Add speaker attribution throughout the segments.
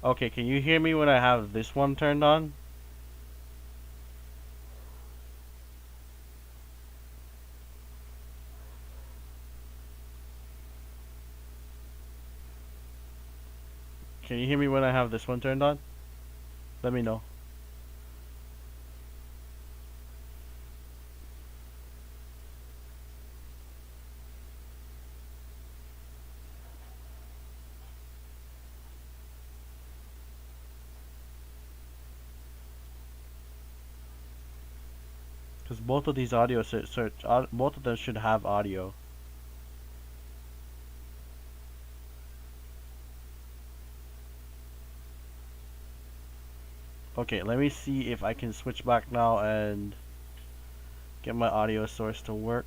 Speaker 1: Okay, can you hear me when I have this one turned on? Can you hear me when I have this one turned on? Let me know. Because both of these audio both of them should have audio. Okay, let me see if I can switch back now and get my audio source to work.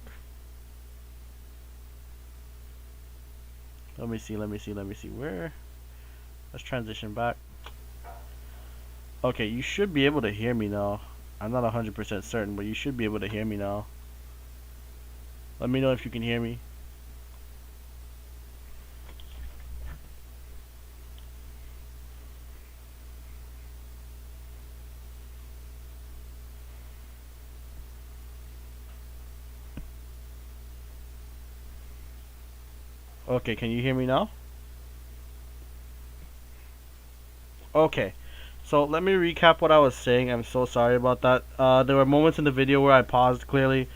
Speaker 1: Let me see. Where? Let's transition back. Okay, you should be able to hear me now. I'm not 100% certain, but you should be able to hear me now. Let me know if you can hear me. Okay, can you hear me now? Okay, so let me recap what I was saying. I'm so sorry about that. There were moments in the video where I paused clearly.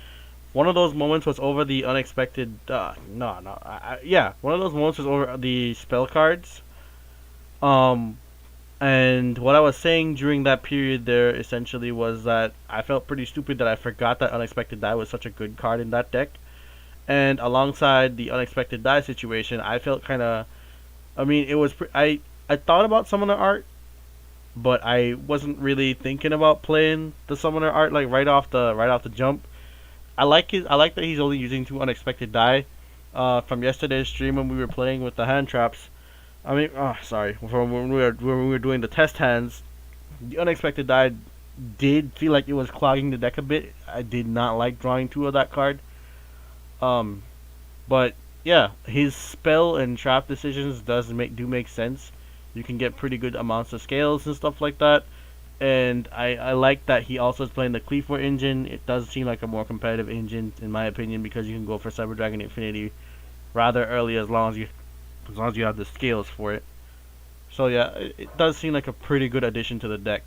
Speaker 1: One of those moments was over the unexpected. Yeah, one of those moments was over the spell cards. Um, and what I was saying during that period there essentially was that I felt pretty stupid that I forgot that unexpected die was such a good card in that deck. And alongside the unexpected die situation, I felt kind of. I mean, it was. I thought about summoner art, but I wasn't really thinking about playing the summoner art like right off the jump. I like that he's only using two unexpected die. From yesterday's stream when we were playing with the hand traps. I mean, oh, sorry. From when we were doing the test hands, the unexpected die did feel like it was clogging the deck a bit. I did not like drawing two of that card. Um, but yeah, his spell and trap decisions do make sense. You can get pretty good amounts of scales and stuff like that. And I like that he also is playing the Cleaver engine. It does seem like a more competitive engine in my opinion because you can go for Cyber Dragon Infinity rather early as long as you have the scales for it. So yeah, it does seem like a pretty good addition to the deck.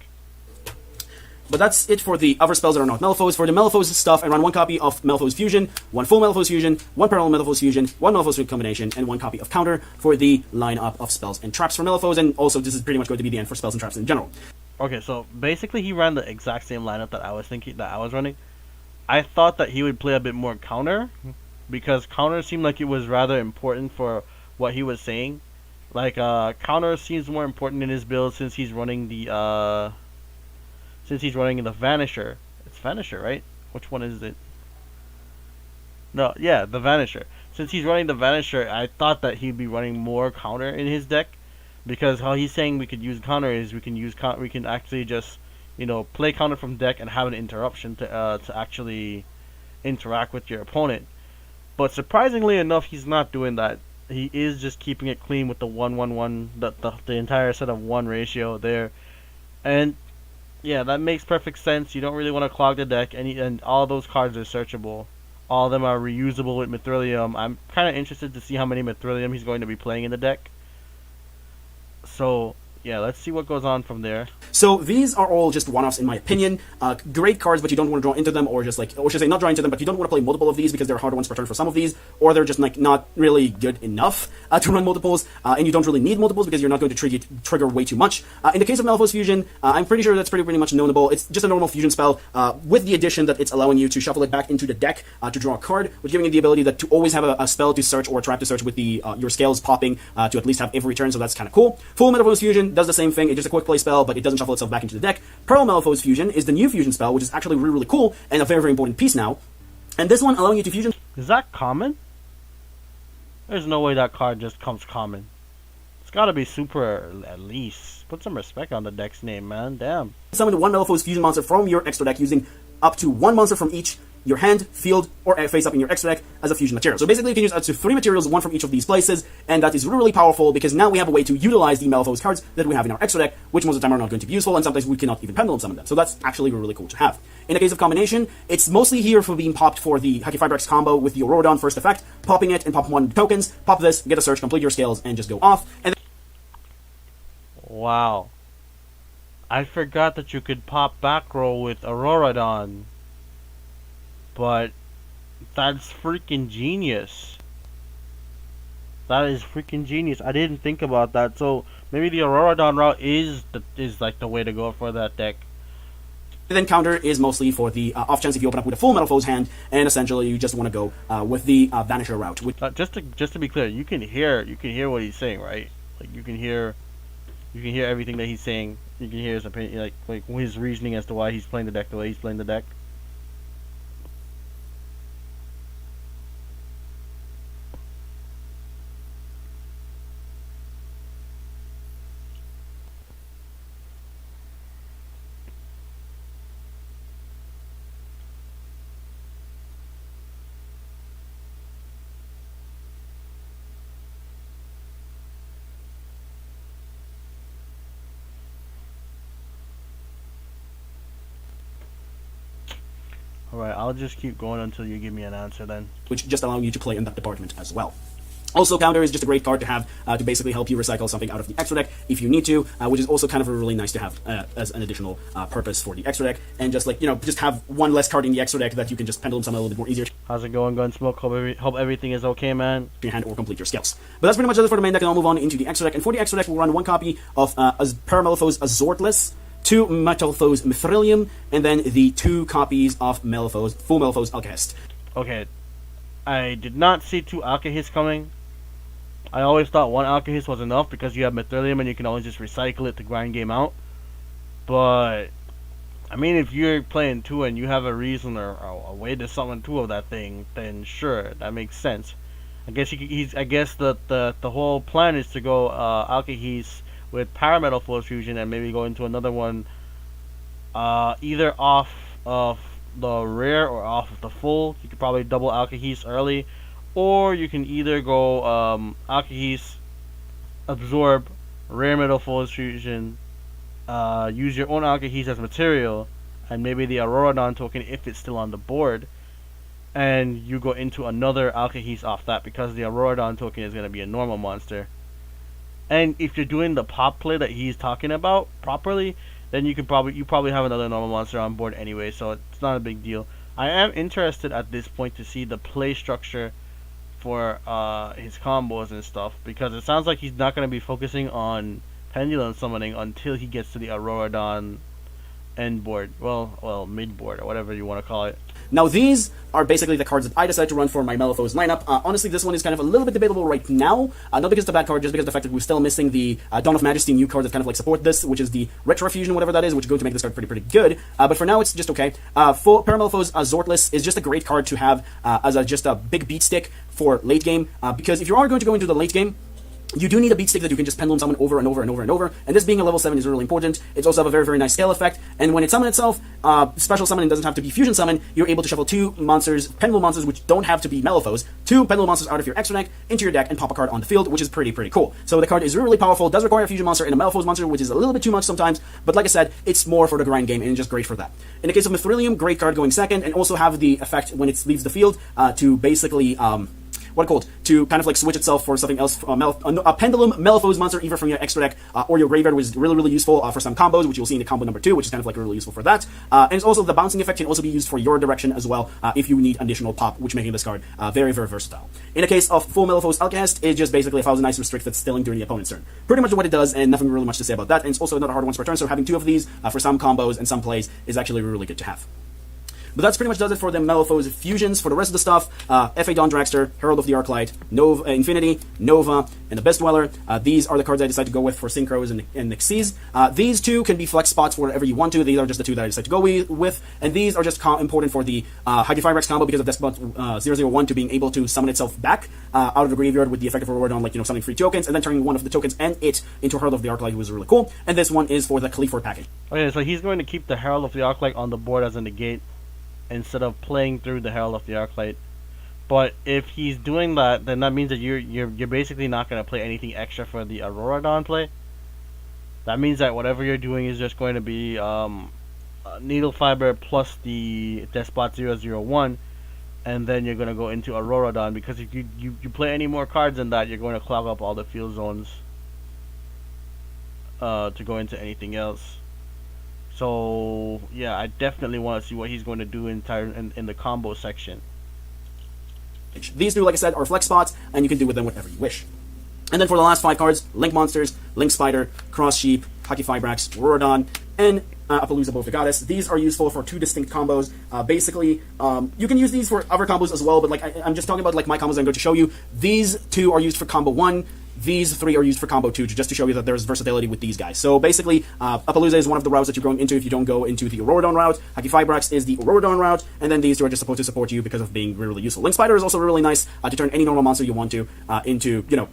Speaker 2: But that's it for the other spells that are not Metalfoes. For the Metalfoes stuff, I ran one copy of Metalfoes Fusion, one full Metalfoes Fusion, one parallel Metalfoes Fusion, one Metalfoes combination, and one copy of Counter for the lineup of spells and traps for Metalfoes. And also, this is pretty much going to be the end for spells and traps in general.
Speaker 1: Okay, so basically he ran the exact same lineup that I was running. I thought that he would play a bit more counter because counter seemed like it was rather important for what he was saying. Like counter seems more important in his build since he's running the Vanisher. It's Vanisher, right? Which one is it? No, yeah, the Vanisher. Since he's running the Vanisher, I thought that he'd be running more counter in his deck because how he's saying we could use counter is we can actually just play counter from deck and have an interruption to actually interact with your opponent. But surprisingly enough, he's not doing that. He is just keeping it clean with the 1-1-1, the entire set of 1 ratio there. And yeah, that makes perfect sense. You don't really want to clog the deck, and all those cards are searchable. All of them are reusable with Mithrilium. I'm kind of interested to see how many Mithrilium he's going to be playing in the deck. So yeah, let's see what goes on from there.
Speaker 2: So these are all just one-offs in my opinion. Great cards, but you don't want to draw into them, or should say not draw into them, but you don't want to play multiple of these because they're harder ones per turn for some of these, or they're just like not really good enough to run multiples, and you don't really need multiples because you're not going to trigger way too much. In the case of Metalfoes Fusion, I'm pretty sure that's pretty much knownable. It's just a normal fusion spell with the addition that it's allowing you to shuffle it back into the deck to draw a card, which giving you the ability to always have a spell to search or a trap to search with the your scales popping to at least have every turn. So that's kind of cool. Full Metalfoes Fusion does the same thing. It's just a quick play spell, but it doesn't shuffle itself back into the deck. Pearl Metalfoes Fusion is the new fusion spell, which is actually really, really cool and a very, very important piece now. And this one allowing you to fusion.
Speaker 1: Is that common? There's no way that card just comes common. It's gotta be super at least. Put some respect on the deck's name, man. Damn.
Speaker 2: Summon one Metalfoes Fusion monster from your extra deck using up to one monster from each your hand, field, or face up in your extra deck as a fusion material. So basically you can use up to 3 materials, 1 from each of these places, and that is really powerful because now we have a way to utilize the Metalfoes cards that we have in our extra deck, which most of the time are not going to be useful, and sometimes we cannot even pendulum summon them. So that's actually really cool to have. In the case of combination, it's mostly here for being popped for the Haki Fibrex combo with the Auroradon first effect, popping it and pop 1 tokens, pop this, get a search, complete your scales, and just go off. And
Speaker 1: Wow. I forgot that you could pop back row with Auroradon. But that's freaking genius. That is freaking genius. I didn't think about that. So maybe the Auroradon route is like the way to go for that deck.
Speaker 2: then counter is mostly for the off chance if you open up with a full Metalfoes hand, and essentially you just want to go with the Vanisher route.
Speaker 1: Just to be clear, you can hear what he's saying, right? Like you can hear everything that he's saying. You can hear his opinion, like his reasoning as to why he's playing the deck the way he's playing the deck. Alright, I'll just keep going until you give me an answer then.
Speaker 2: Which just allowing you to play in that department as well. Also, counter is just a great card to have to basically help you recycle something out of the extra deck if you need to, which is also kind of really nice to have as an additional purpose for the extra deck, and just like, just have one less card in the extra deck that you can just pendulum summon a little bit more easier.
Speaker 1: How's it going, Gunsmoke? Hope everything is okay, man.
Speaker 2: Your hand or complete your skills. But that's pretty much it for the main deck, and I'll move on into the extra deck. And for the extra deck, we'll run 1 copy of Metalfoes Azortless, 2 Metalfoes Mithrilium, and then the 2 copies of Metalfoes, full Metalfoes Alkahest.
Speaker 1: Okay, I did not see 2 Alkahest coming. I always thought 1 Alkahest was enough because you have Mithrilium and you can always just recycle it to grind game out. But I mean, if you're playing 2 and you have a reason or a way to summon 2 of that thing, then sure, that makes sense. I guess I guess the whole plan is to go Alkahest with Metalfoes fusion and maybe go into another one either off of the rare or off of the full. You could probably double Alkahest early, or you can either go Alkahest, absorb rare Metalfoes fusion, use your own Alkahest as material, and maybe the Auroradon token if it's still on the board, and you go into another Alkahest off that because the Auroradon token is going to be a normal monster. And if you're doing the pop play that he's talking about properly, then you probably have another normal monster on board anyway, so it's not a big deal. I am interested at this point to see the play structure for his combos and stuff, because it sounds like he's not going to be focusing on pendulum summoning until he gets to the Auroradon end board, well mid board or whatever you want to call it.
Speaker 2: Now these are basically the cards that I decided to run for my Metalfoes lineup. Honestly, this one is kind of a little bit debatable right now, not because it's a bad card, just because of the fact that we're still missing the Dawn of Majesty new card that kind of like support this, which is the Retro Fusion, whatever that is, which is going to make this card pretty good. But for now, it's just okay. For Metalfoes Zortless is just a great card to have as just a big beat stick for late game, because if you are going to go into the late game, you do need a beat stick that you can just pendulum summon over and over and over and over, and this being a level 7 is really important. It's also have a very nice scale effect, and when it summons itself, special summon, doesn't have to be fusion summon, you're able to shuffle 2 monsters, pendulum monsters, which don't have to be Metalfoes, 2 pendulum monsters out of your extra deck, into your deck, and pop a card on the field, which is pretty cool. So the card is really powerful, does require a fusion monster and a Metalfoes monster, which is a little bit too much sometimes, but like I said, it's more for the grind game, and just great for that. In the case of Mithrilium, great card going second, and also have the effect when it leaves the field, to basically, to kind of like switch itself for something else, a pendulum Metalfoes monster either from your extra deck or your graveyard, which is really useful for some combos, which you'll see in the combo number 2, which is kind of like really useful for that. And it's also the bouncing effect can also be used for your direction as well, if you need additional pop, which making this card very versatile. In the case of full Metalfoes Alkahest, it just basically allows a nice restricted stilling during the opponent's turn. Pretty much what it does, and nothing really much to say about that. And it's also another hard once per turn, so having 2 of these for some combos and some plays is actually really good to have. But that's pretty much does it for the Metalfoes fusions. For the rest of the stuff, F.A. Dawn Dragster, Herald of the Arclight, Nova, Infinity, Nova, and the Best Dweller. These are the cards I decided to go with for Synchros and Nixies. These 2 can be flex spots for whatever you want to. These are just the 2 that I decided to go with. And these are just important for the Haki Fibrex combo because of Despot 001 to being able to summon itself back out of the graveyard with the effective reward on, like, summoning 3 tokens, and then turning one of the tokens and it into Herald of the Arclight, was really cool. And this one is for the Khalifor package.
Speaker 1: Okay, so he's going to keep the Herald of the Arclight on the board as a negate, instead of playing through the Herald of the Arclight. But if he's doing that, then that means that you're basically not gonna play anything extra for the Aurora Dawn play. That means that whatever you're doing is just going to be Needle Fiber plus the Despot 001, and then you're gonna go into Aurora Dawn, because if you play any more cards than that, you're going to clog up all the field zones to go into anything else. So yeah, I definitely want to see what he's going to do in the combo section.
Speaker 2: These two, like I said, are flex spots, and you can do with them whatever you wish. And then for the last 5 cards, Link Monsters, Link Spider, Cross Sheep, Haki Fibrax, Auroradon, and Appaloosa Both the Goddess. These are useful for 2 distinct combos. Basically, you can use these for other combos as well, but like I'm just talking about like my combos I'm going to show you. These 2 are used for combo 1. These 3 are used for combo 2, just to show you that there's versatility with these guys. So basically, Appaloosa is one of the routes that you're going into if you don't go into the Auroradon route. Haki Fibrax is the Auroradon route, and then these 2 are just supposed to support you because of being really useful. Link Spider is also really nice to turn any normal monster you want to into, you know,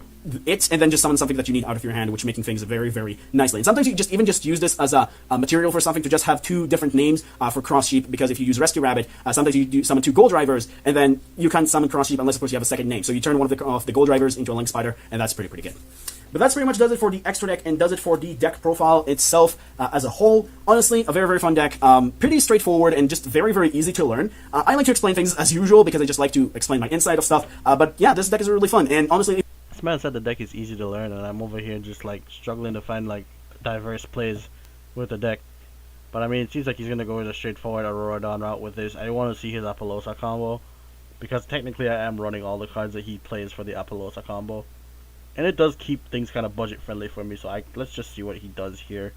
Speaker 2: it, and then just summon something that you need out of your hand, which making things very, very nicely. And sometimes you just use this as a material for something, to just have 2 different names for Cross Sheep, because if you use Rescue Rabbit, sometimes you do summon 2 Gold Drivers, and then you can't summon Cross Sheep unless, of course, you have a second name. So you turn one of the Gold Drivers into a Link Spider, and that's pretty good. But that's pretty much does it for the extra deck, and does it for the deck profile itself as a whole. Honestly, a very, very fun deck. Pretty straightforward and just very, very easy to learn. I like to explain things as usual because I just like to explain my insight of stuff. But yeah, this deck is really fun, and honestly,
Speaker 1: this man said the deck is easy to learn, and I'm over here just like struggling to find like diverse plays with the deck. But I mean, it seems like he's gonna go with a straightforward Auroradon route with this. I want to see his Appaloosa combo, because technically I am running all the cards that he plays for the Appaloosa combo. And it does keep things kind of budget friendly for me, so let's just see what he does here.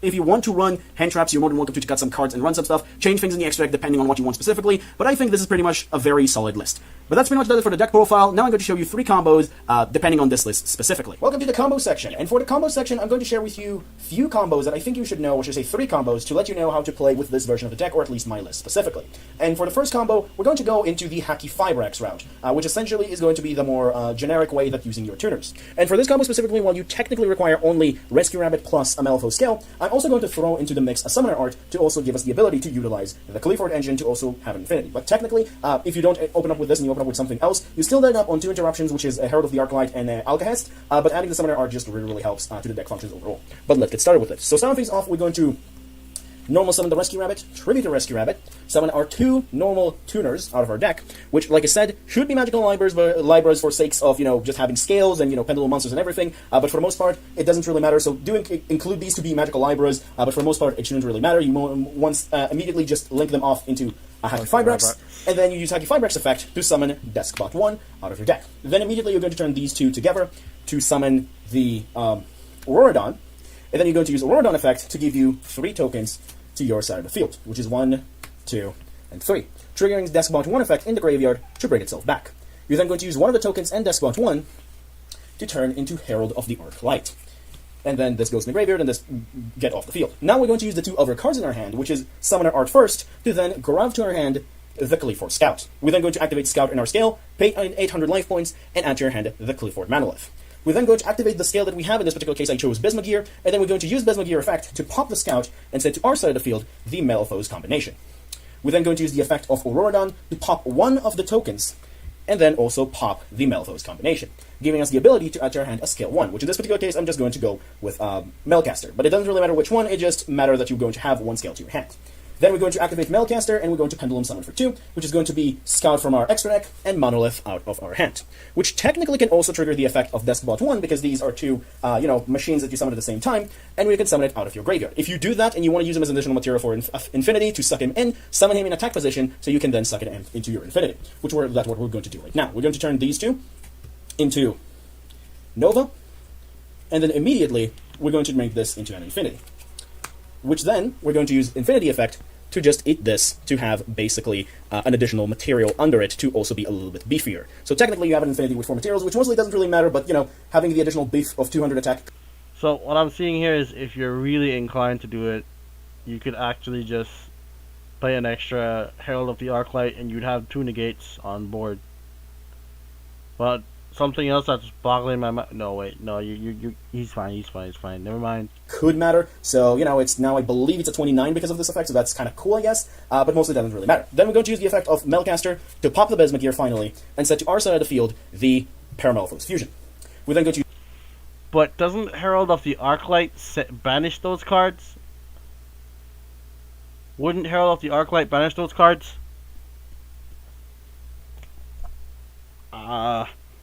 Speaker 2: if you want to run hand traps, you're more than welcome to cut some cards and run some stuff, change things in the extra deck depending on what you want specifically, but I think this is pretty much a very solid list. But that's pretty much it for the deck profile. Now I'm going to show you 3 combos, depending on this list specifically. Welcome to the combo section, and for the combo section, I'm going to share with you few combos that I think you should know, which is 3 combos, to let you know how to play with this version of the deck, or at least my list specifically. And for the first combo, we're going to go into the Haki Fibrax route, which essentially is going to be the more generic way that using your tuners. And for this combo specifically, while you technically require only Rescue Rabbit plus a Metalfoe scale, I'm also going to throw into the mix a Summoner Art to also give us the ability to utilize the Clifford engine to also have Infinity. But technically, if you don't open up with this and you open up with something else, you still end up on 2 interruptions, which is a Herald of the Arclight and Alcahest, but adding the Summoner Art just really, really helps to the deck functions overall. But let's get started with it. So starting things off, we're going to normal summon the Rescue Rabbit, Tribute to Rescue Rabbit, summon our 2 normal tuners out of our deck, which, like I said, should be magical libraries for sakes of, just having scales and, pendulum monsters and everything, but for the most part, it doesn't really matter, so include these to be magical libraries, but for the most part, it shouldn't really matter. You once immediately just link them off into a Haki Fibrax, and then you use Haki Fibrax effect to summon Deskbot 1 out of your deck. Then immediately you're going to turn these 2 together to summon the Auroradon, and then you're going to use Auroradon effect to give you 3 tokens to your side of the field, which is 1, 2, and 3, triggering Deskbot 1 effect in the graveyard to bring itself back. You're then going to use one of the tokens and Deskbot 1 to turn into Herald of the Arclight. And then this goes in the graveyard and this get off the field. Now we're going to use the 2 other cards in our hand, which is Summoner Art first, to then grab to our hand the Clifford Scout. We're then going to activate Scout in our scale, pay 800 life points, and add to your hand the Clifford Manolith. We're then going to activate the scale that we have. In this particular case, I chose Bismugear, and then we're going to use Bismugear effect to pop the Scout and send to our side of the field the Metalfoes combination. We're then going to use the effect of Auroradon to pop one of the tokens, and then also pop the Metalfoes combination, giving us the ability to add to our hand a scale 1, which in this particular case, I'm just going to go with Melcaster. But it doesn't really matter which one, it just matters that you're going to have 1 scale to your hand. Then we're going to activate Melcaster, and we're going to Pendulum Summon for 2, which is going to be Scout from our extra deck and Monolith out of our hand, which technically can also trigger the effect of Deskbot 1, because these are 2, machines that you summon at the same time, and we can summon it out of your graveyard. If you do that, and you want to use him as an additional material for Infinity to suck him in, summon him in attack position, so you can then suck it into your Infinity, that's what we're going to do right now. We're going to turn these 2 into Nova, and then immediately, we're going to make this into an Infinity, which then we're going to use Infinity effect to just eat this to have basically an additional material under it to also be a little bit beefier. So technically you have an Infinity with 4 materials, which mostly doesn't really matter, but having the additional beef of 200 attack.
Speaker 1: So what I'm seeing here is, if you're really inclined to do it, you could actually just play an extra Herald of the Arclight and you'd have 2 negates on board. But something else that's boggling my mind. No, wait, no, he's fine, he's fine. Never mind.
Speaker 2: Could matter. So, you know, it's now, I believe it's a 29 because of this effect, so that's kind of cool, I guess. But mostly doesn't really matter. Then we're going to use the effect of Metalcaster to pop the Besma gear finally, and set to our side of the field the Metalfoes fusion. We then go to...
Speaker 1: But doesn't Herald of the Arclight banish those cards? Wouldn't Herald of the Arclight banish those cards?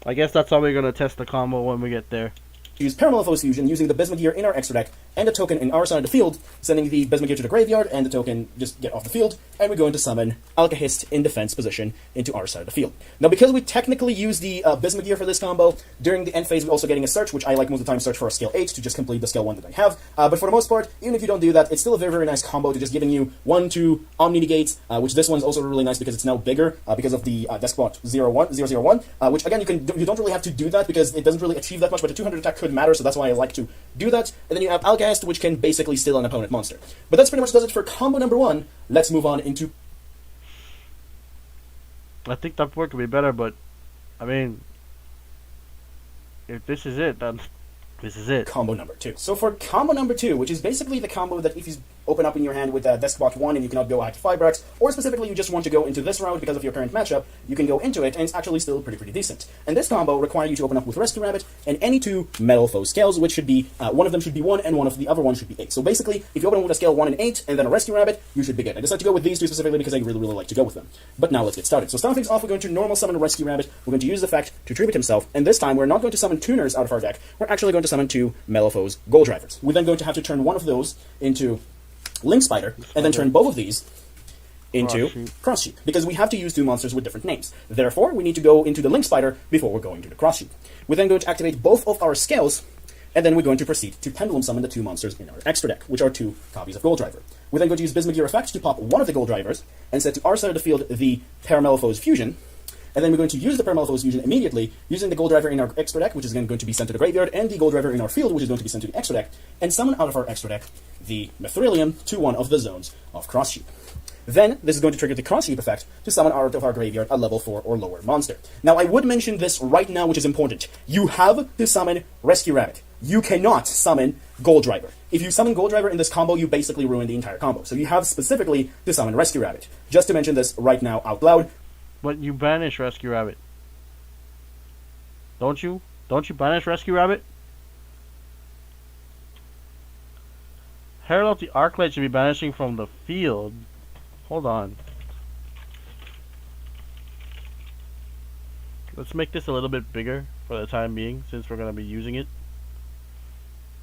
Speaker 1: I guess that's how we're gonna test the combo when we get there.
Speaker 2: Use Metalfoes fusion using the Besma gear in our extra deck and a token in our side of the field, sending the Besma gear to the graveyard and the token just get off the field, and we're going to summon Alkahest in defense position into our side of the field. Now, because we technically use the Besma gear for this combo, during the end phase we're also getting a search, which I like most of the time search for a skill 8 to just complete the skill 1 that I have, but for the most part, even if you don't do that, it's still a very, very nice combo to just giving you 1-2 Omni Negates, which this one's also really nice because it's now bigger, because of the Deskbot 001, which again, you don't really have to do that because it doesn't really achieve that much, but the 200 attack could matter, so that's why I like to do that. And then you have Alkahest, which can basically steal an opponent monster. But that's pretty much does it for combo number 1. Let's move on into...
Speaker 1: I think that work could be better, but I mean, if this is it, then this is it.
Speaker 2: Combo number 2. So for combo number 2, which is basically the combo that if you open up in your hand with Deskbot 1 and you cannot go out to 5 racks, or specifically you just want to go into this route because of your current matchup, you can go into it, and it's actually still pretty decent. And this combo requires you to open up with Rescue Rabbit and any 2 Metalfoe scales, which should be, one of them should be 1 and one of the other one should be 8. So basically, if you open up with a scale 1 and 8 and then a Rescue Rabbit, you should be good. I decided to go with these 2 specifically because I really like to go with them. But now let's get started. So starting things off, we're going to normal summon Rescue Rabbit, we're going to use the effect to tribute himself, and this time we're not going to summon tuners out of our deck, we're actually going to summon 2 Metalfoes Goal Drivers. We're then going to have to turn one of those into Link Spider, and then turn both of these into Cross Sheep, because we have to use 2 monsters with different names. Therefore, we need to go into the Link Spider before we're going to the Cross Sheep. We're then going to activate both of our scales, and then we're going to proceed to Pendulum Summon the 2 monsters in our extra deck, which are 2 copies of Goal Driver. We're then going to use Besma gear effect to pop one of the Goal Drivers, and set to our side of the field the Metalfoes fusion, and then we're going to use the Metalfoes fusion immediately, using the Goal Driver in our extra deck, which is again going to be sent to the graveyard, and the Goal Driver in our field, which is going to be sent to the extra deck, and summon out of our extra deck the Mithrilium to one of the zones of Cross Sheep. Then, this is going to trigger the Cross Sheep effect to summon out of our graveyard a level 4 or lower monster. Now, I would mention this right now, which is important. You have to summon Rescue Rabbit. You cannot summon Goal Driver. If you summon Goal Driver in this combo, you basically ruin the entire combo. So you have specifically to summon Rescue Rabbit. Just to mention this right now out loud.
Speaker 1: But you banish Rescue Rabbit. Don't you? Don't you banish Rescue Rabbit? Herald of the Arclight should be banishing from the field. Hold on. Let's make this a little bit bigger for the time being, since we're going to be using it.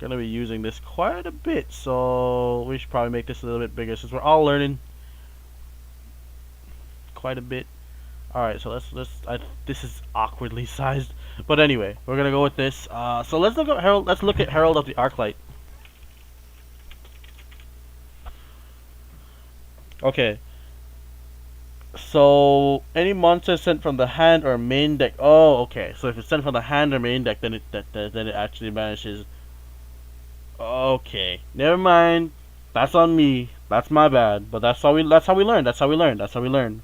Speaker 1: Going to be using this quite a bit, so we should probably make this a little bit bigger, since we're all learning quite a bit. Alright, so this is awkwardly sized, but anyway, we're gonna go with this. So let's look at Herald. Let's look at Herald of the Arclight. Okay. So any monster sent from the hand or main deck. Oh, okay. So if it's sent from the hand or main deck, then it actually vanishes. Okay, never mind. That's on me. That's my bad. But that's how we learn. That's how we learn.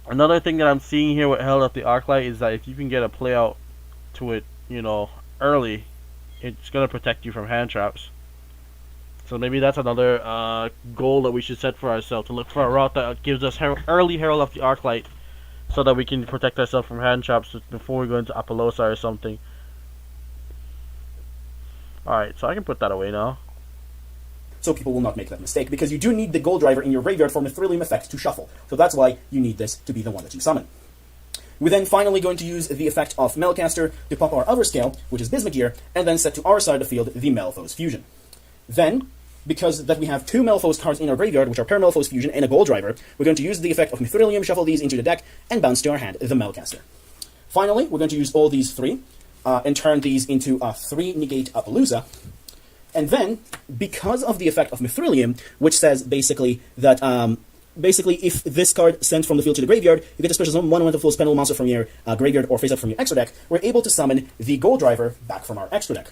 Speaker 1: Another thing that I'm seeing here with Herald of the Arclight is that if you can get a play out to it, you know, early, it's gonna protect you from hand traps. So maybe that's another goal that we should set for ourselves, to look for a route that gives us early Herald of the Arclight, so that we can protect ourselves from hand traps before we go into Apollosa or something. Alright, so I can put that away now.
Speaker 2: So people will not make that mistake, because you do need the Goal Driver in your graveyard for Mithrilium effect to shuffle. So that's why you need this to be the one that you summon. We're then finally going to use the effect of Metalcaster to pop our other scale, which is Besma gear, and then set to our side of the field the Metalfoes fusion. Then, because that we have 2 Metalfoes cards in our graveyard, which are Metalfoes fusion and a Goal Driver, we're going to use the effect of Mithrilium, shuffle these into the deck, and bounce to our hand the Metalcaster. Finally, we're going to use all these 3, and turn these into a 3 negate Apollosa. And then, because of the effect of Mithrilium, which says basically that, if this card sent from the field to the graveyard, you get a special summon one Metalfoes spell monster from your graveyard or face up from your extra deck, we're able to summon the Goal Driver back from our extra deck.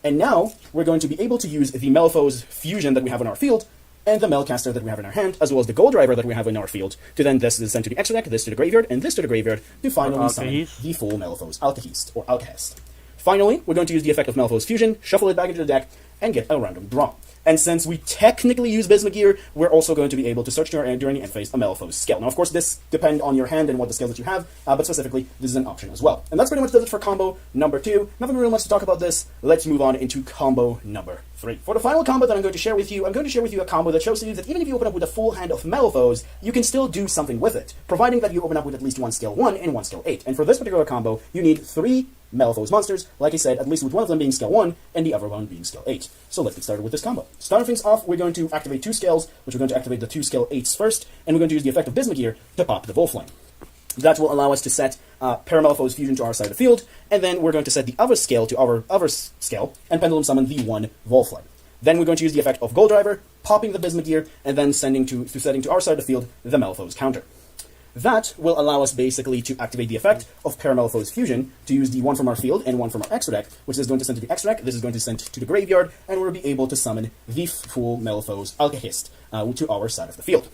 Speaker 2: And now, we're going to be able to use the Metalfoes fusion that we have in our field and the Melcaster that we have in our hand, as well as the Gold Driver that we have in our field, to then this is sent to the extra deck, this to the graveyard, and this to the graveyard, to finally summon the full Metalfoes Alkahest, or Alkahest. Finally, we're going to use the effect of Metalfoes Fusion, shuffle it back into the deck, and get a random draw. And since we technically use Bismugear, we're also going to be able to search during the end phase a Metalfoes skill. Now, of course, this depends on your hand and what the skills that you have, but specifically, this is an option as well. And that's pretty much does it for combo number 2. Nothing real much to talk about this. Let's move on into combo number 3. For the final combo that I'm going to share with you, I'm going to share with you a combo that shows you that even if you open up with a full hand of Metalfoes, you can still do something with it, providing that you open up with at least one skill 1 and one skill 8. And for this particular combo, you need 3 Metalfoes monsters, like I said, at least with one of them being skill 1 and the other one being skill 8. So let's get started with this combo. Starting things off, we're going to activate 2 skills, which we're going to activate the 2 skill 8s first, and we're going to use the effect of Bismugear to pop the Volflame. That will allow us to set Metalfoes Fusion to our side of the field, and then we're going to set the other skill to our other skill, and Pendulum Summon the 1 Volflame. Then we're going to use the effect of Gold Driver, popping the Bismugear, and then setting to our side of the field the Metalfoes counter. That will allow us basically to activate the effect of Metalfoes Fusion to use the one from our field and one from our extra deck, which is going to send to the extra deck, this is going to send to the graveyard, and we'll be able to summon the full Metalfoes Alkahest to our side of the field.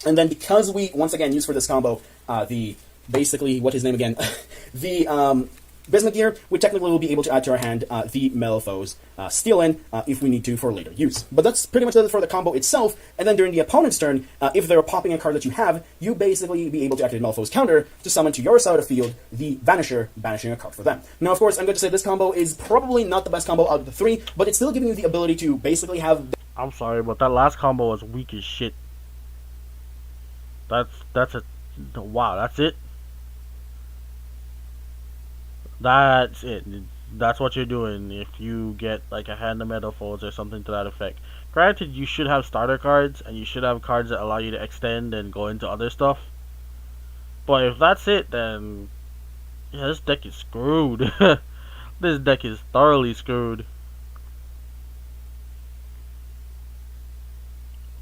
Speaker 2: And then because we, once again, use for this combo what his name again? the Bismugear, we technically will be able to add to our hand the Metalfoes Steal-In if we need to for later use. But that's pretty much it for the combo itself, and then during the opponent's turn, if they're popping a card that you have, you basically be able to activate Metalfoes counter to summon to your side of the field the Vanisher, banishing a card for them. Now, of course, I'm going to say this combo is probably not the best combo out of the 3, but it's still giving you the ability to basically have...
Speaker 1: I'm sorry, but that last combo was weak as shit. That's it. Wow, that's it? That's it. That's what you're doing if you get like a hand of Metalfoes or something to that effect. Granted, you should have starter cards, and you should have cards that allow you to extend and go into other stuff. But if that's it, then... yeah, this deck is screwed. This deck is thoroughly screwed.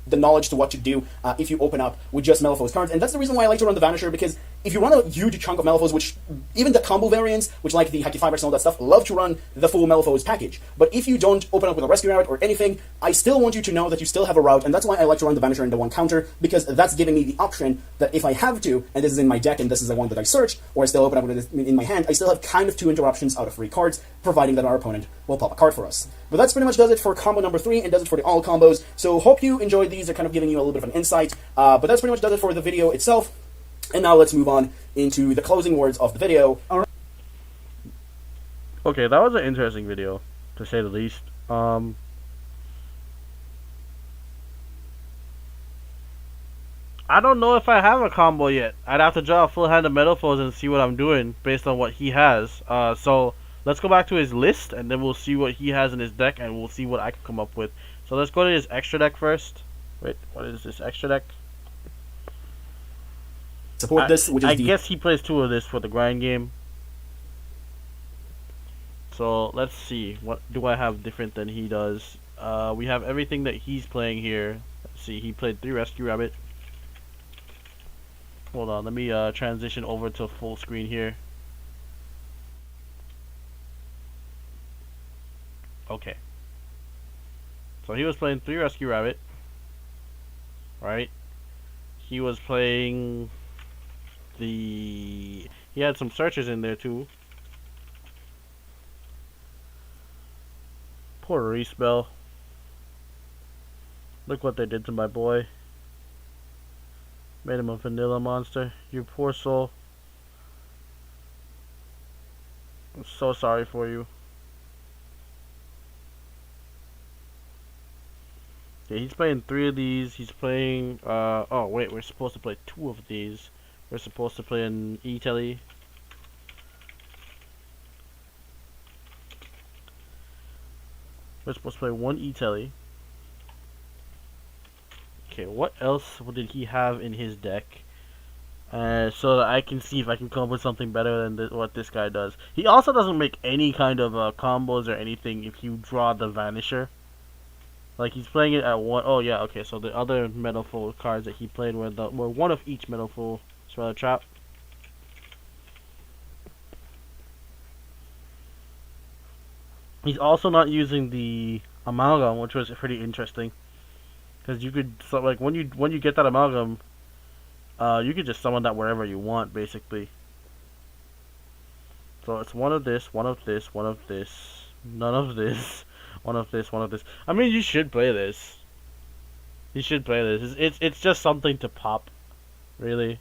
Speaker 2: The knowledge to what to do if you open up with just Metalfoes cards, and that's the reason why I like to run the Vanisher, because if you run a huge chunk of Metalfoes, which even the combo variants, which like the Hacky Fibers and all that stuff, love to run the full Metalfoes package. But if you don't open up with a rescue route or anything, I still want you to know that you still have a route, and that's why I like to run the Vanisher and the 1 counter, because that's giving me the option that if I have to, and this is in my deck and this is the one that I search, or I still open up with it in my hand, I still have kind of 2 interruptions out of 3 cards, providing that our opponent will pop a card for us. But that's pretty much does it for combo number 3, and does it for the all combos. So hope you enjoyed these. They're kind of giving you a little bit of an insight. But that's pretty much does it for the video itself. And now let's move on into the closing words of the video.
Speaker 1: Okay, that was an interesting video, to say the least. I don't know if I have a combo yet. I'd have to draw a full hand of Metalfoes and see what I'm doing based on what he has. So let's go back to his list, and then we'll see what he has in his deck, and we'll see what I can come up with. So let's go to his extra deck first. Wait, what is this extra deck?
Speaker 2: Support this, which is
Speaker 1: I guess he plays 2 of this for the grind game. So let's see, what do I have different than he does? We have everything that he's playing here. Let's see, he played 3 Rescue Rabbit. Hold on, let me transition over to full screen here. Okay. So he was playing 3 Rescue Rabbit. Right? He was playing he had some searches in there too. Poor Respell. Look what they did to my boy. Made him a vanilla monster. You poor soul. I'm so sorry for you. Yeah, he's playing 3 of these. He's playing, oh wait, we're supposed to play 2 of these. We're supposed to play an E-Telly. We're supposed to play 1 E-Telly. Okay, what else did he have in his deck? So that I can see if I can come up with something better than what this guy does. He also doesn't make any kind of combos or anything if you draw the Vanisher. Like, he's playing it at 1. Oh yeah, okay, so the other Metalfoe cards that he played were 1 of each Metalfoe Swallow Trap. He's also not using the Amalgam, which was pretty interesting. Because you could, so like when you get that amalgam, you could just summon that wherever you want, basically. So it's one of this, one of this, one of this, none of this, one of this, one of this. I mean, you should play this. You should play this. It's just something to pop, really.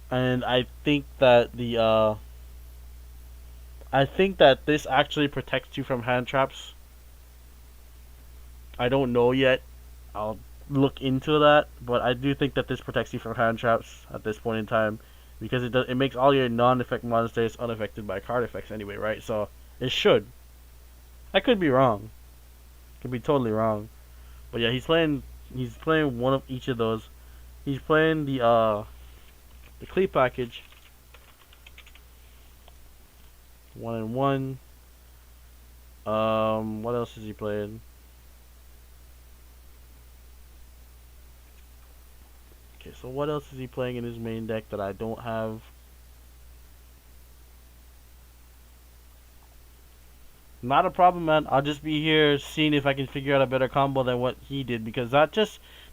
Speaker 1: And I think that this actually protects you from hand traps. I don't know yet. I'll look into that, but I do think that this protects you from hand traps at this point in time, because it makes all your non-effect monsters unaffected by card effects anyway, right? So it should. I could be wrong. Could be totally wrong. But yeah, he's playing one of each of those. He's playing the cleat package. 1 and 1. What else is he playing? Okay, so what else is he playing in his main deck that I don't have? Not a problem, man. I'll just be here seeing if I can figure out a better combo than what he did, because that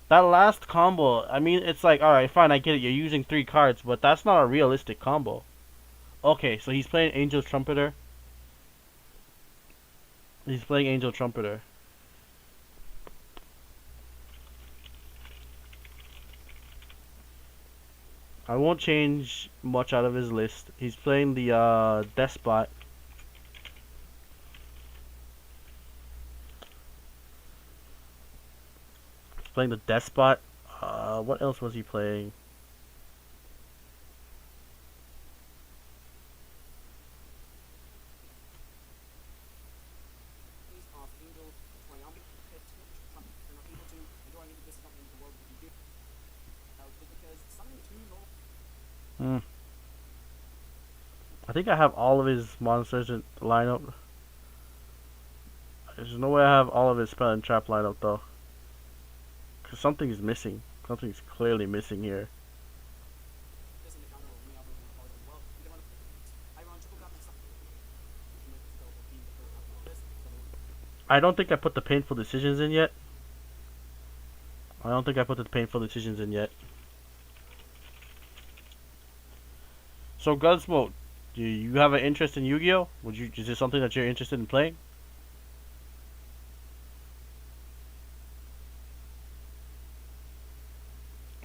Speaker 1: last combo, I mean, it's like, alright, fine, I get it, you're using 3 cards, but that's not a realistic combo. Okay, so he's playing Angel Trumpeter. He's playing Angel Trumpeter. I won't change much out of his list. He's playing the Despot. He's playing the Despot. What else was he playing? Hmm. I think I have all of his monsters in lineup. There's no way I have all of his spell and trap lineup though. Cause something is missing. Something's clearly missing here. I don't think I put the painful decisions in yet. I don't think I put the painful decisions in yet. So Gunsmoke, do you have an interest in Yu-Gi-Oh? Is this something that you're interested in playing?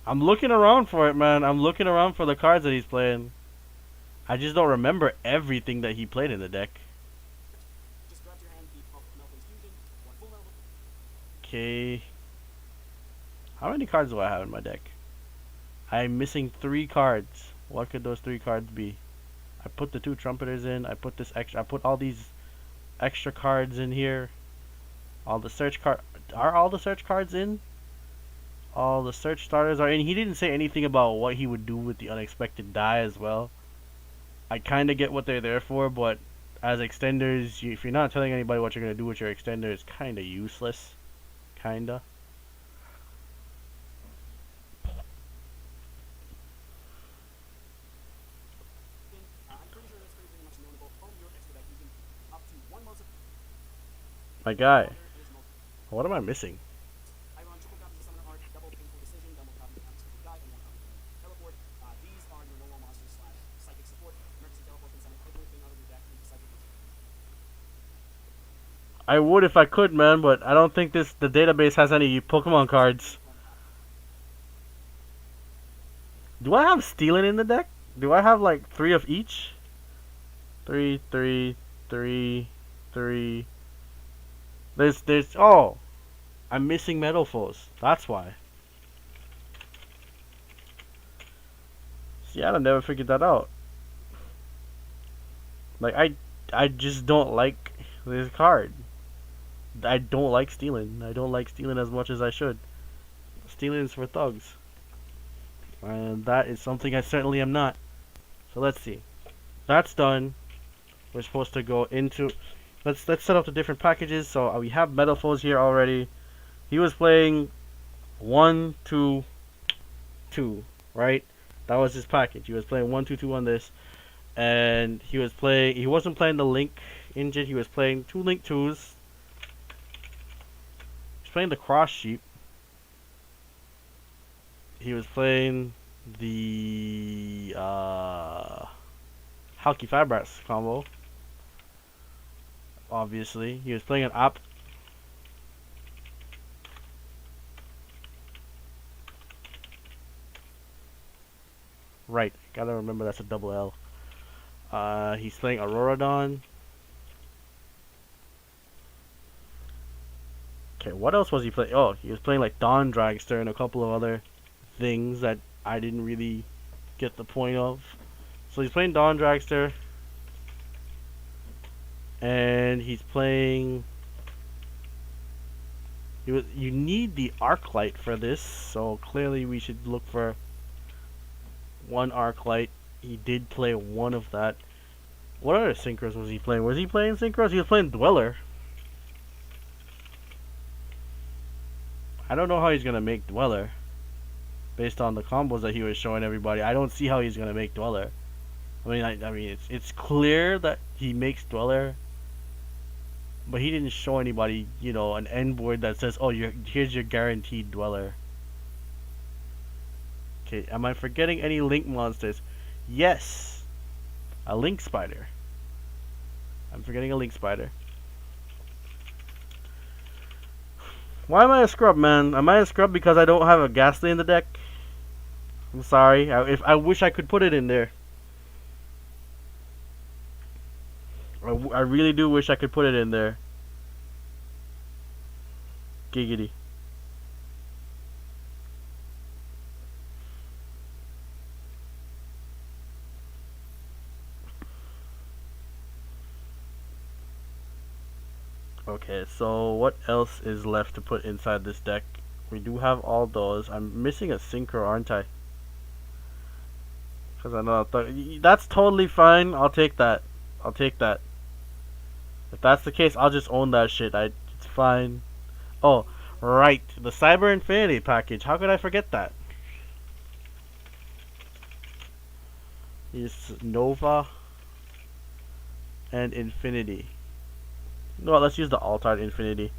Speaker 1: I'm looking around for it, man. I'm looking around for the cards that he's playing. I just don't remember everything that he played in the deck. Okay. How many cards do I have in my deck? I'm missing 3 cards. What could those 3 cards be? I put the 2 trumpeters in. I put all these extra cards in here. All the search card. Are all the search cards in? All the search starters are in. He didn't say anything about what he would do with the unexpected die as well. I kind of get what they're there for, but as extenders, if you're not telling anybody what you're going to do with your extender, it's kind of useless. Kinda. My guy. What am I missing? I would if I could, man, but I don't think the database has any Pokemon cards. Do I have Stealing in the deck? Do I have like 3 of each? 3, 3, 3, 3. Oh, I'm missing Metalfoes. That's why. See, I never figured that out. Like, I just don't like this card. I don't like Stealing. I don't like Stealing as much as I should. Stealing is for thugs. And that is something I certainly am not. So let's see. That's done. We're supposed to go into... Let's set up the different packages. So we have Metalfoes here already. He was playing 1, 2, 2, right? That was his package. He was playing 1, 2, 2 on this. And he wasn't playing the Link engine. He was playing 2 Link 2s. playing the cross sheep. He was playing the Halki Fabras combo. Obviously, he was playing an op. Right, gotta remember that's a double L. He's playing Auroradon. Okay, what else was he playing? Oh, he was playing like Dawn Dragster and a couple of other things that I didn't really get the point of. So he's playing Dawn Dragster. And he's playing... You need the Arclight for this, so clearly we should look for one Arclight. He did play one of that. What other Synchros was he playing? Was he playing Synchros? He was playing Dweller. I don't know how he's gonna make Dweller based on the combos that he was showing everybody. I don't see how he's gonna make Dweller. I mean, it's clear that he makes Dweller, but he didn't show anybody, you know, an end board that says, "Oh, here's your guaranteed Dweller." Okay, am I forgetting any Link monsters? Yes, a Link Spider. I'm forgetting a Link Spider. Why am I a scrub, man? Am I a scrub because I don't have a Ghastly in the deck? I'm sorry. I wish I could put it in there. I really do wish I could put it in there. Giggity. Okay, so what else is left to put inside this deck? We do have all those. I'm missing a Synchro, aren't I? Because I know that's totally fine. I'll take that. I'll take that. If that's the case, I'll just own that shit. It's fine. Oh, right. The Cyber Infinity package. How could I forget that? It's Nova and Infinity. No, let's use the Altart Infinity.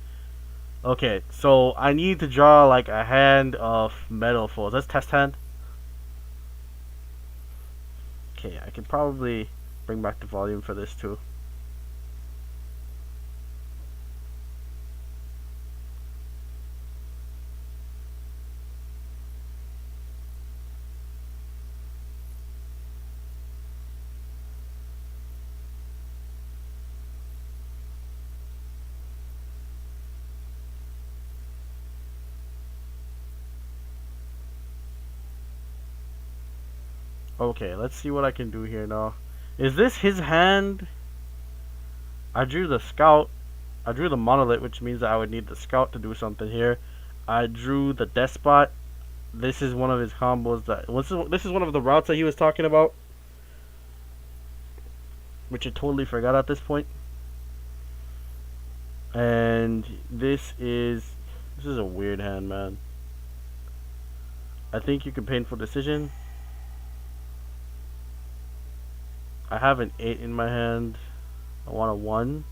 Speaker 1: Okay, so I need to draw like a hand of Metalfoes. Let's test hand. Okay, I can probably bring back the volume for this too. Okay, let's see what I can do here now. Is this his hand? I drew the Scout. I drew the Monolith, which means that I would need the Scout to do something here. I drew the Despot. This is one of his combos this is one of the routes that he was talking about, which I totally forgot at this point. And this is a weird hand, man. I think you can Painful Decision. I have an 8 in my hand. I want a 1.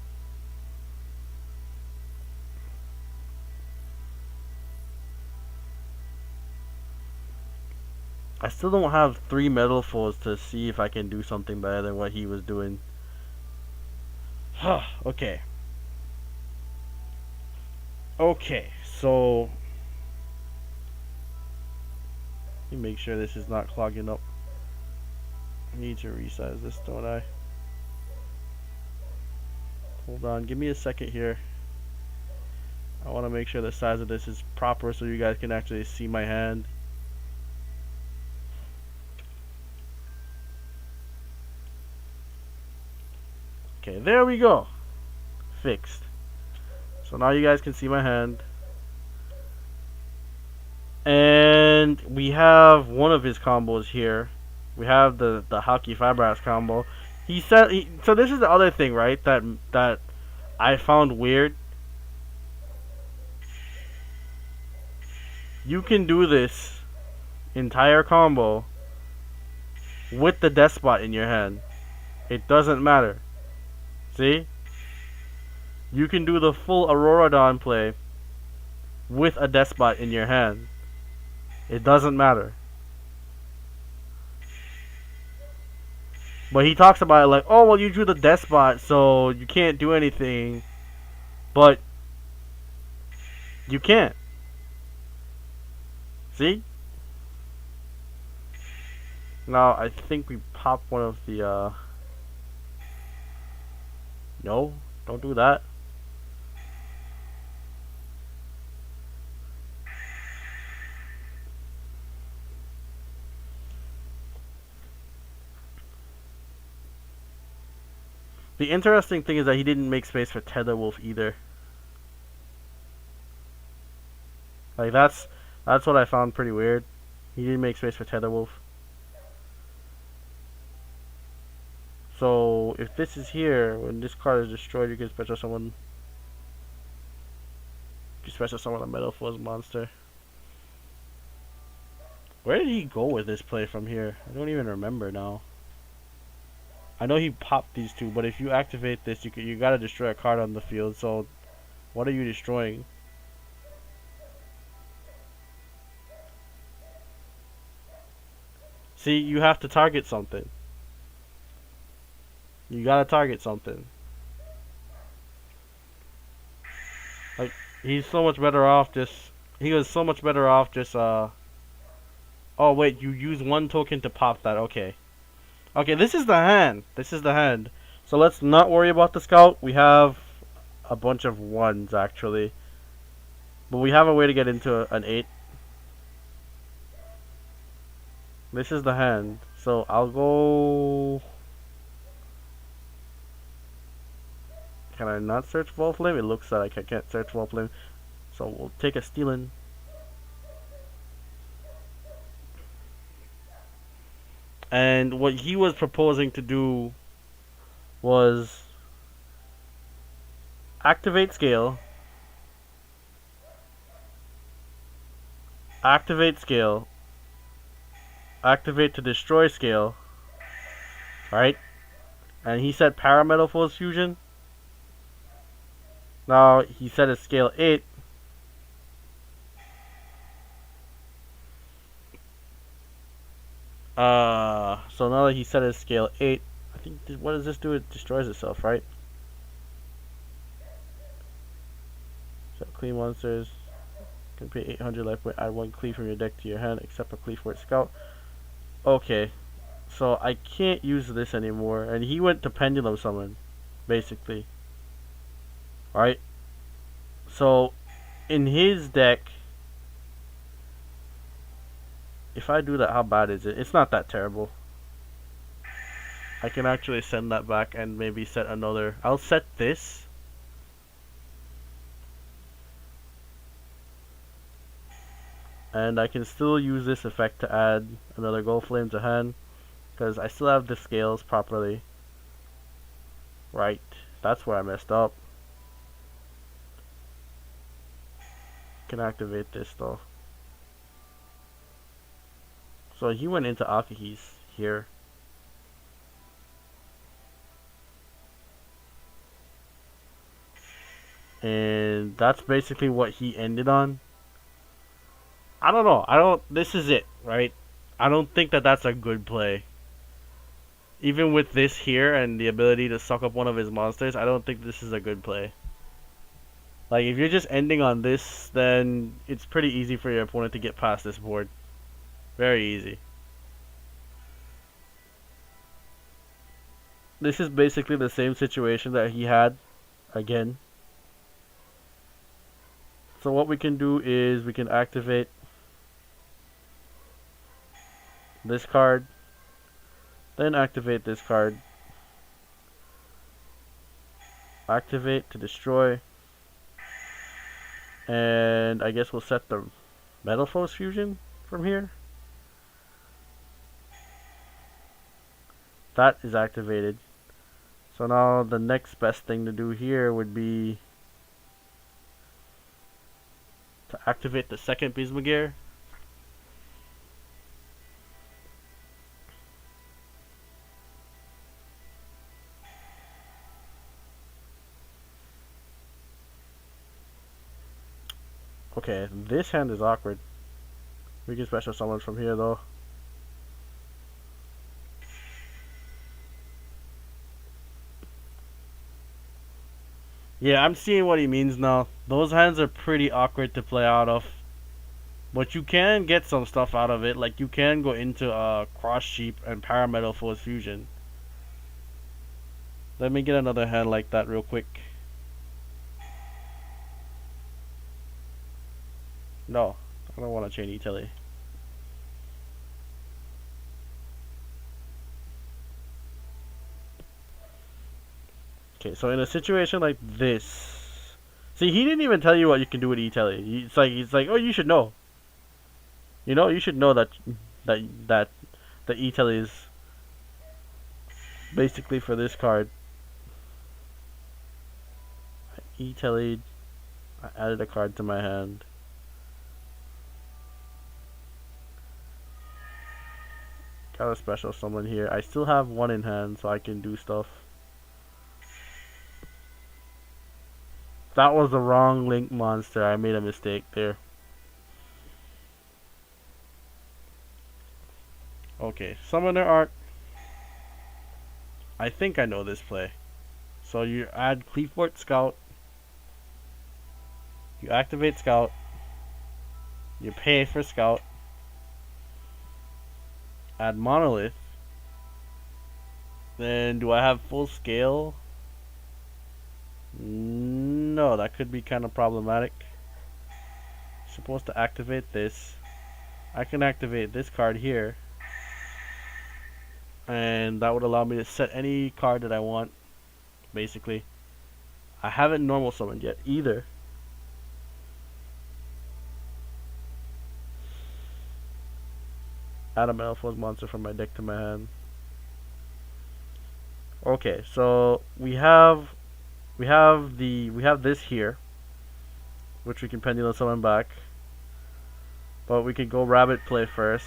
Speaker 1: I still don't have 3 Metalfoes to see if I can do something better than what he was doing. Okay. Okay, so let me make sure this is not clogging up. I need to resize this, don't I? Hold on, give me a second here. I want to make sure the size of this is proper so you guys can actually see my hand. Okay, there we go. Fixed. So now you guys can see my hand. And we have one of his combos here. We have the Halki Fabras combo. He said so this is the other thing, right? That I found weird. You can do this entire combo with the Despot in your hand. It doesn't matter. See? You can do the full Auroradon play with a despot in your hand. It doesn't matter. But he talks about it like, oh, well, you drew the despot, so you can't do anything. But you can't. See? Now, I think we pop one of the, No, don't do that. The interesting thing is that he didn't make space for Tether Wolf either. Like, that's what I found pretty weird. He didn't make space for Tether Wolf. So, if this is here, when this card is destroyed, you can special summon. You can special summon a Metalfoes monster. Where did he go with this play from here? I don't even remember now. I know he popped these two, but if you activate this, you gotta destroy a card on the field. So, what are you destroying? See, you have to target something. You gotta target something. Like, he's so much better off just... He was so much better off just, Oh, wait, you use one token to pop that. Okay. Okay, this is the hand. This is the hand. So let's not worry about the scout. We have a bunch of ones, actually. But we have a way to get into an 8. This is the hand. So I'll go... Can I not search Volflame? It looks like I can't search Volflame. So we'll take a Stealin'. And what he was proposing to do was activate scale, activate scale, activate to destroy scale, right? And he said Parametalfoes fusion. Now he set his scale 8. So now that he set his scale 8, I think what does this do? It destroys itself, right? So clean monsters. Can pay 800 life point. Add one cleave from your deck to your hand, except a cleave for its scout. Okay, so I can't use this anymore, and he went to Pendulum Summon, basically. Right? So, in his deck, if I do that, how bad is it? It's not that terrible. I can actually send that back and maybe set another. I'll set this. And I can still use this effect to add another Gold Flame to hand, because I still have the scales properly. Right, that's where I messed up. Can activate this though. So he went into Akihis here. And that's basically what he ended on. I don't know. This is it, right? I don't think that that's a good play. Even with this here and the ability to suck up one of his monsters, I don't think this is a good play. Like, if you're just ending on this, then it's pretty easy for your opponent to get past this board. Very easy. This is basically the same situation that he had again. So what we can do is we can activate this card, then activate this card, activate to destroy, and I guess we'll set the Metalfoes fusion from here. That is activated. So now the next best thing to do here would be to activate the second Bismugear. Okay, this hand is awkward. We can special summon from here though. Yeah, I'm seeing what he means now. Those hands are pretty awkward to play out of. But you can get some stuff out of it. Like you can go into Cross Sheep and Metalfoes Fusion. Let me get another hand like that real quick. No, I don't want to chain Italy. Okay, so in a situation like this, see, he didn't even tell you what you can do with Italy. He's like, oh, you should know. You know, you should know that that the Italy is basically for this card. Italy, I added a card to my hand. Got a special summon here. I still have one in hand, so I can do stuff. That was the wrong link monster. I made a mistake there. Okay, Summoner Art. I think I know this play. So you add Cleefort Scout. You activate Scout. You pay for Scout. Add Monolith. Then do I have full scale? No, that could be kind of problematic. Supposed to activate this. I can activate this card here. And that would allow me to set any card that I want, basically. I haven't normal summoned yet either. Add a Metalfoes monster from my deck to my hand. Okay, so we have this here, which we can pendulum summon back. But we can go rabbit play first.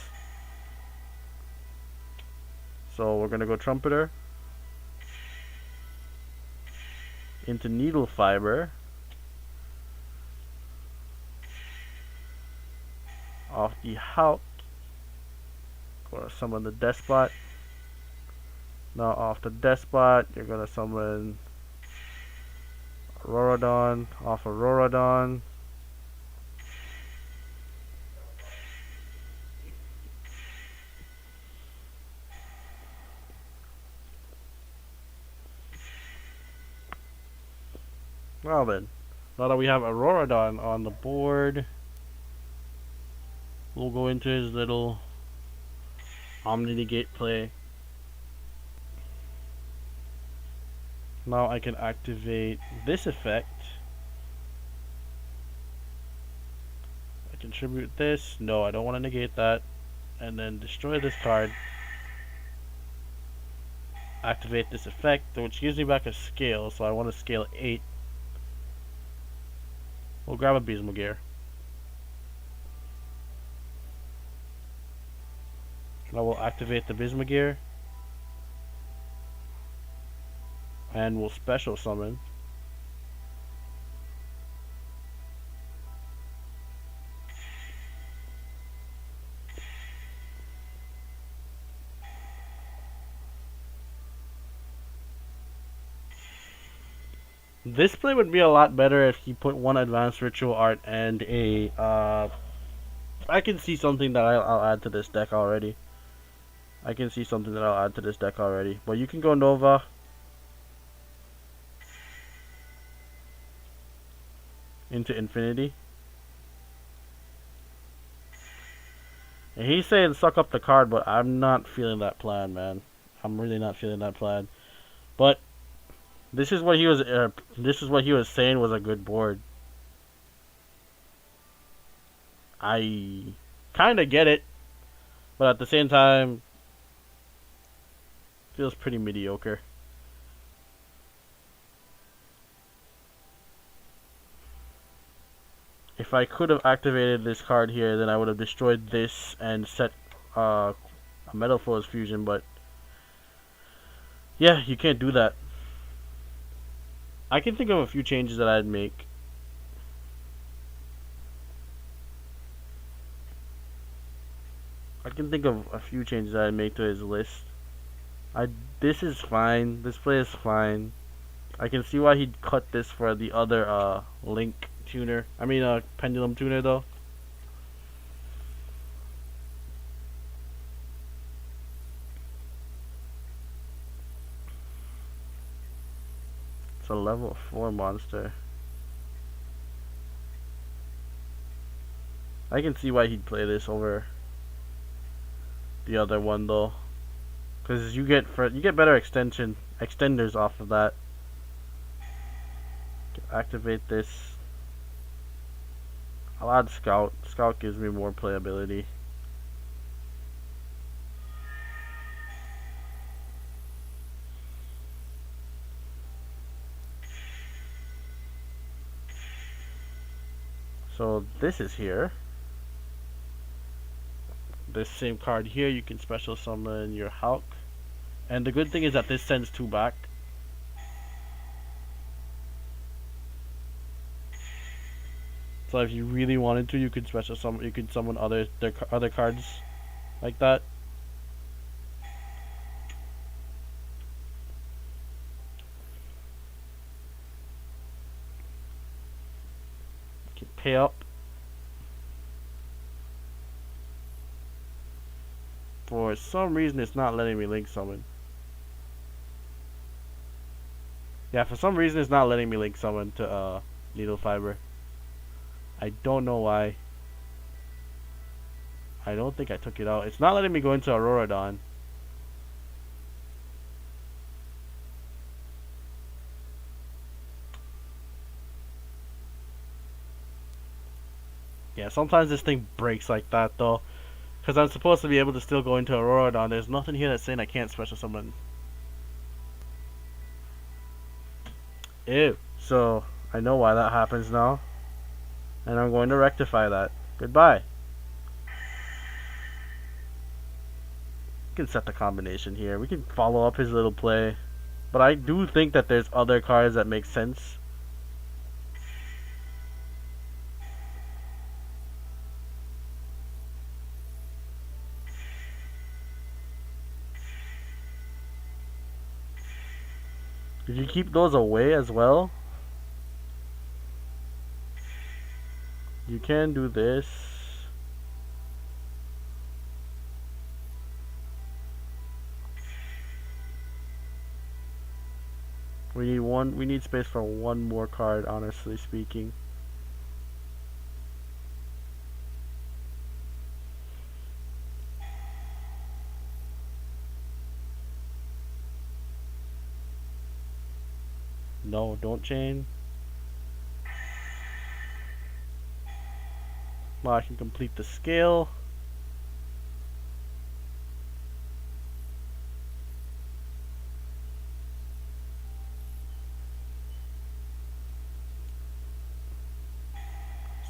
Speaker 1: So we're gonna go Trumpeter into Needle Fiber. Off the Hulk. Gonna summon the Despot. Now off the Despot, you're gonna summon Auroradon. Off Auroradon. Well then, now that we have Auroradon on the board, we'll go into his little Omni-Negate play. Now I can activate this effect. I contribute this. No, I don't want to negate that. And then destroy this card. Activate this effect, which gives me back a scale, so I want to scale 8. We'll grab a Beesmagear. Now we'll activate the Beesmagear. And we'll special summon. This play would be a lot better if he put one advanced ritual art and a I can see something that I'll add to this deck already. But you can go Nova. Into Infinity. And he's saying suck up the card, but I'm not feeling that plan, man. I'm really not feeling that plan. But this is what he was saying was a good board. I kind of get it, but at the same time, feels pretty mediocre. If I could have activated this card here, then I would have destroyed this and set a Metalfoes fusion, but yeah, you can't do that. I can think of a few changes that I'd make. I can think of a few changes I'd make to his list. I This is fine. This play is fine. I can see why he'd cut this for the other link tuner. I mean pendulum tuner though. It's a level 4 monster. I can see why he'd play this over the other one though, because you get better extenders off of that. Activate this. I'll add Scout. Scout gives me more playability. So this is here. This same card here, you can special summon your Hulk. And the good thing is that this sends 2 back. So if you really wanted to, you could special summon. You could summon other cards like that. You can pay up. For some reason, it's not letting me link summon. Yeah, for some reason, it's not letting me link summon to Needle Fiber. I don't know why. I don't think I took it out. It's not letting me go into Auroradon. Yeah, sometimes this thing breaks like that though. Because I'm supposed to be able to still go into Auroradon. There's nothing here that's saying I can't special summon. Ew. So, I know why that happens now. And I'm going to rectify that. Goodbye. We can set the combination here. We can follow up his little play. But I do think that there's other cards that make sense. Did you keep those away as well? You can do this. We need space for one more card, honestly speaking. No, don't chain. Well, I can complete the scale.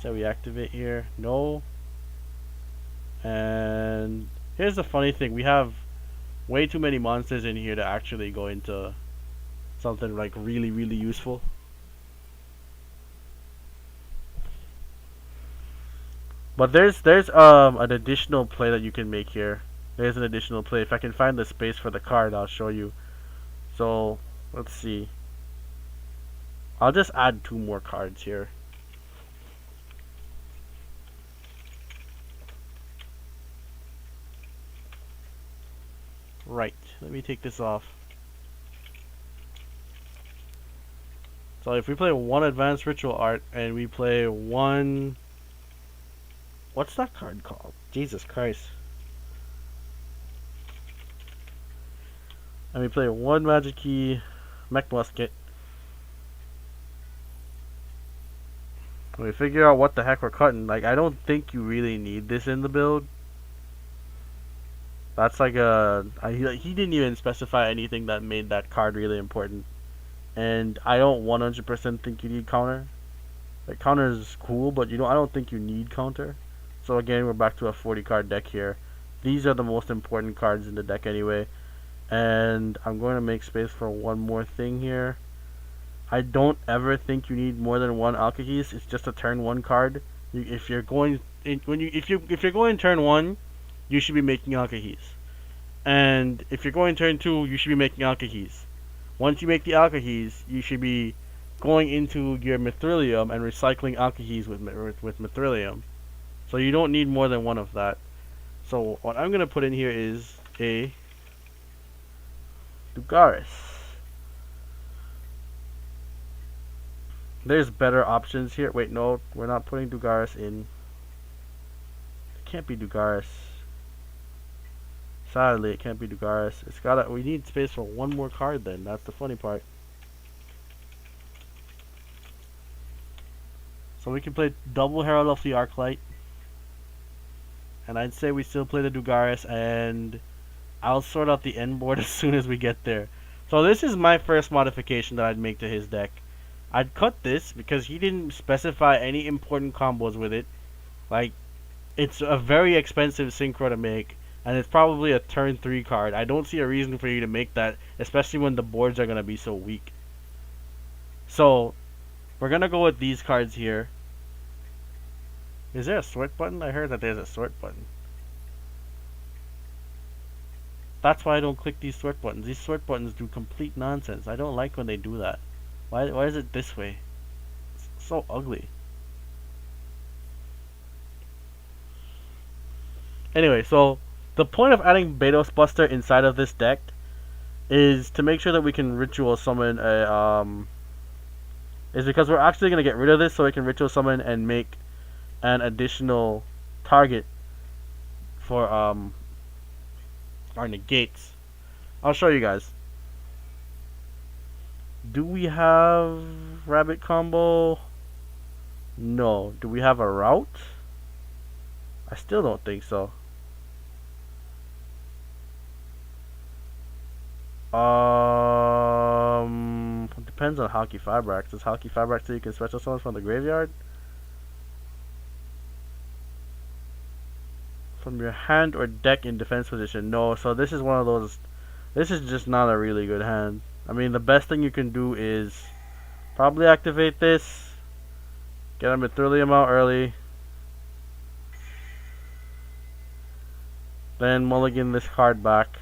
Speaker 1: So we activate here. No. And here's the funny thing. We have way too many monsters in here to actually go into something like really, really useful. But there's an additional play that you can make here. There's an additional play. If I can find the space for the card, I'll show you. So let's see. I'll just add 2 more cards here. Right. Let me take this off. So if we play 1 Advanced Ritual Art and we play 1... What's that card called? Jesus Christ. And we play 1 Magic Key Mech Musket. And we figure out what the heck we're cutting. Like, I don't think you really need this in the build. That's like he didn't even specify anything that made that card really important. And I don't 100% think you need counter. Like, counter is cool, but I don't think you need counter. So again, we're back to a 40 card deck here. These are the most important cards in the deck anyway. And I'm going to make space for one more thing here. I don't ever think you need more than 1 Alkahis. It's just a turn 1 card. If you're going turn 1, you should be making Alkahis. And if you're going turn 2, you should be making Alkahis. Once you make the Alkahis, you should be going into your Mithrilium and recycling Alkahis with Mithrilium. So you don't need more than one of that. So what I'm going to put in here is a Dugaris. There's better options here. Wait, no, we're not putting Dugaris in. It can't be Dugaris. Sadly, it can't be Dugaris. It's gotta. We need space for one more card. Then that's the funny part. So we can play double Herald of the Arclight, and I'd say we still play the Dugaris, and I'll sort out the end board as soon as we get there. So this is my first modification that I'd make to his deck. I'd cut this because he didn't specify any important combos with it. Like, it's a very expensive synchro to make, and it's probably a turn 3 card. I don't see a reason for you to make that, especially when the boards are going to be so weak. So, we're going to go with these cards here. Is there a sort button? I heard that there's a sort button. That's why I don't click these sort buttons. These sort buttons do complete nonsense. I don't like when they do that. Why is it this way? It's so ugly. Anyway, so the point of adding Bedos Buster inside of this deck is to make sure that we can ritual summon a is because we're actually gonna get rid of this so we can ritual summon and make an additional target for our negates. I'll show you guys. Do we have rabbit combo? No. Do we have a route? I still don't think so. Depends on Hockey Fabrax. Does Hockey Fabrax say you can special summon from the graveyard? From your hand or deck in defense position? No, so this is one of those. This is just not a really good hand. I mean, the best thing you can do is probably activate this, get a Mithrilium out early, then mulligan this card back,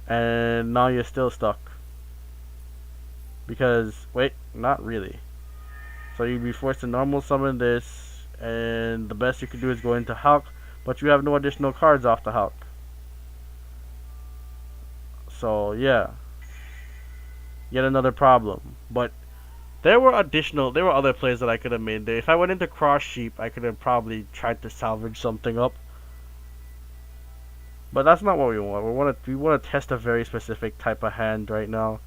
Speaker 1: and now you're still stuck. Because, wait, not really. So you'd be forced to normal summon this, and the best you can do is go into Hulk, but you have no additional cards off the Hulk. So yeah, yet another problem. But there were other plays that I could have made there. If I went into Cross Sheep, I could have probably tried to salvage something up. But that's not what we want. We want to test a very specific type of hand right now.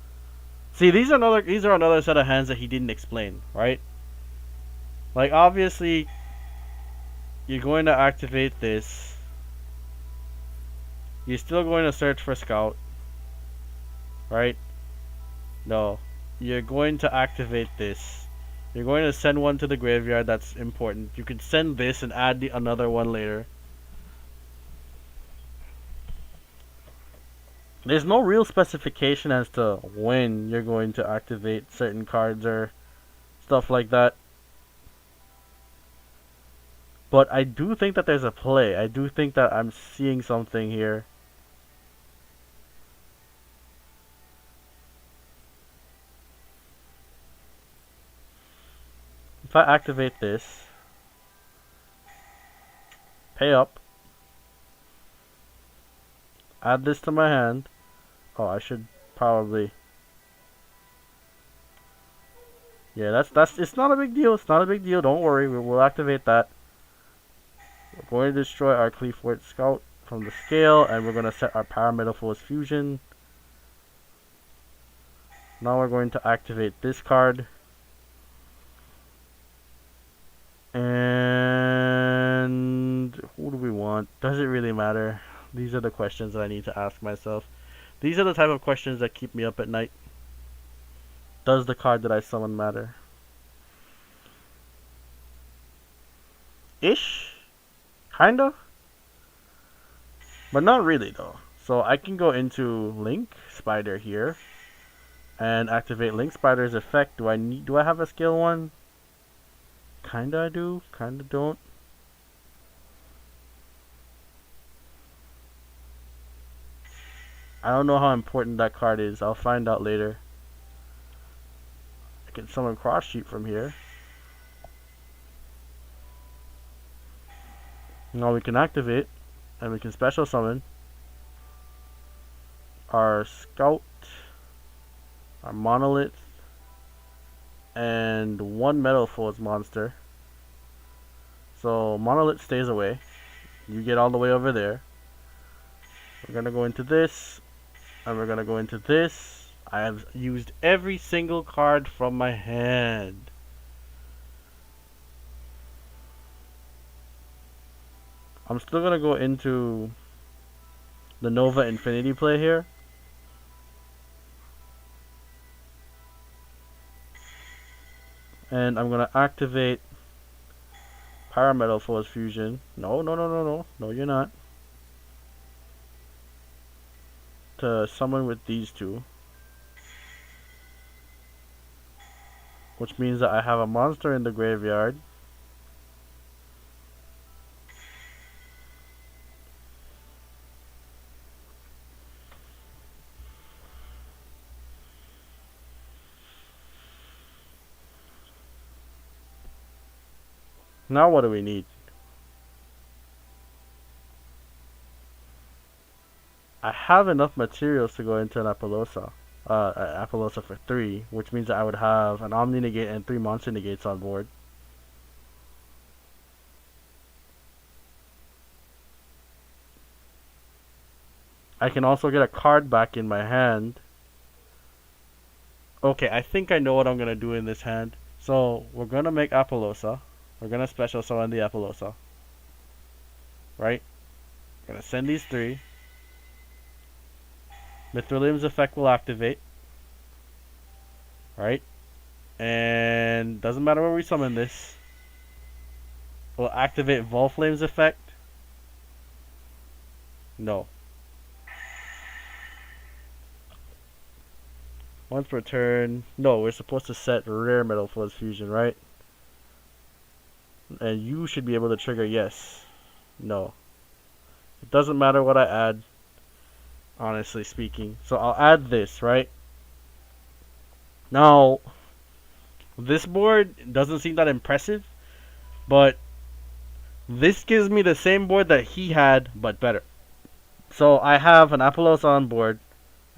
Speaker 1: See, these are another set of hands that he didn't explain, right? Like, obviously, you're going to activate this. You're still going to search for Scout, right? No. You're going to activate this. You're going to send one to the graveyard. That's important. You can send this and add another one later. There's no real specification as to when you're going to activate certain cards or stuff like that. But I do think that there's a play. I do think that I'm seeing something here. If I activate this, pay up, add this to my hand. Oh, I should probably. Yeah, that's. It's not a big deal. It's not a big deal. Don't worry. We'll activate that. We're going to destroy our Cleafort Scout from the scale, and we're going to set our Metalfoes Fusion. Now we're going to activate this card. And who do we want? Does it really matter? These are the questions that I need to ask myself. These are the type of questions that keep me up at night. Does the card that I summon matter? Ish? Kinda? But not really though. So I can go into Link Spider here and activate Link Spider's effect. Do I have a skill 1? Kinda I do, kinda don't. I don't know how important that card is. I'll find out later. I can summon cross sheet from here. Now we can activate, and we can special summon our Scout, our Monolith, and one Metalfoes monster. So Monolith stays away. You get all the way over there. We're gonna go into this, and we're gonna go into this. I have used every single card from my hand. I'm still gonna go into the Nova Infinity play here. And I'm gonna activate Metalfoes Fusion. No, no, no, no, no. No, you're not. To summon with these two. Which means that I have a monster in the graveyard. Now what do we need? I have enough materials to go into an Apollosa. Apollosa for 3, which means that I would have an Omni Negate and 3 Monster Negates on board. I can also get a card back in my hand. Okay, I think I know what I'm gonna do in this hand. So we're gonna make Apollosa. We're gonna special summon the Apollosa. Right? We're gonna send these 3. Mithrilium's effect will activate. Right? And doesn't matter where we summon this. We'll activate Volflame's effect. No. Once per turn. No, we're supposed to set rare Metalfoes Fusion, right? And you should be able to trigger yes. No. It doesn't matter what I add, honestly speaking. So I'll add this, right? Now, this board doesn't seem that impressive, but this gives me the same board that he had, but better. So I have an Apollos on board.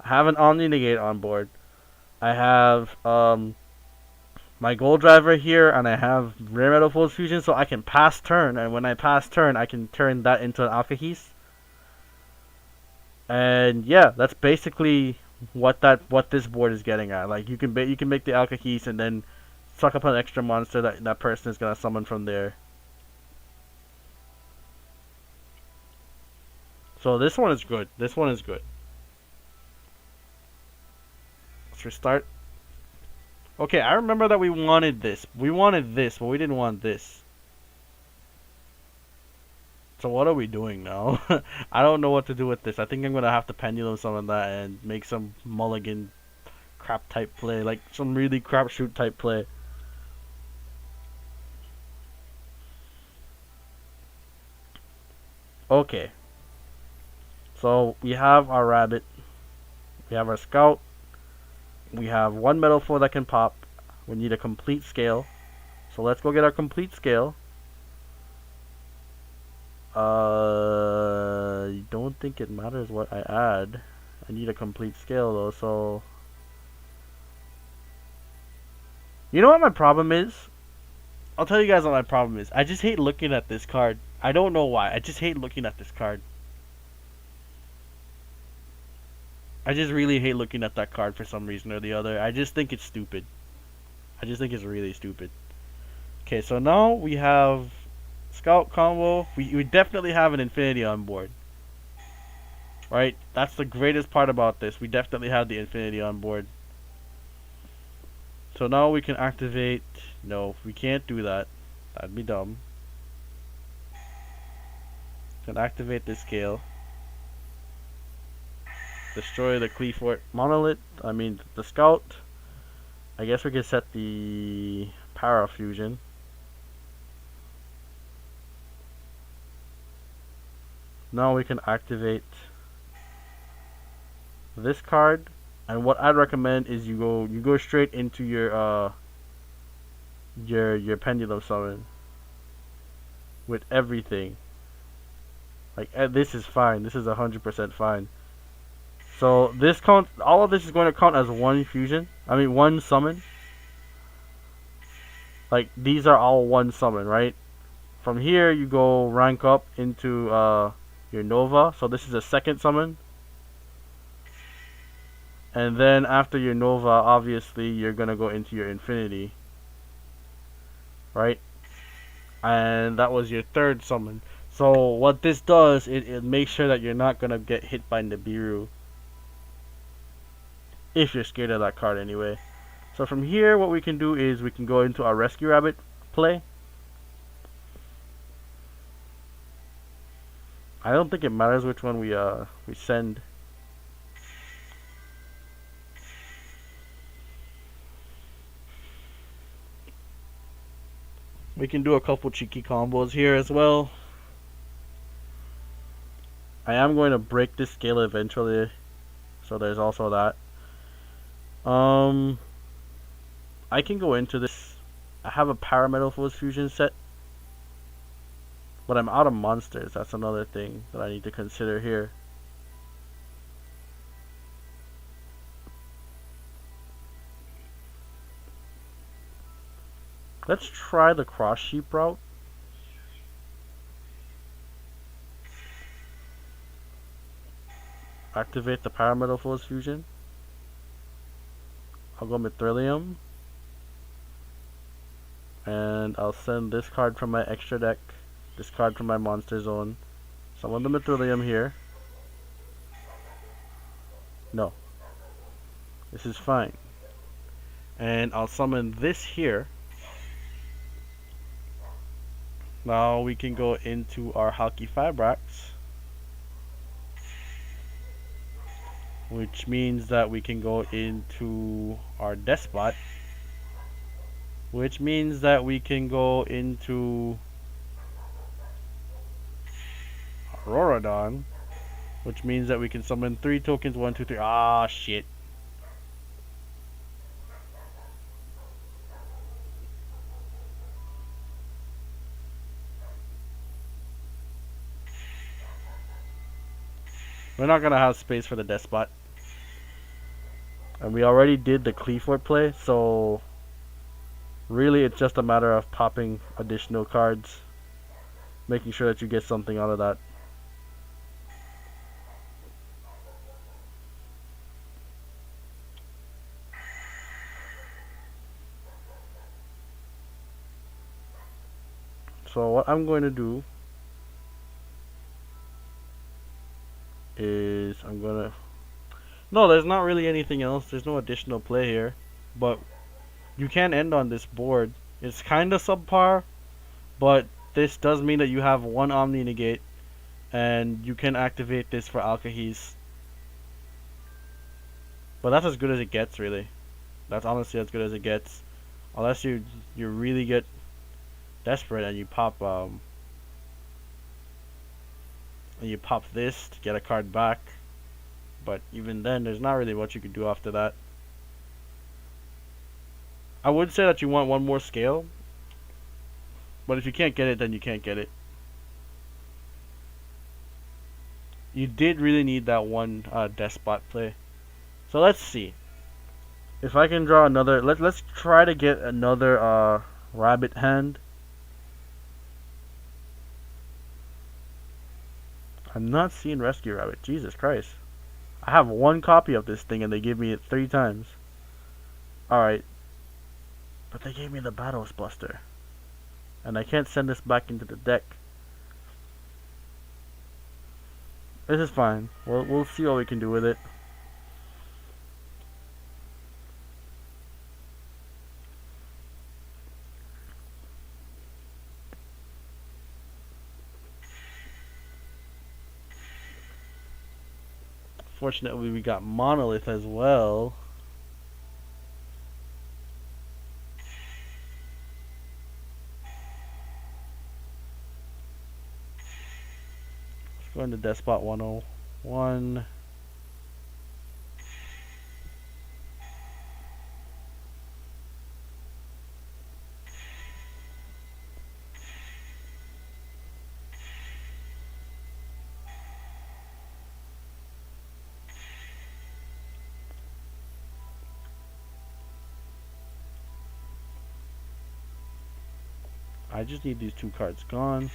Speaker 1: I have an Omni Negate on board. I have my Gold Driver here, and I have Rare Metalfoes Fusion, so I can pass turn. And when I pass turn, I can turn that into an Alkahis. And yeah, that's basically what this board is getting at. Like you can make the Alkahis and then suck up an extra monster that person is gonna summon from there. So this one is good. This one is good. Let's restart. Okay, I remember that we wanted this. We wanted this, but we didn't want this. So what are we doing now? I don't know what to do with this. I think I'm gonna have to pendulum summon that and make some mulligan crap type play, like some really crapshoot type play. Okay. So we have our rabbit. We have our scout. We have one Metalfoe that can pop. We need a complete scale. So let's go get our complete scale. I don't think it matters what I add. I need a complete scale though, so... You know what my problem is? I'll tell you guys what my problem is. I just hate looking at this card. I don't know why. I just hate looking at this card. I just really hate looking at that card for some reason or the other. I just think it's stupid. I just think it's really stupid. Okay, so now we have Scout combo. We definitely have an Infinity on board. Right? That's the greatest part about this. We definitely have the Infinity on board. So now we can activate... No, we can't do that. That'd be dumb. Can activate this scale. Destroy the Cleafort Monolith. I mean, the Scout. I guess we can set the Para Fusion. Now we can activate this card, and what I'd recommend is you go straight into your pendulum summon with everything. Like this is fine. This is 100% fine. So this count. All of this is going to count as one fusion. I mean one summon. Like these are all one summon, right? From here you go rank up into your Nova. So this is a second summon. And then after your Nova, obviously you're gonna go into your Infinity, right? And that was your third summon. So what this does, it makes sure that you're not gonna get hit by Nibiru. If you're scared of that card anyway. So from here, what we can do is we can go into our Rescue Rabbit play. I don't think it matters which one we send. We can do a couple cheeky combos here as well. I am going to break this scale eventually, so there's also that. I can go into this. I have a Metalfoes fusion set, but I'm out of monsters. That's another thing that I need to consider here. Let's try the cross sheep route. Activate the Metalfoes fusion. I'll go Mithrilium. And I'll send this card from my extra deck, this card from my monster zone. Summon the Mithrilium here. No. This is fine. And I'll summon this here. Now we can go into our Halki Fibrax, which means that we can go into our Despot, which means that we can go into Auroradon, which means that we can summon 3 tokens, 1, 2, 3. Ah, shit. We're not gonna have space for the Despot. And we already did the Cleafort play, so really it's just a matter of popping additional cards, making sure that you get something out of that. So what I'm going to do is no, there's not really anything else. There's no additional play here, but you can end on this board. It's kind of subpar, but this does mean that you have 1 Omni Negate, and you can activate this for Alkahis. But that's as good as it gets, really. That's honestly as good as it gets, unless you really get desperate and you pop this to get a card back. But even then, there's not really much you can do after that. I would say that you want 1 more scale, but if you can't get it, then you can't get it. You did really need that 1 Despot play. So let's see if I can draw another. Let's try to get another rabbit hand. I'm not seeing Rescue Rabbit. Jesus Christ. I have 1 copy of this thing and they gave me it 3 times. Alright. But they gave me the Battles Buster. And I can't send this back into the deck. This is fine. We'll see what we can do with it. Fortunately, we got Monolith as well. Let's go into Despot 101. I just need these 2 cards gone.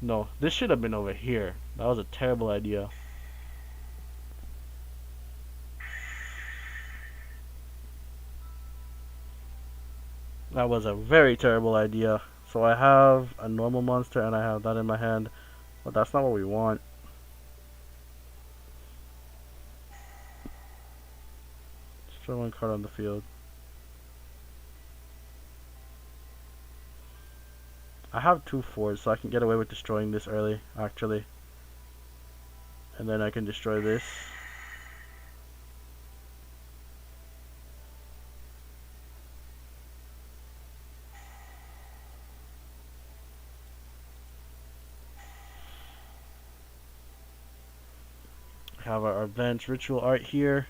Speaker 1: No, this should have been over here. That was a terrible idea. That was a very terrible idea. So I have a normal monster and I have that in my hand. But that's not what we want. Just throw 1 card on the field. I have 2 4s, so I can get away with destroying this early, actually. And then I can destroy this. Have our advanced ritual art here,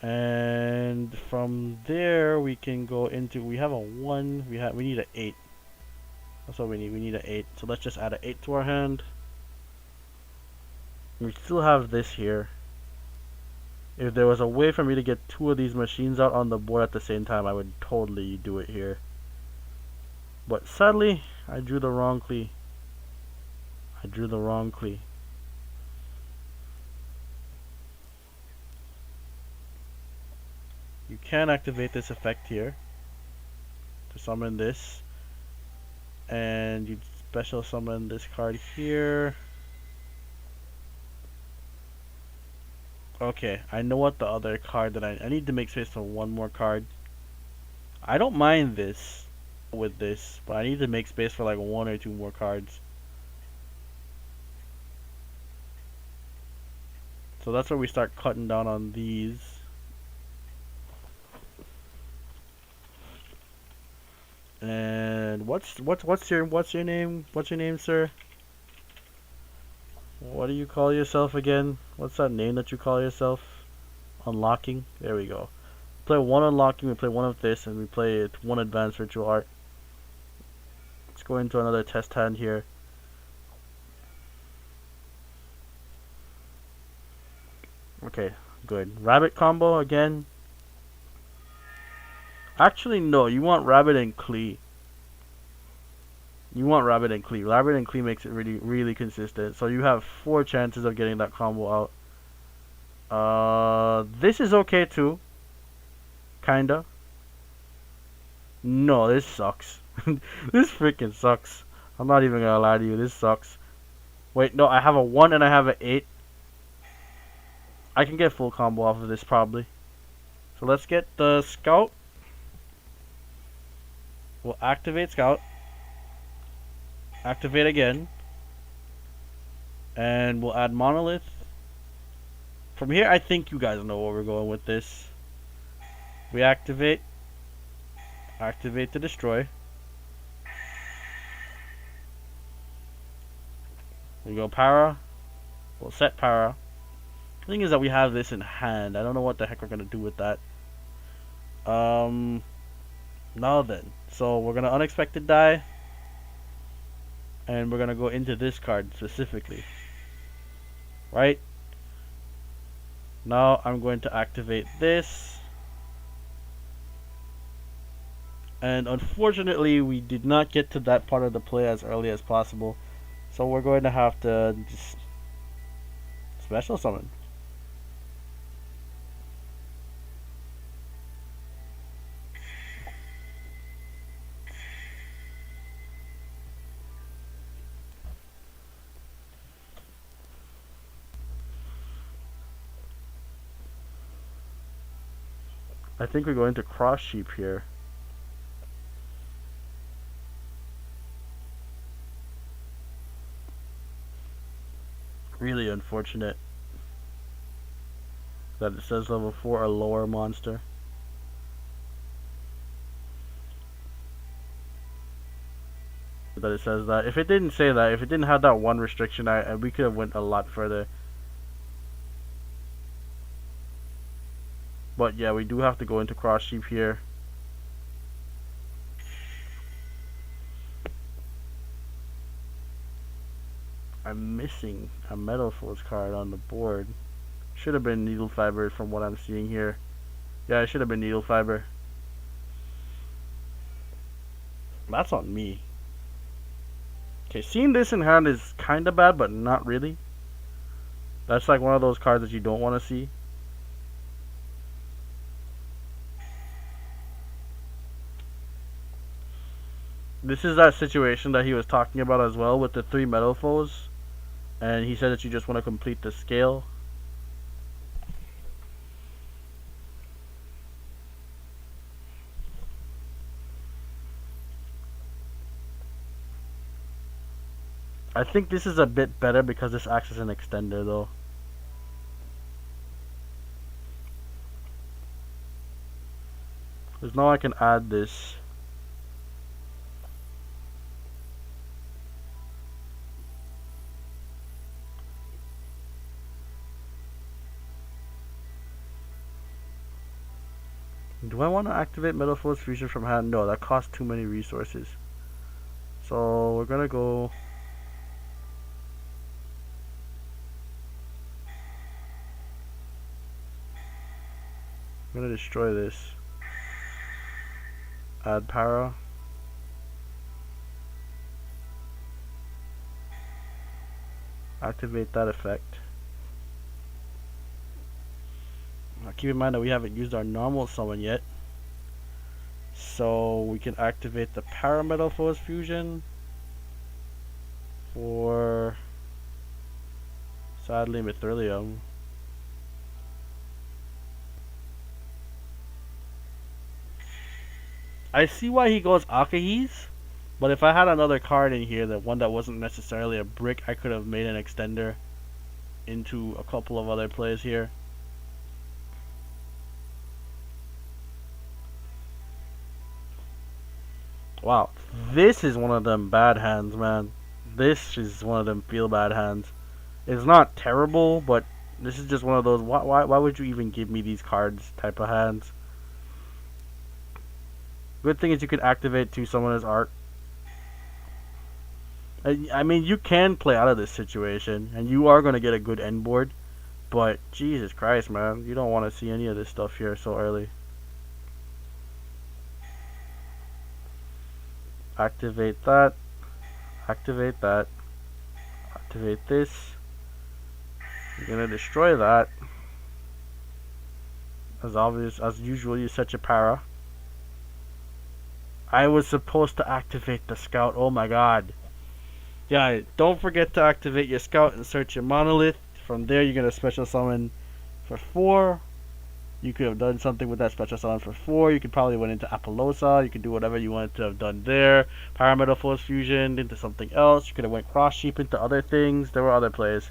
Speaker 1: and from there we can go into, we have a 1, we need an 8. That's what we need an 8. So let's just add an 8 to our hand. We still have this here. If there was a way for me to get 2 of these machines out on the board at the same time, I would totally do it here. But sadly, I drew the wrong key. You can activate this effect here to summon this, and you special summon this card here. Okay, I know what the other card that I need to make space for 1 more card. I don't mind this with this, but I need to make space for like 1 or 2 more cards. So that's where we start cutting down on these. And what's your name? What's your name, sir? What do you call yourself again? What's that name that you call yourself? Unlocking? There we go. Play 1 unlocking, we play 1 of this, and we play 1 advanced ritual art. Let's go into another test hand here. Okay, good. Rabbit combo again. Actually, no, you want Rabbit and Klee. Rabbit and Klee makes it really consistent. So you have 4 chances of getting that combo out. This is okay too. Kinda. No, this sucks. This freaking sucks. I'm not even gonna lie to you, this sucks. Wait, no, I have a 1 and I have an 8. I can get full combo off of this probably. So let's get the Scout. We'll activate Scout. Activate again. And we'll add Monolith. From here, I think you guys know where we're going with this. We activate. Activate to destroy. We go para. We'll set para. The thing is that we have this in hand. I don't know what the heck we're going to do with that. Now then. So we're going to unexpected die. And we're going to go into this card specifically. Right? Now I'm going to activate this. And unfortunately we did not get to that part of the play as early as possible. So we're going to have to just special summon. I think we're going to cross sheep here. Really unfortunate that it says level 4 or lower monster. That it says that. If it didn't say that, if it didn't have that 1 restriction, we could have went a lot further. But yeah, we do have to go into cross sheep here. I'm missing a Metalfoes card on the board. Should have been needle fiber from what I'm seeing here. Yeah, it should have been needle fiber. That's on me. Okay, seeing this in hand is kind of bad, but not really. That's like one of those cards that you don't want to see. This is that situation that he was talking about as well with the 3 Metalfoes. And he said that you just want to complete the scale. I think this is a bit better because this acts as an extender though. Because now I can add this. Do I want to activate Metalfoes Fusion from hand? No, that costs too many resources. So we're gonna go. I'm gonna destroy this. Add para. Activate that effect. Now keep in mind that we haven't used our normal summon yet. So we can activate the para Metalfoes Fusion for sadly Mithrilium. I see why he goes Akahi's, but if I had another card in here, that one that wasn't necessarily a brick, I could have made an extender into a couple of other plays here. Wow, this is one of them bad hands, man. This is one of them feel bad hands. It's not terrible, but this is just one of those why would you even give me these cards type of hands. Good thing is you could activate to Summoner's Art. I mean, you can play out of this situation, and you are going to get a good end board, but Jesus Christ, man, you don't want to see any of this stuff here so early. Activate that. Activate that. Activate this. You're going to destroy that. As obvious as usual, you set your para. I was supposed to activate the scout. Oh my god. Yeah, don't forget to activate your scout and search your monolith. From there, you're gonna special summon for 4. You could have done something with that special summon for 4. You could probably went into Apollosa. You could do whatever you wanted to have done there. Metalfoes Fusion into something else. You could have went cross sheep into other things. There were other plays.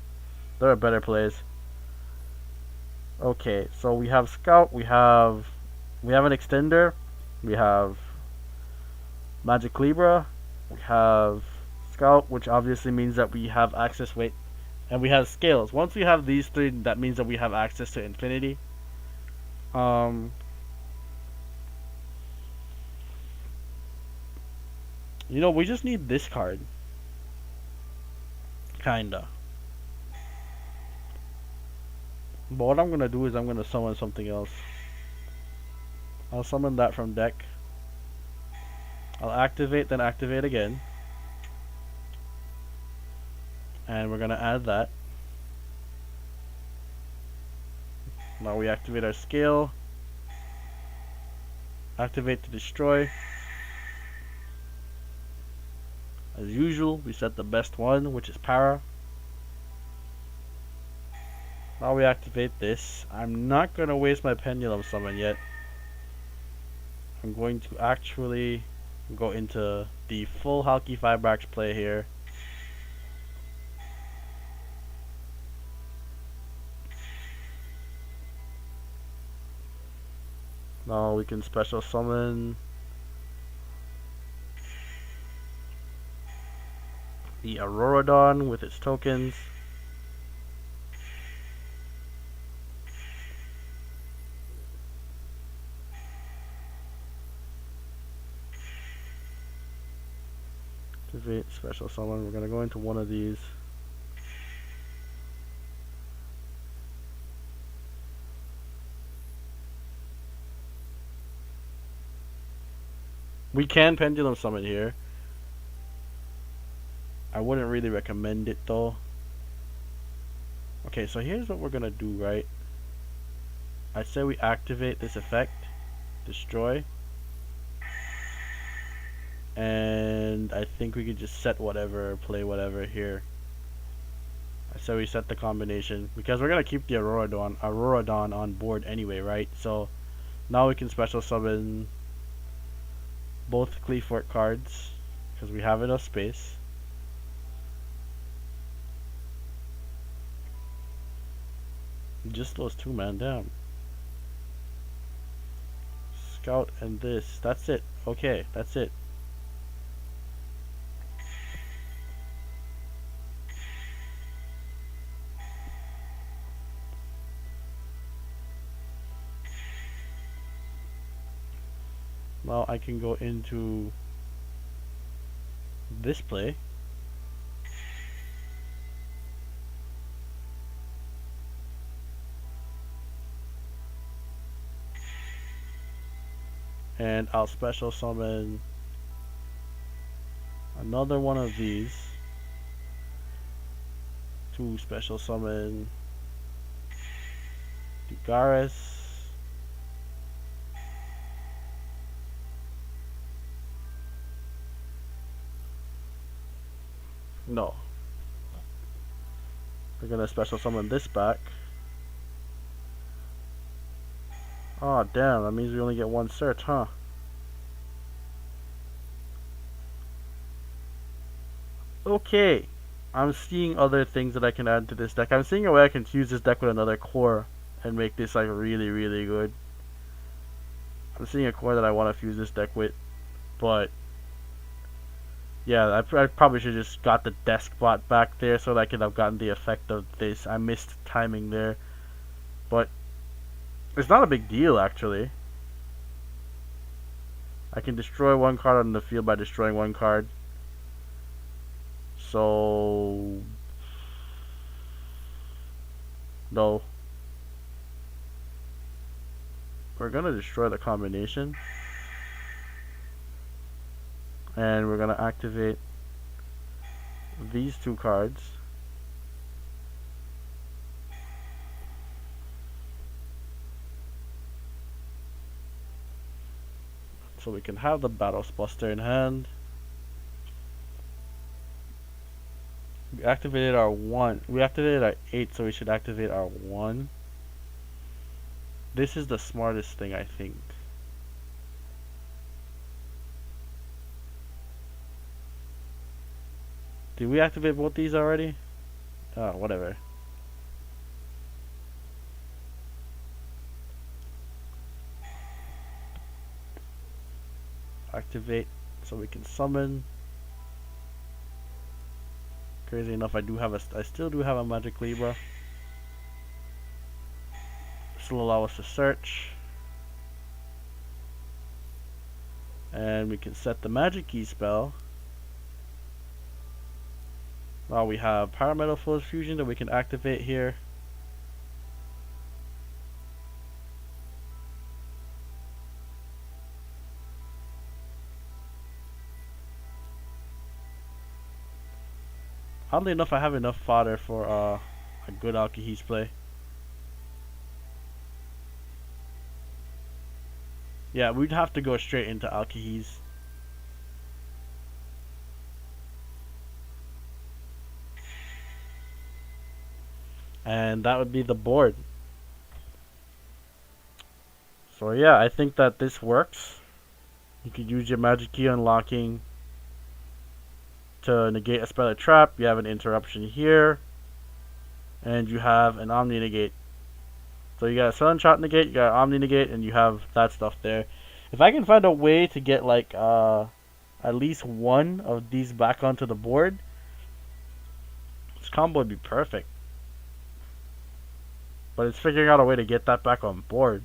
Speaker 1: There are better plays. Okay, so we have scout. We have an extender. We have Magic Libra, we have Scout, which obviously means that we have access, and we have Scales. Once we have these 3, that means that we have access to Infinity. You know, we just need this card. Kinda. But what I'm gonna do is I'm gonna summon something else. I'll summon that from deck. I'll activate, then activate again. And we're going to add that. Now we activate our scale. Activate to destroy. As usual, we set the best one, which is para. Now we activate this. I'm not going to waste my pendulum summon yet. I'm going to actually go into the full Halki Fibrax play here. Now we can special summon the Auroradon with its tokens. Activate special summon. We're gonna go into one of these. We can Pendulum Summon here. I wouldn't really recommend it though. Okay, so here's what we're gonna do, right? I say we activate this effect, destroy, and I think we could just set whatever, play whatever here. I say we set the combination because we're gonna keep the Auroradon on board anyway, right? So now we can special summon both Cleefort cards because we have enough space. Just those two, man, damn. Scout and this. That's it. Okay, that's it. Now I can go into this play. And I'll special summon another one of these to special summon Dugaris. No. We're gonna special summon this back. Oh damn, that means we only get one search, huh? Okay. I'm seeing other things that I can add to this deck. I'm seeing a way I can fuse this deck with another core and make this like really, really good. I'm seeing a core that I want to fuse this deck with, but yeah, I probably should just got the desk bot back there so that I could have gotten the effect of this. I missed timing there, but it's not a big deal actually. I can destroy one card on the field by destroying one card. So no. We're gonna destroy the combination. And we're gonna activate these two cards. So we can have the Battles Buster in hand. We activated our 1. We activated our 8, so we should activate our 1. This is the smartest thing, I think. Did we activate both these already? Oh, whatever. Activate so we can summon. Crazy enough, I still do have a Magic Libra. This will allow us to search. And we can set the Magic Key spell. Now we have Metalfoes Fusion that we can activate here. Oddly enough, I have enough fodder for a good Alkahest play. Yeah, we'd have to go straight into Alkahest. And that would be the board. So yeah, I think that this works. You could use your Magic Key unlocking to negate a spell or trap. You have an interruption here. And you have an Omni negate. So you got a Sunshot negate, you got an Omni negate, and you have that stuff there. If I can find a way to get like at least one of these back onto the board, this combo would be perfect. But it's figuring out a way to get that back on board.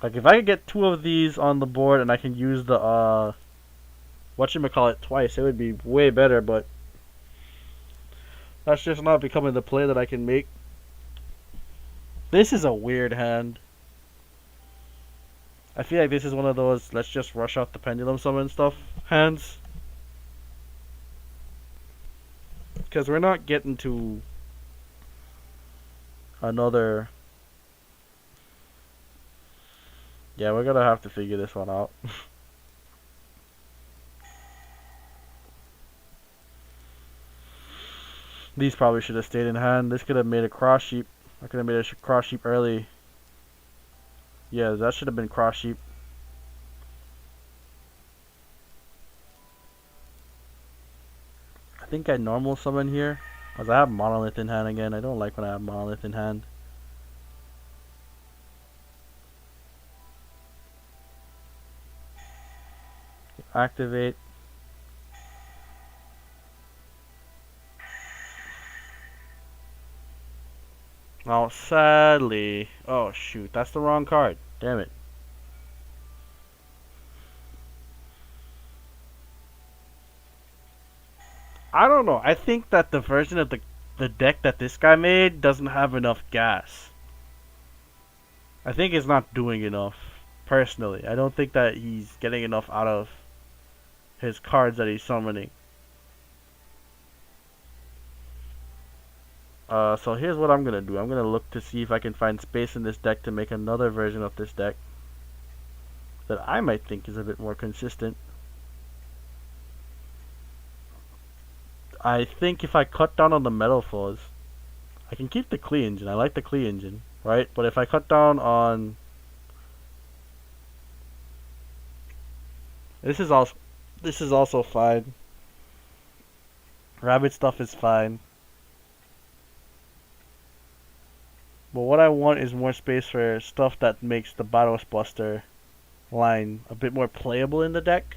Speaker 1: Like if I could get 2 of these on the board and I can use the whatchamacallit twice, it would be way better, but that's just not becoming the play that I can make. This is a weird hand. I feel like this is one of those let's just rush out the pendulum summon stuff hands. Because we're not getting to another. Yeah, we're gonna have to figure this one out. These probably should have stayed in hand. This could have made a cross sheep. I could have made a cross sheep early. Yeah, that should have been cross sheep. I think I normal summon here. Because I have monolith in hand again. I don't like when I have monolith in hand. Activate. Oh, sadly. Oh, shoot. That's the wrong card. Damn it. I don't know. I think that the version of the deck that this guy made doesn't have enough gas. I think it's not doing enough. Personally. I don't think that he's getting enough out of his cards that he's summoning. So here's what I'm gonna do. I'm gonna look to see if I can find space in this deck to make another version of this deck that I might think is a bit more consistent. I think if I cut down on the Metalfoes, I can keep the Klee engine. I like the Klee engine, right? But if I cut down on this is also fine. Rabbit stuff is fine. But what I want is more space for stuff that makes the Battles Buster line a bit more playable in the deck.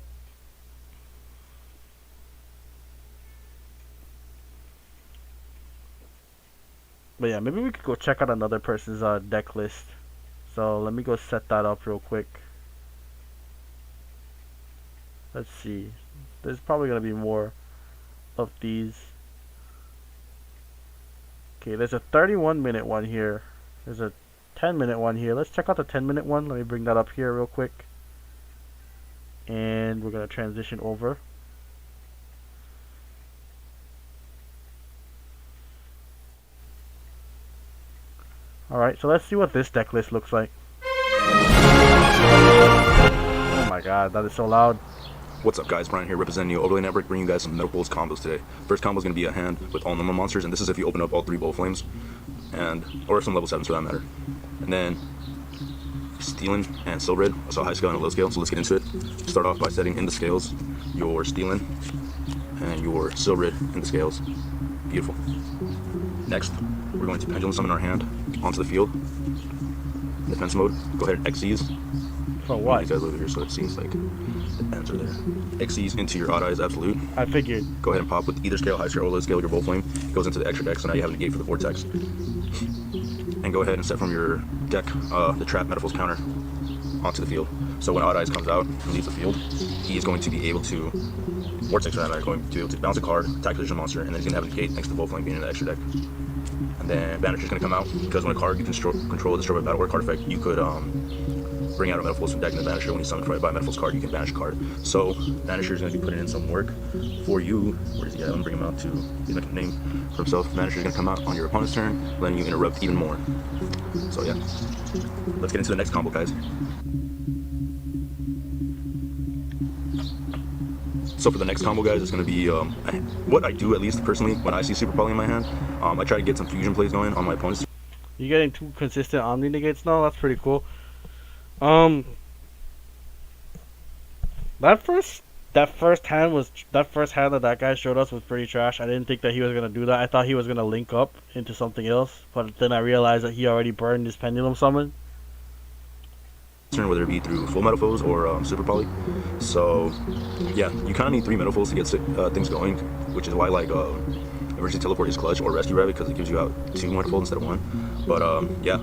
Speaker 1: But yeah, maybe we could go check out another person's deck list. So let me go set that up real quick. Let's see. There's probably going to be more of these. Okay, there's a 31-minute one here. There's a 10-minute one here. Let's check out the 10-minute one. Let me bring that up here real quick. And we're going to transition over. Alright, so let's see what this deck list looks like. Oh my god, that is so loud.
Speaker 3: What's up guys, Brian here representing you, Overlay Network, bringing you guys some Metalfoes combos today. First combo is going to be a hand with all normal monsters, and this is if you open up all 3 Bowl Flames, or some level 7s for that matter. And then Stealing and Soul Red, so high scale and low scale, so let's get into it. Start off by setting in the scales your Stealing and your Soul Red in the scales. Beautiful. Next, we're going to Pendulum Summon our hand onto the field. Defense mode, go ahead and Xyz.
Speaker 1: For what?
Speaker 3: These guys over here, so it seems like the ends are there. Xyz into your Odd Eyes Absolute.
Speaker 1: I figured.
Speaker 3: Go ahead and pop with either scale, high scale, or low scale, your Bowl Flame. It goes into the extra deck, so now you have a negate for the Vortex. And go ahead and set from your deck the Trap Metalfoes counter onto the field. So when Odd Eyes comes out and leaves the field, he is going to be able to, Vortex for that matter, going to be able to bounce a card, attack position monster, and then he's going to have a negate thanks to the Bowl Flame being in the extra deck. And then Banisher's going to come out, because when a card you can control a destroy by battle or card effect, you could bring out a Metalfoes from deck in the Banisher. When you summon by a Metalfoes card, you can banish a card. So Banisher is going to be putting in some work for you. Where is he at? Let me bring him out to he's making a name for himself. Banisher is going to come out on your opponent's turn, letting you interrupt even more. So yeah, let's get into the next combo, guys. So for the next combo, guys, it's going to be what I do, at least personally, when I see Super Poly in my hand. I try to get some fusion plays going on my opponent's.
Speaker 1: You getting 2 consistent Omni negates now? That's pretty cool. That first hand that guy showed us was pretty trash. I didn't think that he was gonna do that. I thought he was gonna link up into something else, but then I realized that he already burned his pendulum summon.
Speaker 3: Whether it be through full Metalfoes or Super Poly. So yeah, you kind of need 3 Metalfoes to get things going, which is why like Emergency Teleport is clutch, or Rescue Rabbit, because it gives you out 2 Metalfoes instead of 1. But yeah,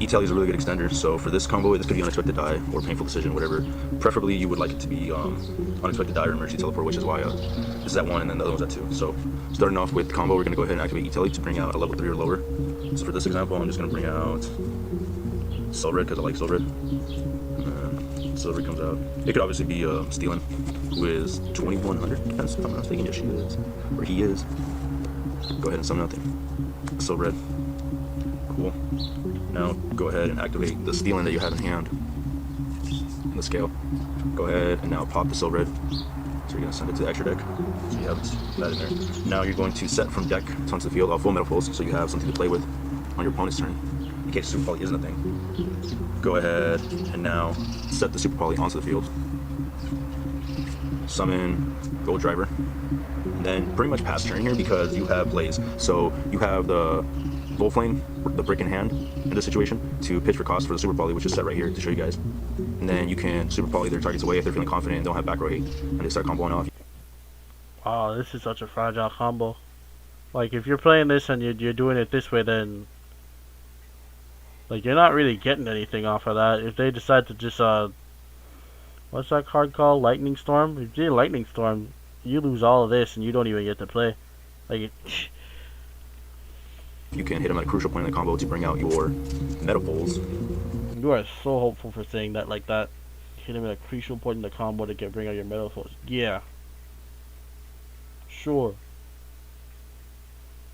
Speaker 3: E-Tally is a really good extender. So for this combo, this could be Unexpected Die or Painful Decision, whatever. Preferably you would like it to be Unexpected Die or Emergency Teleport, which is why this is at 1 and then the other one's at 2. So starting off with the combo, we're going to go ahead and activate E-Tally to bring out a level 3 or lower So for this example, I'm just going to bring out Soul Red because I like Soul Red. And then Silver comes out. It could obviously be Stealing, who is 2100, if I'm not mistaken. Yes, she is. Or he is. Go ahead and summon out the Soul Red. Cool. Now go ahead and activate the Stealing that you have in hand in the scale. Go ahead and now pop the Soul Red. So you're going to send it to the extra deck. So you have that in there. Now you're going to set from deck onto the field all full Metalfoes, so you have something to play with on your opponent's turn, in case Super Poly isn't a thing. Go ahead and now set the Super Poly onto the field. Summon Gold Driver. And then pretty much pass turn here because you have plays. So you have the Volflame, the brick in hand in this situation, to pitch for cost for the Super Poly, which is set right here to show you guys. And then you can Super Poly their targets away if they're feeling confident and don't have back row hate, and they start comboing off.
Speaker 1: Wow, this is such a fragile combo. Like, if you're playing this and you're doing it this way, then like you're not really getting anything off of that. If they decide to just what's that card called? Lightning Storm? If you Lightning Storm, you lose all of this and you don't even get to play. Like,
Speaker 3: you can hit them at a crucial point in the combo to bring out your Metalfoes.
Speaker 1: you are so hopeful for saying that like that. Hit him at a crucial point in the combo to bring out your Metalfoes. Yeah. Sure.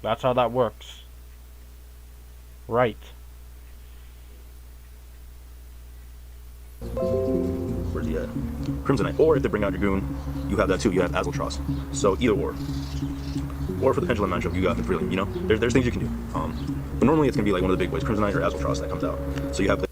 Speaker 1: That's how that works. Right.
Speaker 3: Where's he at? Crimsonite. Or if they bring out your Goon, you have that too. You have Azaltros. So either or for the Pendulum matchup, you got the Brilliant. You know, there's things you can do. But normally it's gonna be like one of the big boys, Crimsonite or Azaltros, that comes out. So you have.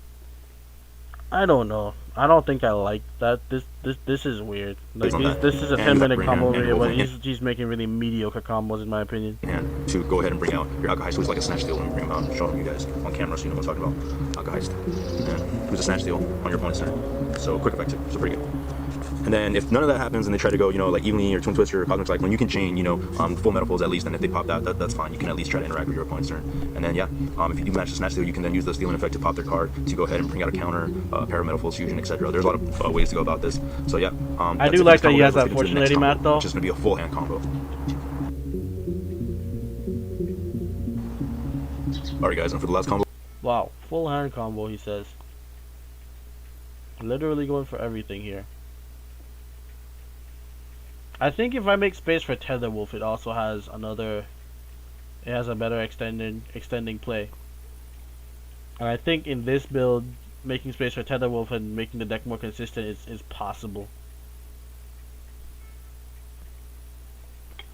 Speaker 1: I don't know. I don't think I like that. This is weird. Like this is a 10-minute combo video, but he's making really mediocre combos in my opinion.
Speaker 3: And to go ahead and bring out your Alka Heist, who's like a snatch steal, and bring him out and show him you guys on camera so you know what I'm talking about. Alka Heist. And who's a snatch steal on your opponent's turn. So quick effect too. So pretty good. And then if none of that happens and they try to go, you know, like Evenly or Twin Twister or Cosmic Cyclone, you can chain, you know, full Metalfoes at least, and if they pop that's fine. You can at least try to interact with your opponent's turn. And then, yeah, if you do match the Snatch Steal, you can then use the Stealing effect to pop their card to go ahead and bring out a counter, pair of Metalfoes, Fusion, etc. There's a lot of ways to go about this. So, yeah.
Speaker 1: I do like that he has that Fortune Lady mat, though.
Speaker 3: It's just going to be a full hand combo. Alright, guys, and for the last combo.
Speaker 1: Wow, full hand combo, he says. Literally going for everything here. I think if I make space for Tether Wolf, it also has another. It has a better extending play. And I think in this build, making space for Tether Wolf and making the deck more consistent is possible.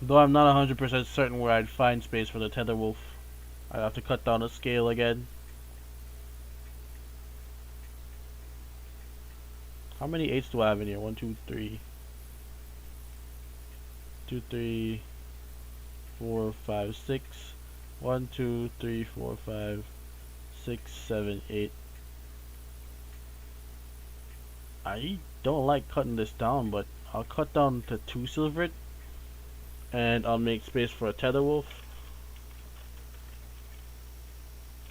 Speaker 1: Though I'm not 100% certain where I'd find space for the Tether Wolf. I'd have to cut down a scale again. How many 8s do I have in here? 1, 2, 3. 2, 3, 4, 5, 6. 1, 2, 3, 4, 5, 6, 7, 8. I don't like cutting this down, but I'll cut down to 2 silver, and I'll make space for a Tether Wolf.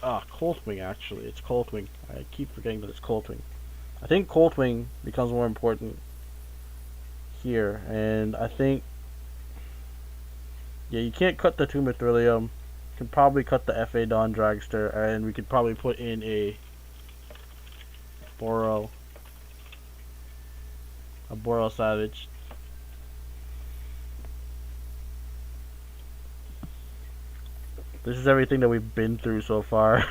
Speaker 1: Coltwing actually. It's Coltwing. I keep forgetting that it's Coltwing. I think Coltwing becomes more important here, and I think. Yeah, you can't cut the 2 Mithrilium. You can probably cut the FA Dawn Dragster, and we could probably put in a Boral Savage. This is everything that we've been through so far.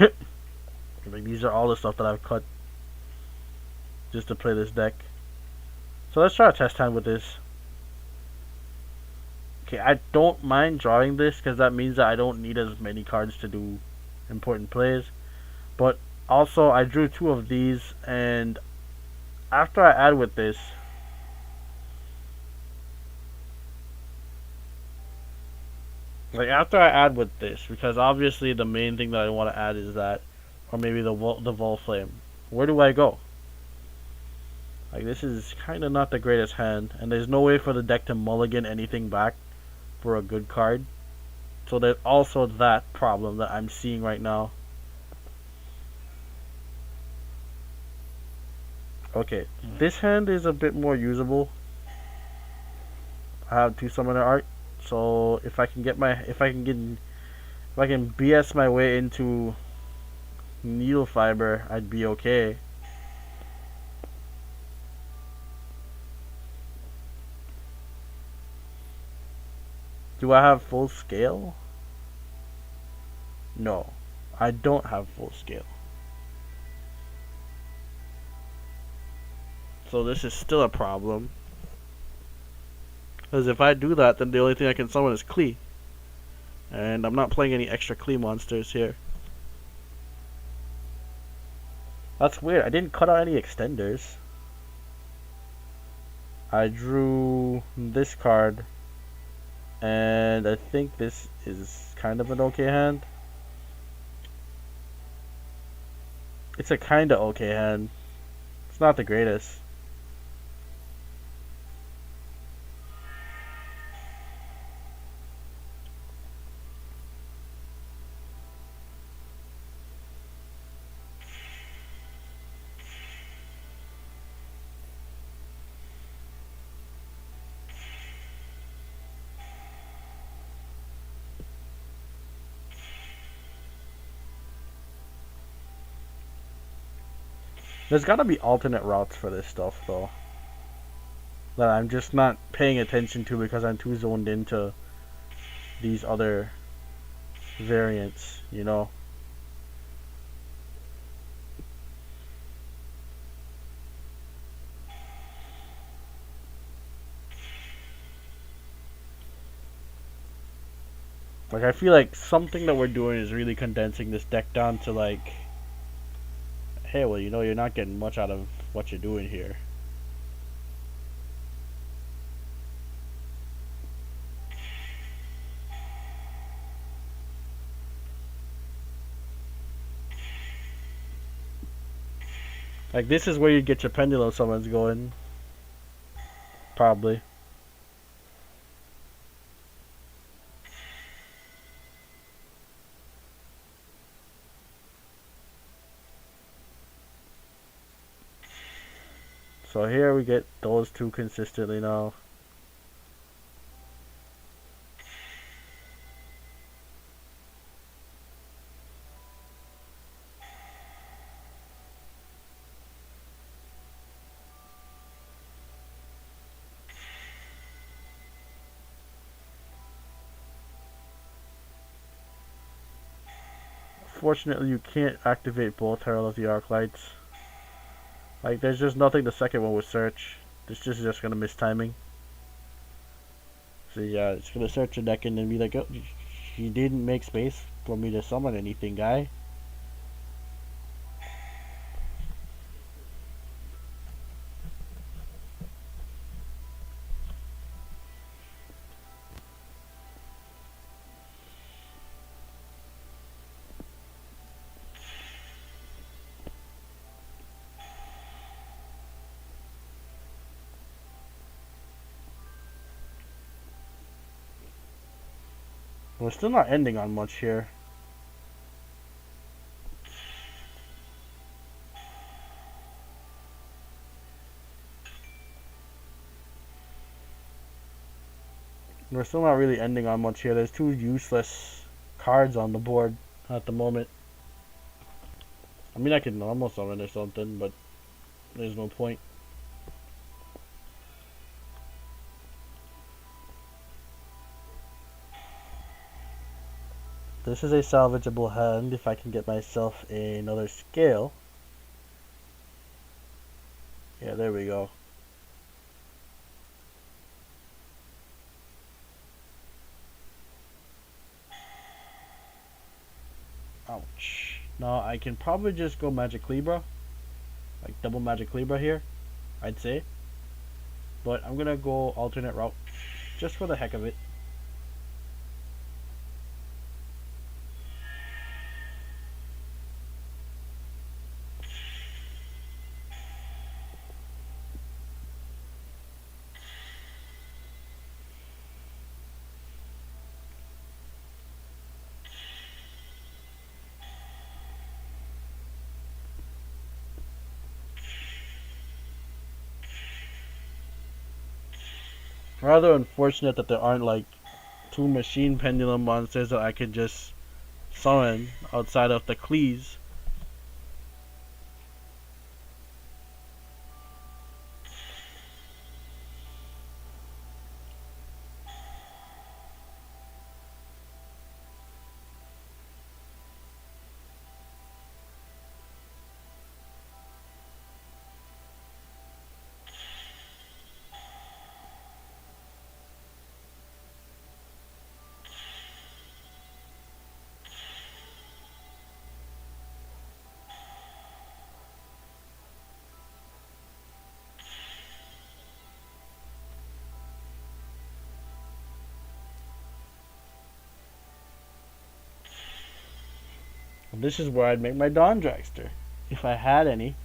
Speaker 1: Like, these are all the stuff that I've cut just to play this deck. So let's try a test hand with this. Okay, I don't mind drawing this because that means that I don't need as many cards to do important plays. But also, I drew 2 of these, and after I add with this, because obviously the main thing that I want to add is that, or maybe the Volflame. Where do I go? Like, this is kind of not the greatest hand, and there's no way for the deck to mulligan anything back for a good card. So there's also that problem that I'm seeing right now. Okay, this hand is a bit more usable. I have 2 Summoner Art, so if I can get If I can BS my way into needle fiber, I'd be okay. Do I have full scale? No, I don't have full scale. So this is still a problem. Because if I do that, then the only thing I can summon is Klee. And I'm not playing any extra Klee monsters here. That's weird. I didn't cut out any extenders. I drew this card. And I think this is kind of an okay hand. It's a kinda okay hand. It's not the greatest. There's gotta be alternate routes for this stuff, though. That I'm just not paying attention to because I'm too zoned into these other variants, you know? Like, I feel like something that we're doing is really condensing this deck down to, like, hey, well, you know, you're not getting much out of what you're doing here. Like, this is where you get your pendulum summons going. Probably. So here we get those two consistently now. Fortunately, you can't activate both Herald of the Arclights. Like, there's just nothing the second one would search. This is just gonna miss timing. So yeah, it's gonna search your deck and then be like, oh, you didn't make space for me to summon anything, guy. We're still not ending on much here. We're still not really ending on much here. There's two useless cards on the board at the moment. I mean, I could normal summon or something, but there's no point. This is a salvageable hand if I can get myself another scale. Yeah, there we go. Ouch. Now I can probably just go Magic Libra. Like double Magic Libra here, I'd say. But I'm gonna go alternate route just for the heck of it. Rather unfortunate that there aren't like two machine pendulum monsters that I could just summon outside of the Cleese. This is where I'd make my Dawn Dragster, if I had any.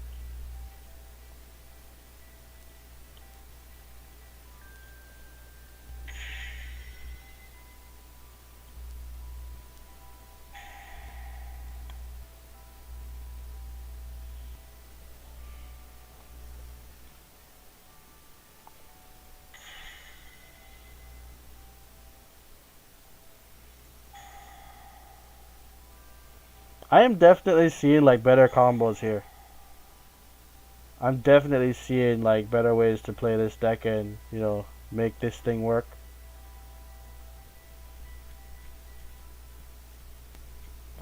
Speaker 1: I am definitely seeing like better combos here. I'm definitely seeing like better ways to play this deck and, you know, make this thing work.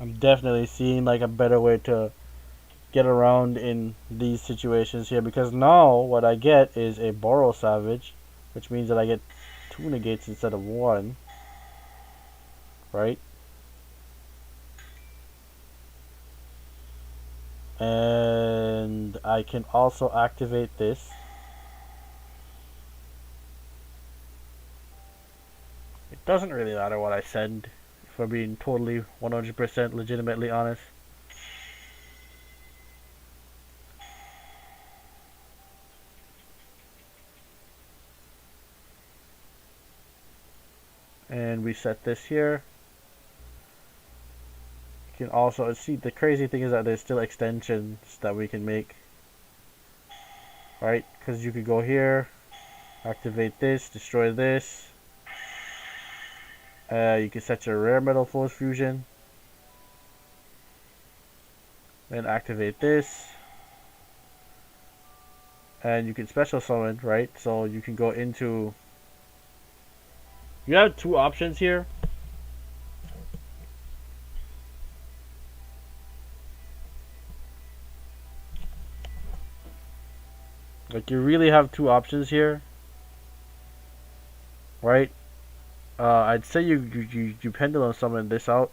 Speaker 1: I'm definitely seeing like a better way to get around in these situations here, because now what I get is a Burrow Savage, which means that I get 2 negates instead of 1, right? And I can also activate this. It doesn't really matter what I send, if we're being totally 100% legitimately honest. And we set this here. You can also see, the crazy thing is that there's still extensions that we can make, right? Because you could go here, activate this, destroy this. You can set your rare Metalfoes fusion, then activate this, and you can special summon, right? So you can go into, you have 2 options here. Like, you really have 2 options here, right? I'd say you pendulum summon this out,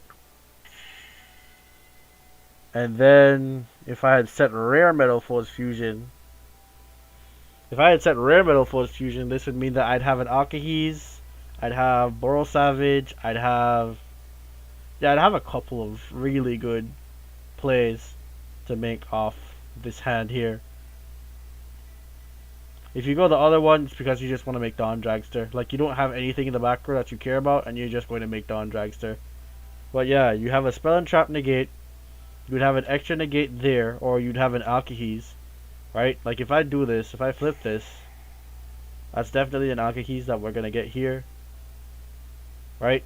Speaker 1: and then if I had set rare Metalfoes fusion, this would mean that I'd have an Alkahis, I'd have Burrow Savage, I'd have a couple of really good plays to make off this hand here. If you go the other one, it's because you just want to make Dawn Dragster. Like, you don't have anything in the background that you care about, and you're just going to make Dawn Dragster. But yeah, you have a Spell and Trap negate, you'd have an extra negate there, or you'd have an Alkahis, right? Like, if I do this, if I flip this, that's definitely an Alkahis that we're going to get here, right?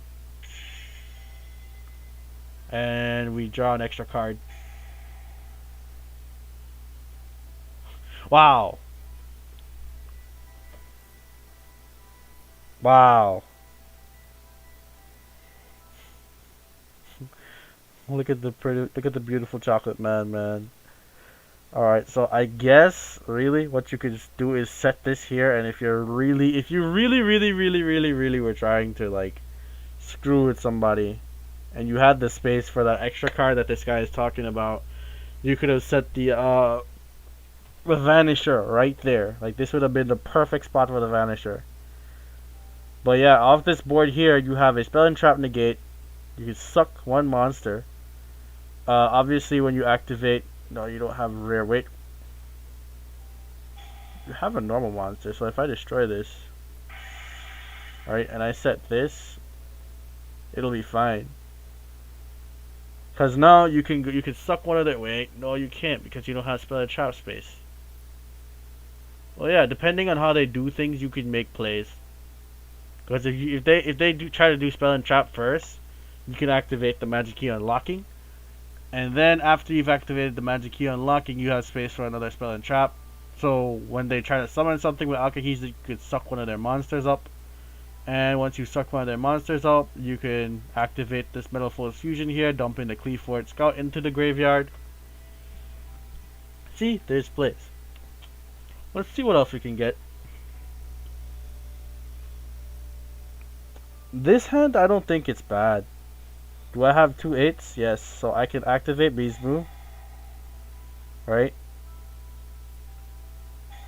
Speaker 1: And we draw an extra card. Wow. Wow. Look at the beautiful chocolate man. Alright, so I guess really what you could just do is set this here, and if you really were trying to like screw with somebody and you had the space for that extra card that this guy is talking about, you could have set the Vanisher right there. Like, this would have been the perfect spot for the Vanisher. But yeah, off this board here, you have a Spell and Trap negate. You can suck 1 monster. Obviously, when you activate, no, you don't have rare. Wait, you have a normal monster. So if I destroy this, right, and I set this, it'll be fine. Cause now you can suck one of their. Wait, no, you can't, because you don't have Spell and Trap space. Well, yeah, depending on how they do things, you can make plays. Because if they do try to do Spell and Trap first, you can activate the magic key unlocking. And then after you've activated the magic key unlocking, you have space for another spell and trap. So when they try to summon something with alchemy keys, you could suck one of their monsters up. And once you suck one of their monsters up, you can activate this Metalfoes fusion here, dumping the Cleave Fort Scout into the graveyard. See, there's plays. Let's see what else we can get. This hand, I don't think it's bad. Do I have 2 8s? Yes, so I can activate Beast Move. Right?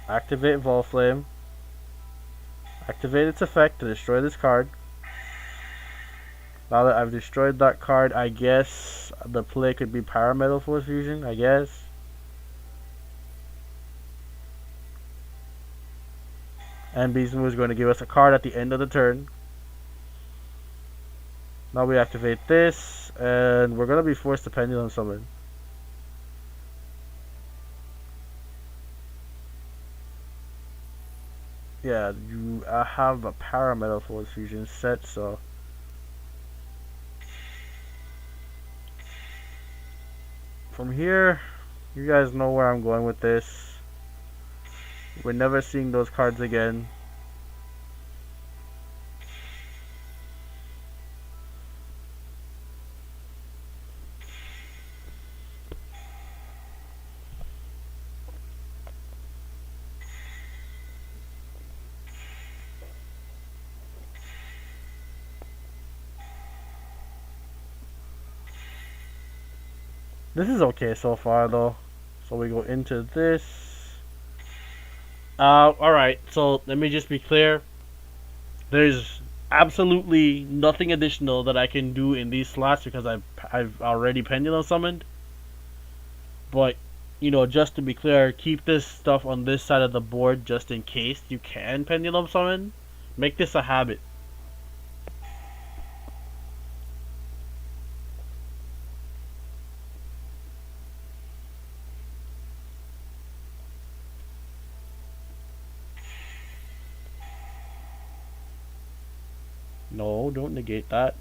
Speaker 1: Activate Volflame. Activate its effect to destroy this card. Now that I've destroyed that card, I guess the play could be Metalfoes Fusion, I guess. And Beast Move is going to give us a card at the end of the turn. Now we activate this, and we're going to be forced to Pendulum Summon. Yeah, you have a Metalfoes Fusion set, so... From here, you guys know where I'm going with this. We're never seeing those cards again. This is okay so far though. So we go into this. Alright, so let me just be clear. There's absolutely nothing additional that I can do in these slots because I've already Pendulum Summoned. But, you know, just to be clear, keep this stuff on this side of the board just in case you can Pendulum Summon. Make this a habit. No, don't negate that.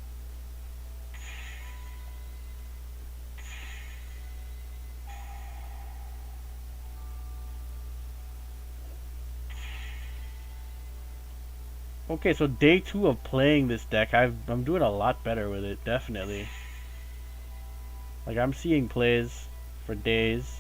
Speaker 1: Okay, so day 2 of playing this deck, I'm doing a lot better with it, definitely. Like, I'm seeing plays for days.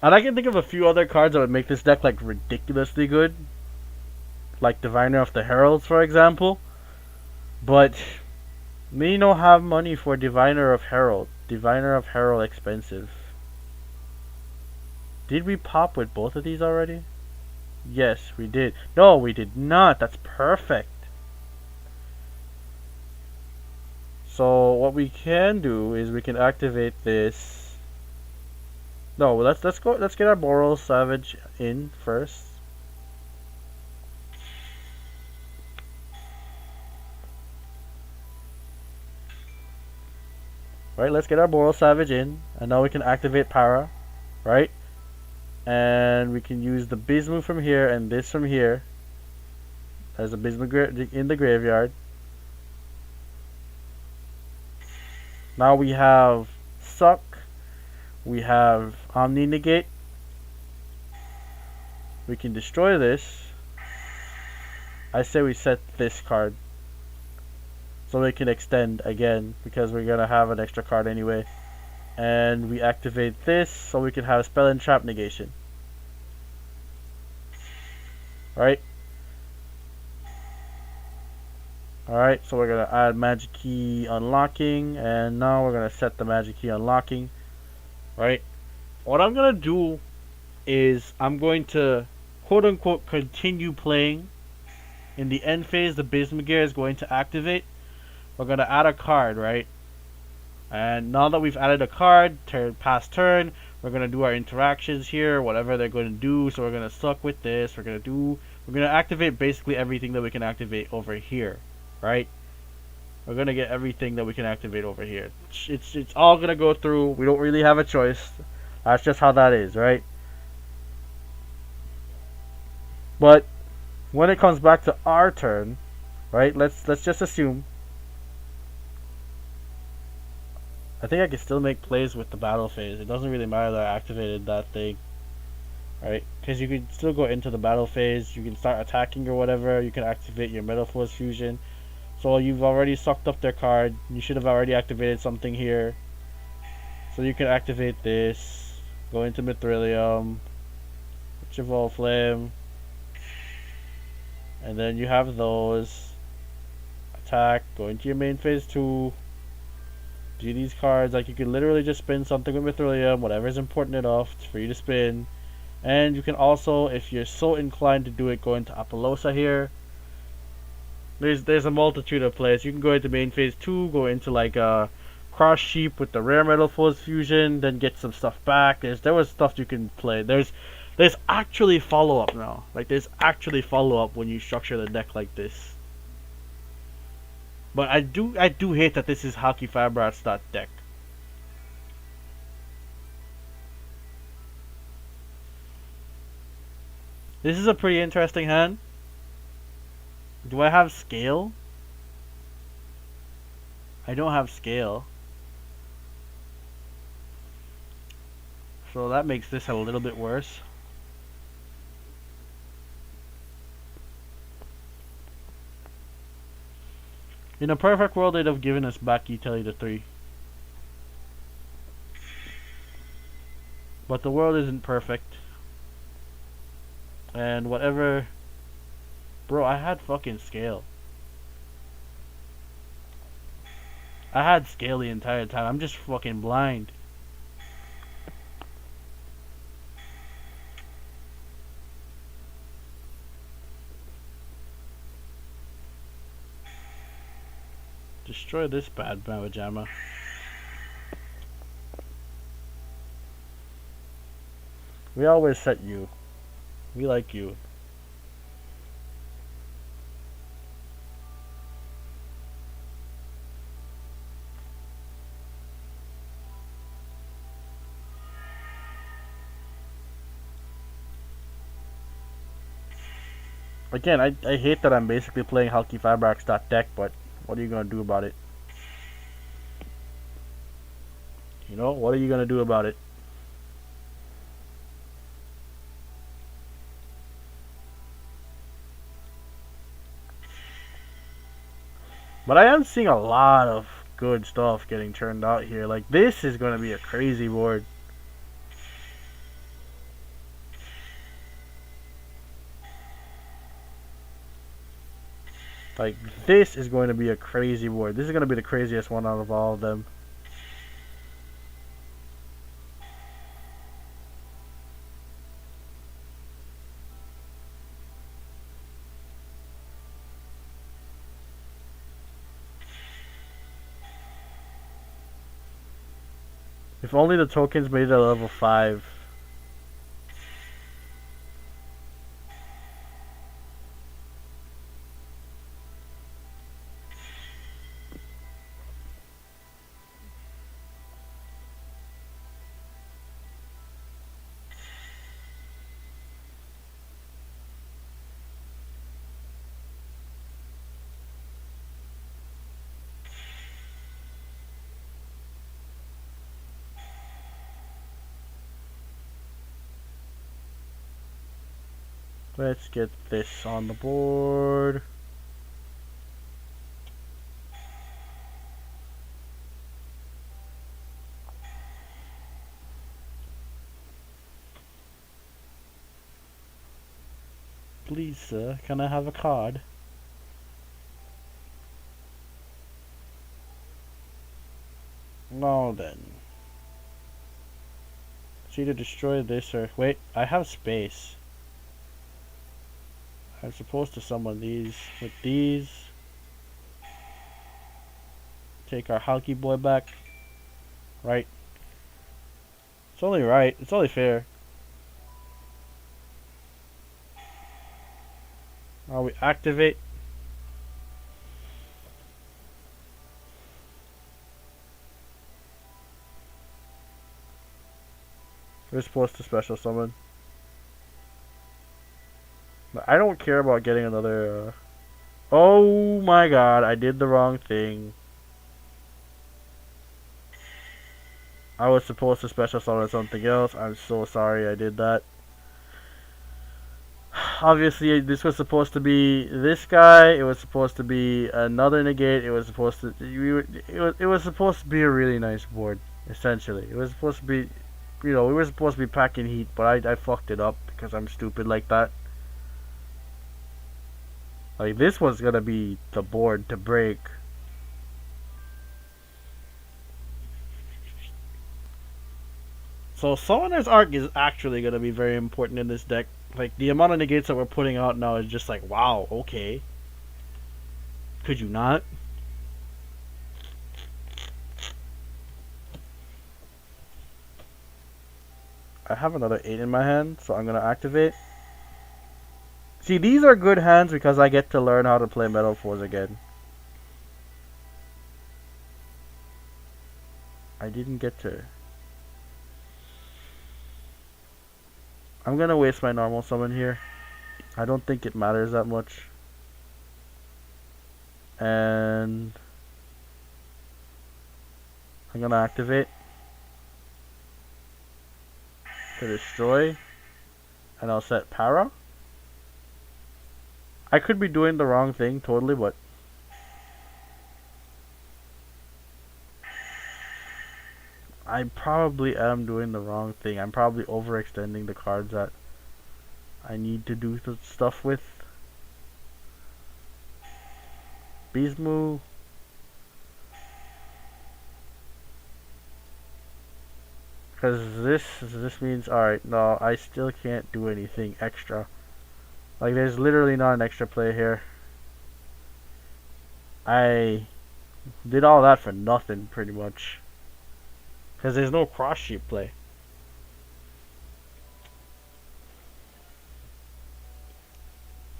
Speaker 1: And I can think of a few other cards that would make this deck like ridiculously good. Like Diviner of the Heralds, for example. But me no have money for Diviner of Herald. Diviner of Herald expensive. Did we pop with both of these already? Yes, we did. No, we did not. That's perfect. So what we can do is we can activate this. No, let's get our Boral Savage in first. Right, let's get our Boral Savage in, and now we can activate Para, right? And we can use the Bismu from here and this from here as a Bismu in the graveyard. Now we have Suck. We have Omni Negate. We can destroy this. I say we set this card so we can extend again because we're gonna have an extra card anyway. And we activate this so we can have Spell and Trap negation. Right? Alright, so we're gonna add Magic Key Unlocking, and now we're gonna set the Magic Key Unlocking. Right? What I'm gonna do is I'm going to quote unquote continue playing. In the end phase, the Bismugear is going to activate. We're gonna add a card, right? And now that we've added a card, past turn, We're gonna do our interactions here, whatever they're gonna do. So we're gonna suck with this. We're gonna activate basically everything that we can activate over here, right? We're gonna get everything that we can activate over here. It's all gonna go through. We don't really have a choice. That's just how that is, right? But when it comes back to our turn, right? Let's just assume. I think I can still make plays with the battle phase. It doesn't really matter that I activated that thing, right? Because you can still go into the battle phase. You can start attacking or whatever. You can activate your Metalfoes fusion. So you've already sucked up their card. You should have already activated something here. So you can activate this. Go into Mithrilium. Put your Vol Flame. And then you have those. Attack. Go into your main phase 2. Do these cards. Like, you can literally just spin something with Mithrilium. Whatever is important enough for you to spin. And you can also, if you're so inclined to do it, go into Apollosa here. There's a multitude of plays. You can go into main phase 2, go into like Cross Sheep with the rare Metalfoes fusion, then get some stuff back. There was stuff you can play. There's actually follow up now. Like, there's actually follow up when you structure the deck like this. But I do hate that this is Hockey Fibrat's deck. This is a pretty interesting hand. Do I have scale? I don't have scale. So that makes this a little bit worse. In a perfect world, they'd have given us back Telly to 3. But the world isn't perfect. And whatever... Bro, I had fucking scale. I had scale the entire time. I'm just fucking blind. Destroy this bad Mawajama. We always set you. We like you. Again, I hate that I'm basically playing Halki Fabrax deck, but what are you gonna do about it? You know, what are you gonna do about it? But I am seeing a lot of good stuff getting turned out here. Like, this is gonna be a crazy board. Like, this is going to be a crazy board. This is going to be the craziest one out of all of them. If only the tokens made it a level 5. Let's get this on the board. Please, sir, can I have a card? No, then. It's either destroy this or... Wait, I have space. I'm supposed to summon these with these. Take our Halki boy back. Right. It's only right. It's only fair. We activate. We're supposed to special summon. I don't care about getting another. Oh my god, I did the wrong thing. I was supposed to special summon something else. I'm so sorry I did that. Obviously, this was supposed to be this guy. It was supposed to be another negate. It was supposed to. It was supposed to be a really nice board. Essentially, it was supposed to be. We were supposed to be packing heat, but I fucked it up because I'm stupid like that. Like, this was gonna be the board to break. So Summoner's Arc is actually gonna be very important in this deck. Like, the amount of negates that we're putting out now is just like, wow, okay. Could you not? I have another 8 in my hand, so I'm gonna activate. See, these are good hands because I get to learn how to play Metalfoes again. I didn't get to. I'm gonna waste my normal summon here. I don't think it matters that much. And I'm gonna activate to destroy, and I'll set para. I could be doing the wrong thing totally, but I probably am doing the wrong thing. I'm probably overextending the cards that I need to do stuff with. Bismu. Because this means, alright, no, I still can't do anything extra. Like, there's literally not an extra play here. I did all that for nothing, pretty much. Because there's no cross sheep play.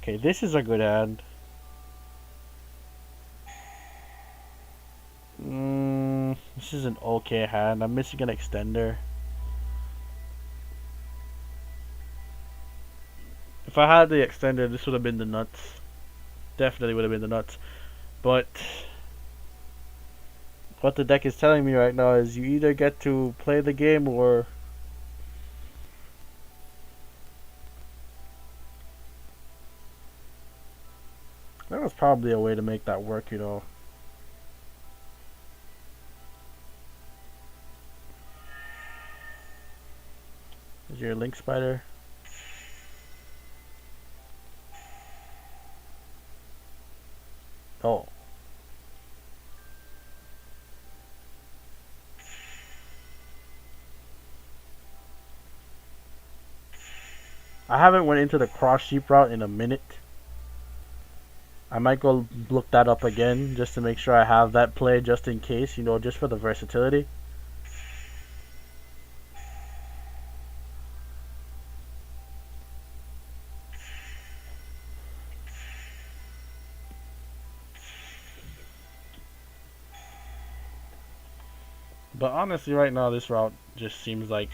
Speaker 1: Okay, this is a good hand. This is an okay hand. I'm missing an extender. If I had the extender, this would have been the nuts. Definitely would have been the nuts. But what the deck is telling me right now is you either get to play the game or there was probably a way to make that work, Is your link spider? Oh. I haven't went into the cross sheep route in a minute. I might go look that up again just to make sure I have that play just in case, just for the versatility. But honestly, right now, this route just seems like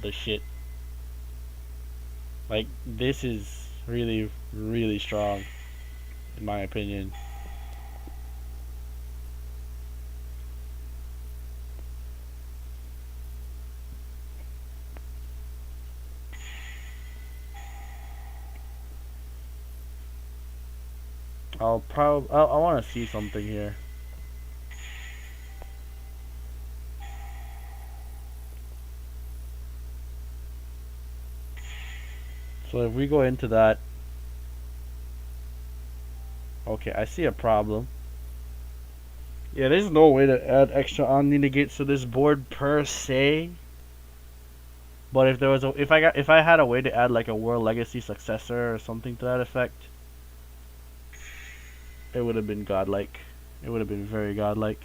Speaker 1: the shit. Like, this is really, really strong, in my opinion. I want to see something here. So if we go into that, okay, I see a problem. Yeah, there's no way to add extra Omni negates to this board per se. But if there was if I had a way to add like a World Legacy successor or something to that effect, it would have been godlike. It would have been very godlike.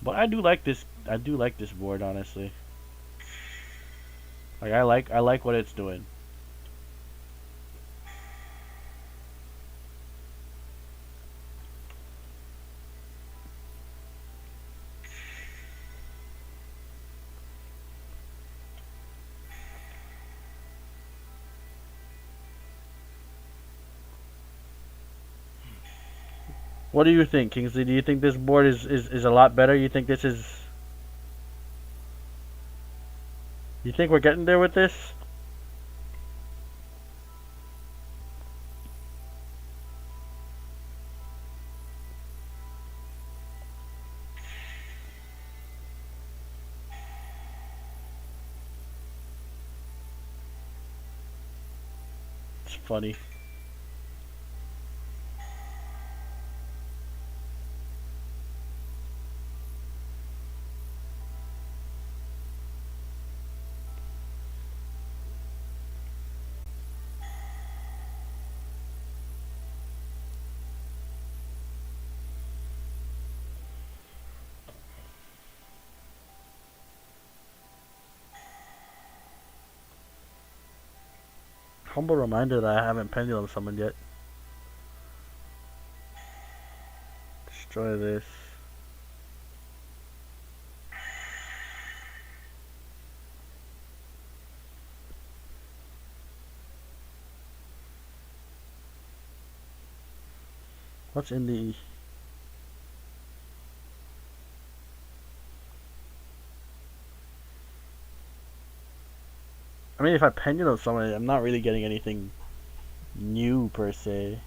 Speaker 1: But I do like this I do like this board, honestly. Like I like what it's doing. What do you think, Kingsley? Do you think this board is a lot better? You think this is... You think we're getting there with this? It's funny. Humble reminder that I haven't pendulum summoned yet. Destroy this. What's in the... I mean, if I pendulum summon it, I'm not really getting anything new per se.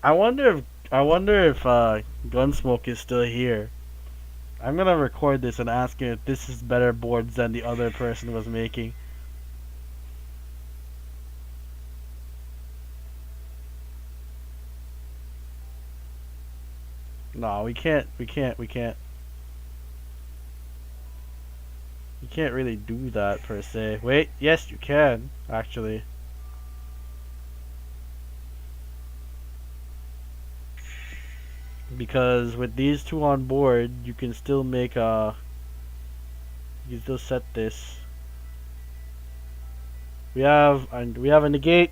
Speaker 1: I wonder if Gunsmoke is still here. I'm gonna record this and ask him if this is better boards than the other person was making. No, we can't. You can't really do that per se. Wait, yes, you can actually. Because with these two on board, you can still make a... You can still set this. We have a negate.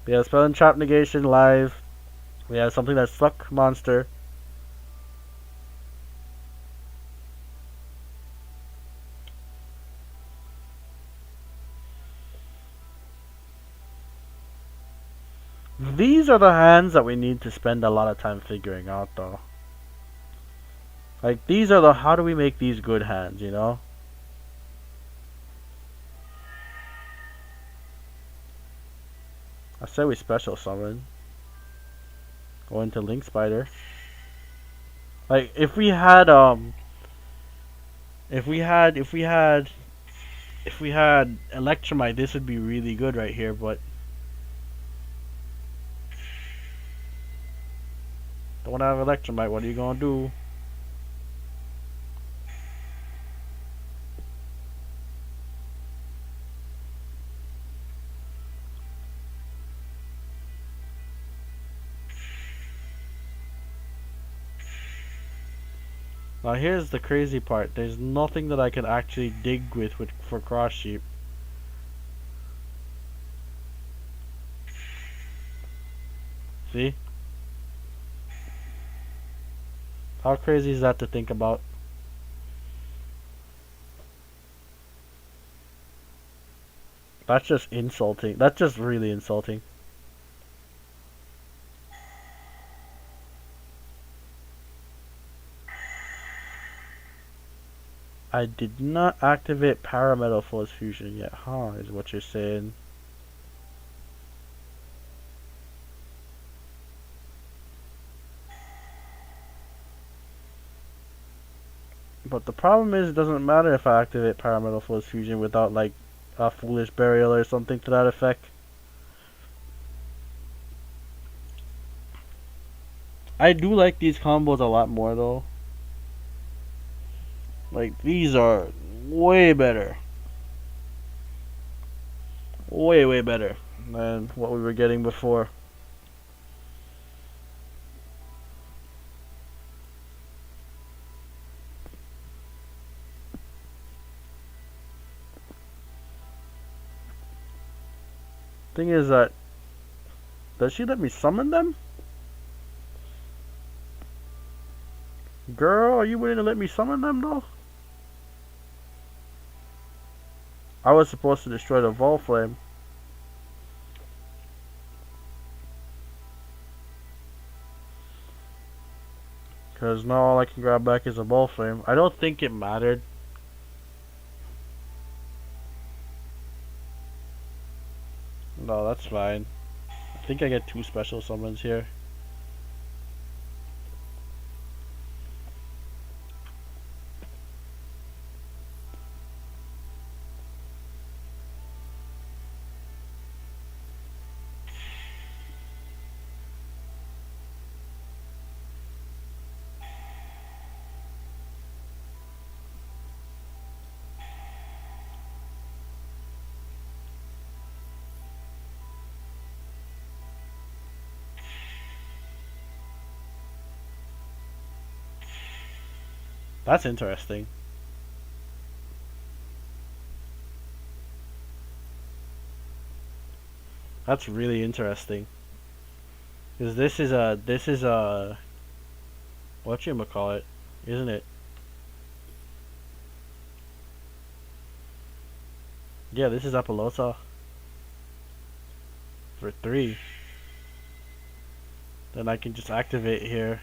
Speaker 1: We have spell and trap negation live. We have something that's suck monster. These are the hands that we need to spend a lot of time figuring out, though. Like, these are the... How do we make these good hands, you know? I said we special summon. Go into Link Spider. Like, if we had Electromite, this would be really good right here, but don't have Electromite. What are you gonna do? Now here's the crazy part. There's nothing that I can actually dig with for Cross Sheep. See? How crazy is that to think about? That's just insulting. That's just really insulting. I did not activate Metalfoes fusion yet, huh? Is what you're saying. But the problem is, it doesn't matter if I activate Metalfoes fusion without like a foolish burial or something to that effect. I do like these combos a lot more though. Like, these are way better. Way, way better than what we were getting before. Thing is that, does she let me summon them? Girl, are you willing to let me summon them though? I was supposed to destroy the Vol Flame. Because now all I can grab back is a Vol Flame. I don't think it mattered. No, that's fine. I think I get 2 special summons here. That's interesting. That's really interesting. Because this is a, whatchamacallit, isn't it? Yeah, this is Apollosa. For 3. Then I can just activate here.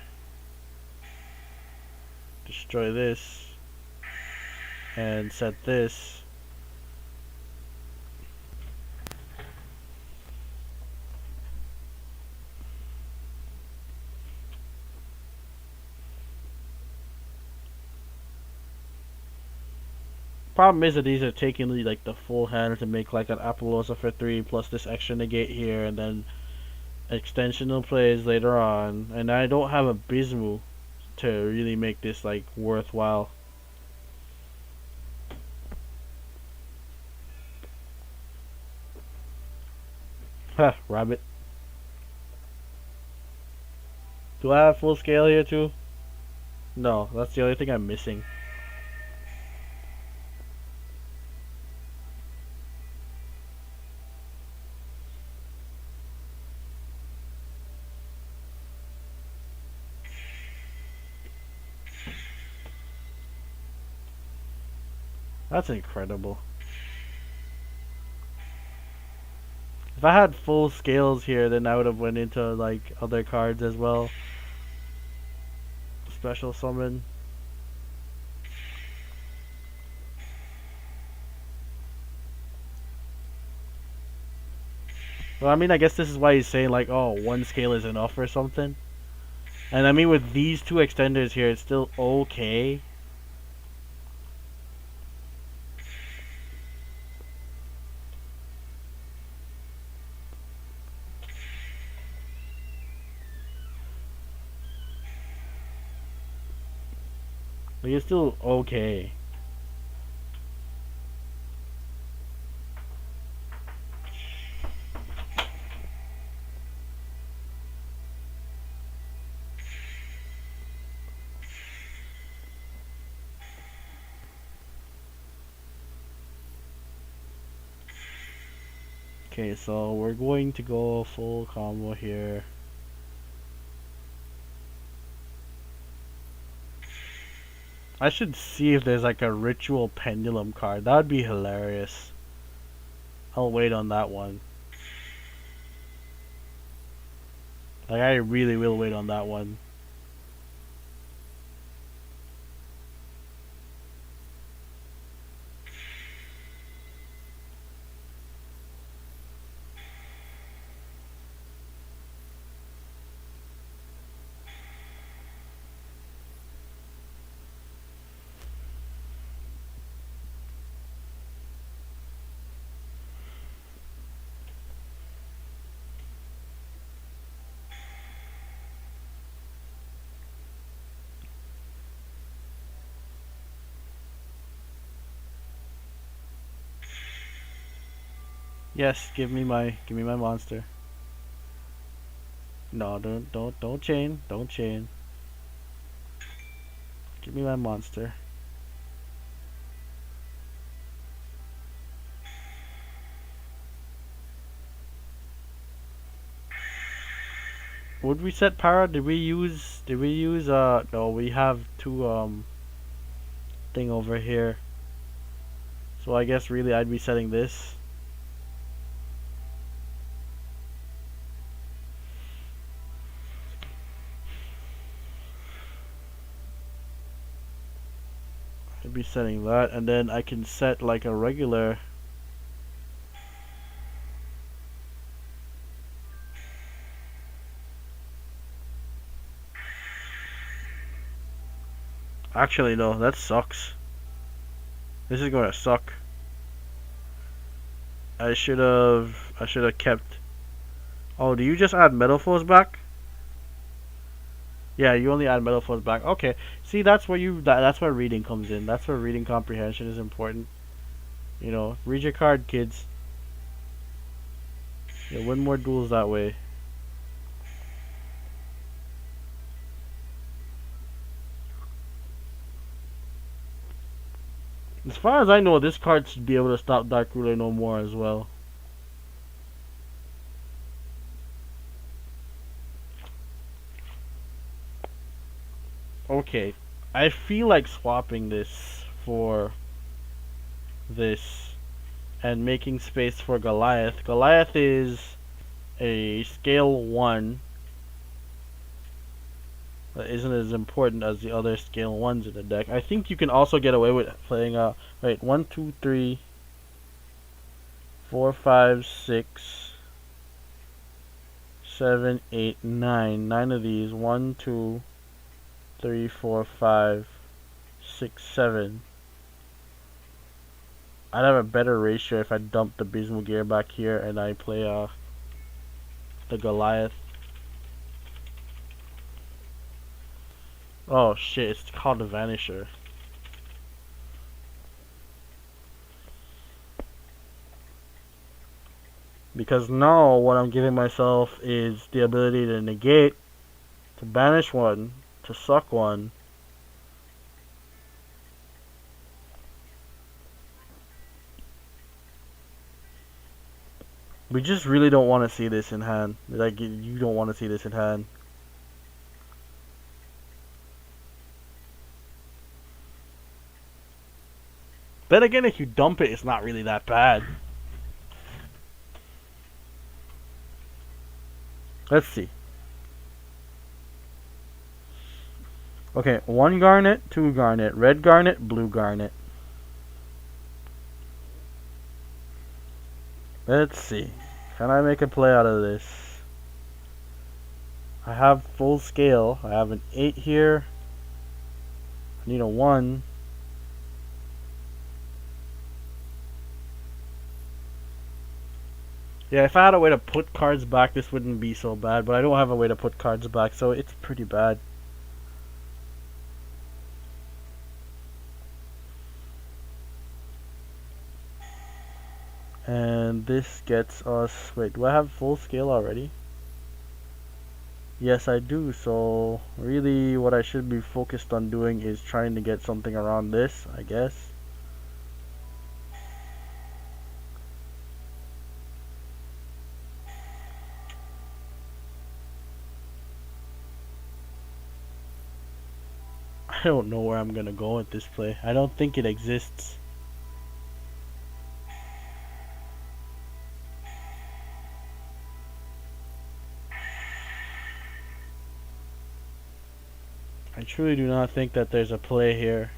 Speaker 1: Destroy this. And set this. Problem is that these are taking like the full hand to make like an Apollosa for 3 plus this extra negate here and then extensional plays later on, and I don't have a Bismu to really make this like worthwhile. Huh, rabbit. Do I have full scale here too? No, that's the only thing I'm missing. That's incredible. If I had full scales here, then I would have went into like other cards as well. Special summon. Well, I mean, I guess this is why he's saying like, oh, 1 scale is enough or something. And I mean, with these 2 extenders here, it's still okay. Like, it's still okay. Okay, so we're going to go full combo here. I should see if there's like a ritual pendulum card. That would be hilarious. I'll wait on that one. Like, I really will wait on that one. Yes, give me my monster. No, don't chain. Don't chain. Give me my monster. Would we set para? Did we use no, we have two thing over here. So I guess really I'd be setting this. I'd be setting that, and then I can set like a regular. Actually, no, that sucks. This is gonna suck. I should have kept. Oh, do you just add Metalfoes back? Yeah, you only add Metalfoes back. Okay. See, that's where that's where reading comes in. That's where reading comprehension is important. You know, read your card, kids. You'll win more duels that way. As far as I know, this card should be able to stop Dark Ruler no more as well. Okay, I feel like swapping this for this and making space for Goliath. Goliath is a scale 1 that isn't as important as the other scale 1s in the deck. I think you can also get away with playing wait, 1, 2, 3, 4, 5, 6, 7, 8, 9. 9 of these. 1, 2, 3, 4, 5, 6, 7. I'd have a better ratio if I dump the Abysmal Gear back here and I play the Goliath. Oh shit, it's called the Vanisher. Because now what I'm giving myself is the ability to negate, to banish one, to suck one. We just really don't want to see this in hand. Like, you don't want to see this in hand. Then again, if you dump it, it's not really that bad. Let's see. Okay, 1 garnet, 2 garnet, red garnet, blue garnet. Let's see. Can I make a play out of this? I have full scale. I have an 8 here. I need a 1. Yeah, if I had a way to put cards back, this wouldn't be so bad. But I don't have a way to put cards back, so it's pretty bad. And this gets us... Wait, do I have full scale already? Yes, I do. So, really, what I should be focused on doing is trying to get something around this, I guess. I don't know where I'm gonna go with this play. I don't think it exists. I truly do not think that there's a play here.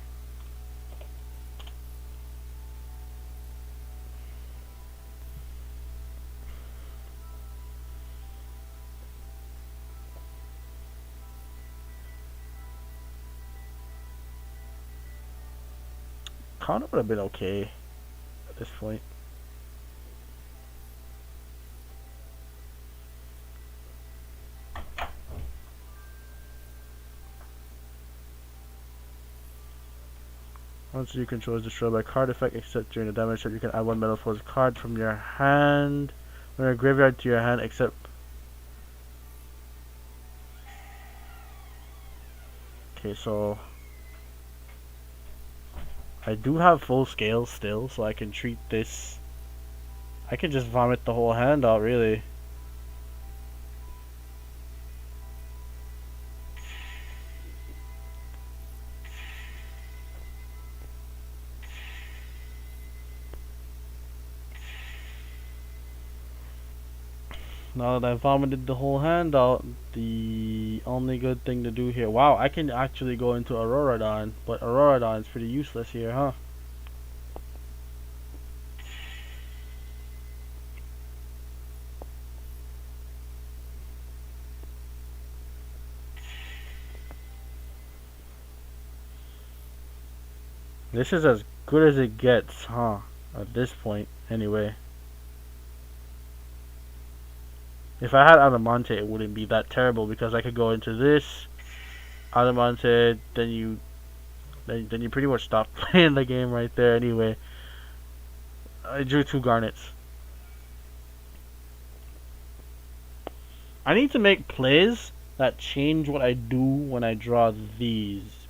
Speaker 1: Connor would have been okay at this point. Once you control is destroyed by card effect, except during the damage step, you can add one Metalfoes card from your hand, from your graveyard to your hand, except. Okay, so I do have full scale still, so I can treat this. I can just vomit the whole hand out, really. Now that I vomited the whole hand out, the only good thing to do here. Wow, I can actually go into Auroradon, but Auroradon is pretty useless here, huh? This is as good as it gets, huh? At this point, anyway. If I had Adamante, it wouldn't be that terrible because I could go into this, Adamante, then you pretty much stop playing the game right there anyway. I drew 2 Garnets. I need to make plays that change what I do when I draw these.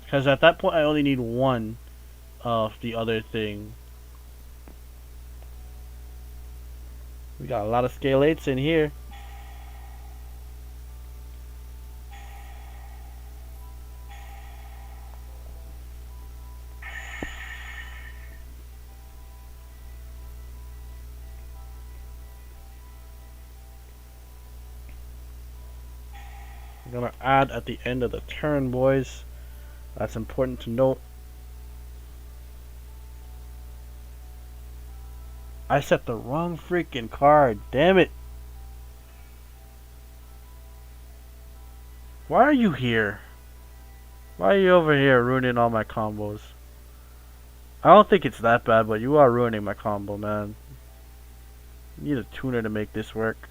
Speaker 1: Because at that point I only need one of the other thing. We got a lot of scale 8s in here. I'm gonna add at the end of the turn, boys. That's important to note. I set the wrong freaking card. Damn it. Why are you here? Why are you over here ruining all my combos? I don't think it's that bad, but you are ruining my combo, man. You need a tuner to make this work.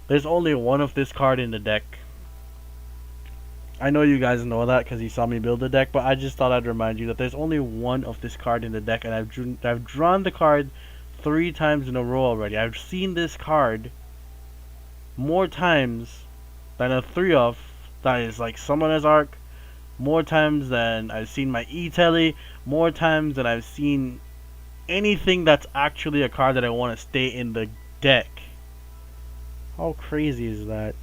Speaker 1: There's only one of this card in the deck. I know you guys know that because you saw me build the deck, but I just thought I'd remind you that there's only one of this card in the deck, and I've drawn the card 3 times in a row already. I've seen this card more times than a 3-of that is like Summoner's Arc, more times than I've seen my E-Telly, more times than I've seen anything that's actually a card that I want to stay in the deck. How crazy is that?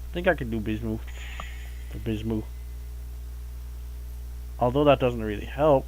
Speaker 1: I think I can do Bismu. Or Bismu. Although that doesn't really help.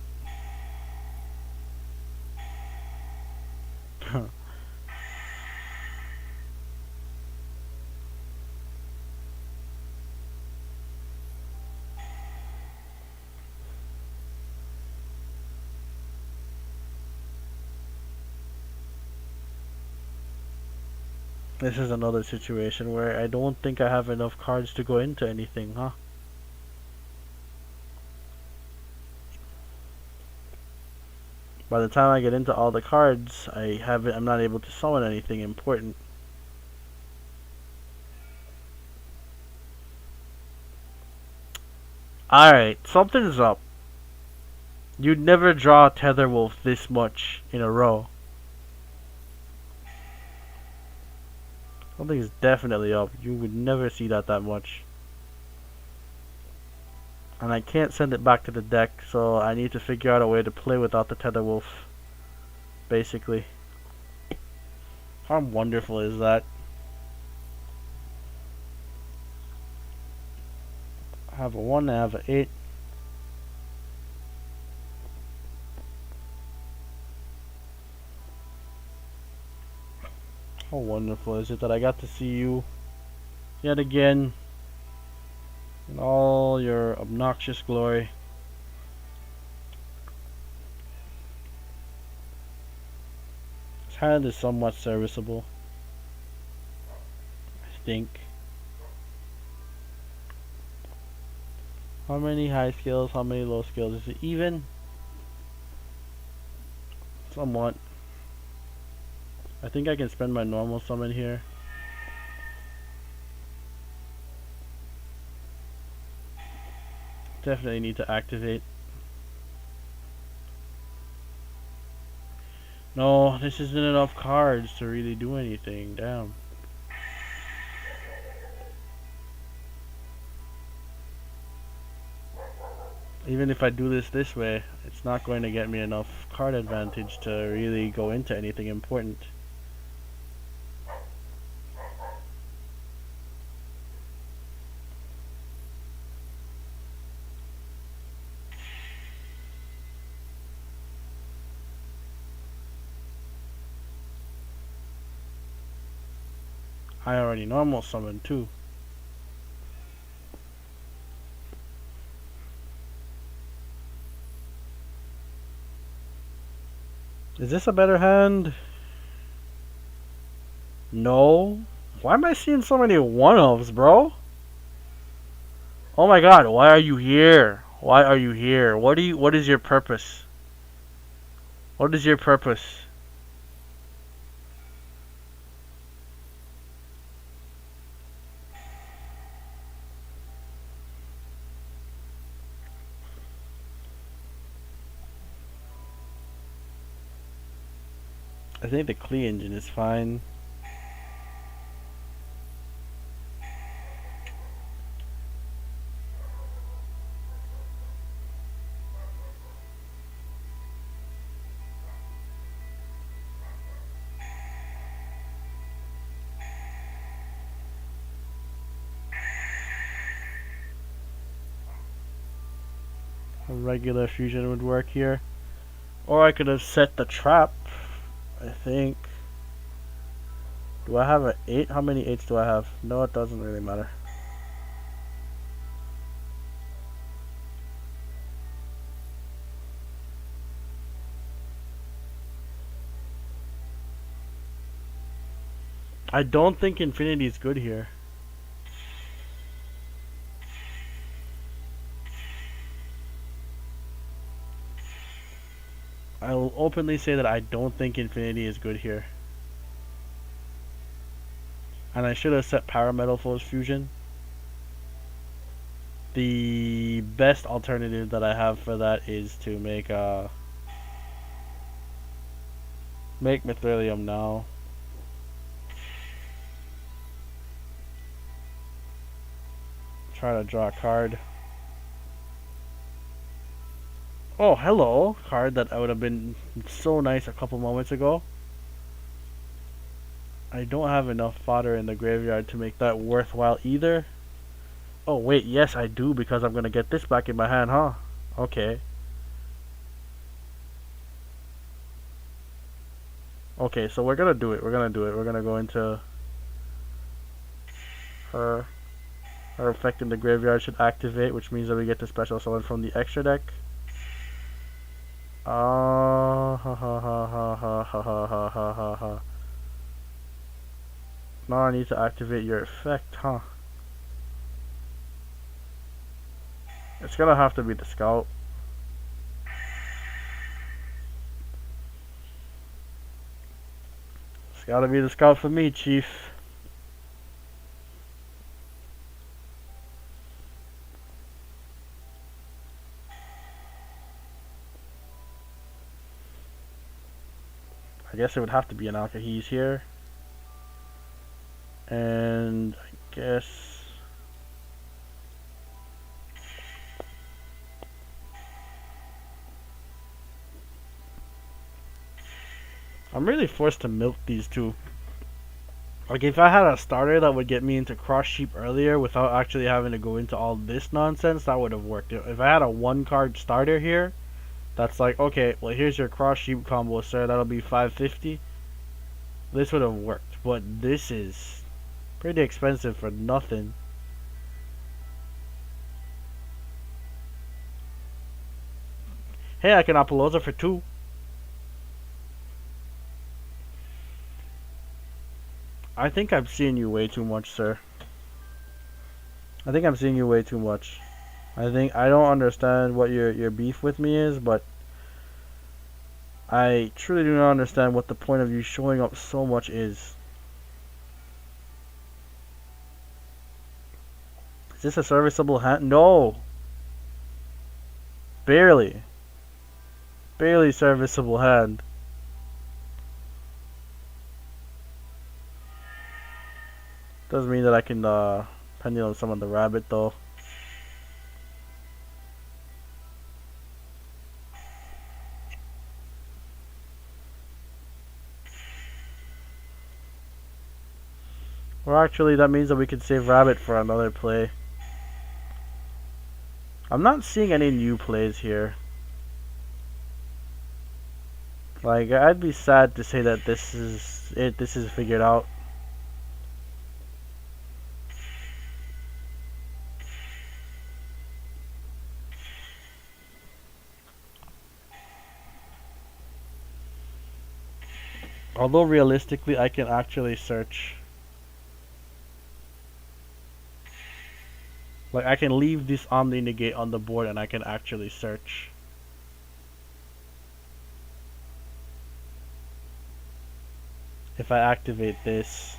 Speaker 1: This is another situation where I don't think I have enough cards to go into anything, huh? By the time I get into all the cards, I'm not able to summon anything important. Alright, something's up. You'd never draw Tetherwolf this much in a row. Something's definitely up. You would never see that much. And I can't send it back to the deck, so I need to figure out a way to play without the Tetherwolf. Basically. How wonderful is that? I have a 1, I have an 8. How wonderful is it that I got to see you yet again in all your obnoxious glory. This hand is somewhat serviceable, I think. How many high skills, how many low skills? Is it even? Somewhat. I think I can spend my normal summon here. Definitely need to activate. No, this isn't enough cards to really do anything. Damn. Even if I do this way, it's not going to get me enough card advantage to really go into anything important. I already normal summoned too. Is this a better hand? No. Why am I seeing so many one-offs, bro? Oh my god, why are you here? Why are you here? What is your purpose? What is your purpose? I think the Klee engine is fine. A regular fusion would work here. Or I could have set the trap, I think. Do I have an 8? How many 8s do I have? No, it doesn't really matter. I don't think Infinity is good here. I'll openly say that I don't think Infinity is good here. And I should have set Metalfoes Fusion. The best alternative that I have for that is to make Mithrilium now. Try to draw a card. Oh, hello! Card that would have been so nice a couple moments ago. I don't have enough fodder in the graveyard to make that worthwhile either. Oh wait, yes I do, because I'm gonna get this back in my hand, huh? Okay. Okay, so we're gonna do it. We're gonna go into her. Her effect in the graveyard should activate, which means that we get the special summon from the extra deck. Ah, ha ha ha ha ha ha ha ha ha ha ha. Now I need to activate your effect, huh? It's gonna have to be the scout. It's gotta be the scout for me, Chief. I guess it would have to be an Alkahees here. And I guess I'm really forced to milk these two. Like, if I had a starter that would get me into Cross Sheep earlier without actually having to go into all this nonsense, that would have worked. If I had a one card starter here, that's like, okay, well, here's your Cross Sheep combo, sir, that'll be 550. This would have worked, but this is pretty expensive for nothing. Hey, I can Apollosa for 2. I think I'm seeing you way too much, sir. I think I'm seeing you way too much. I don't understand what your beef with me is, but I truly do not understand what the point of you showing up so much is. Is this a serviceable hand? No! Barely. Barely serviceable hand. Doesn't mean that I can pendulum summon the rabbit though. Or actually, that means that we can save rabbit for another play. I'm not seeing any new plays here. Like, I'd be sad to say that this is it. This is figured out. Although realistically, I can actually search. Like, I can leave this Omni Negate on the board and I can actually search. If I activate this.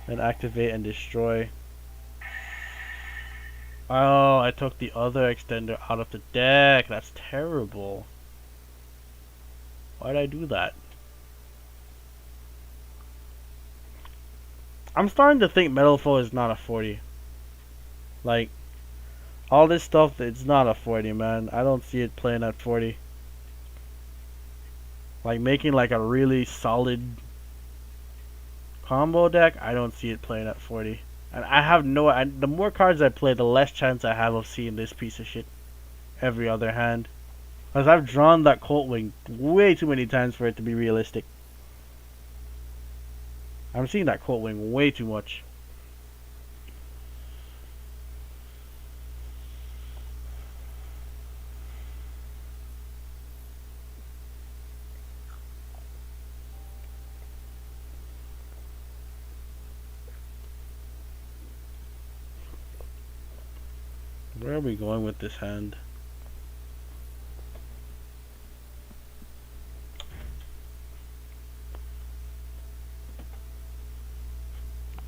Speaker 1: And activate and destroy. Oh, I took the other extender out of the deck. That's terrible. Why'd I do that? I'm starting to think Metalfoe is not a 40. Like, all this stuff, it's not a 40, man. I don't see it playing at 40. Like, making like a really solid combo deck, I don't see it playing at 40. And I have the more cards I play, the less chance I have of seeing this piece of shit every other hand. Because I've drawn that Colt Wing way too many times for it to be realistic. I'm seeing that Colt Wing way too much. Where are we going with this hand?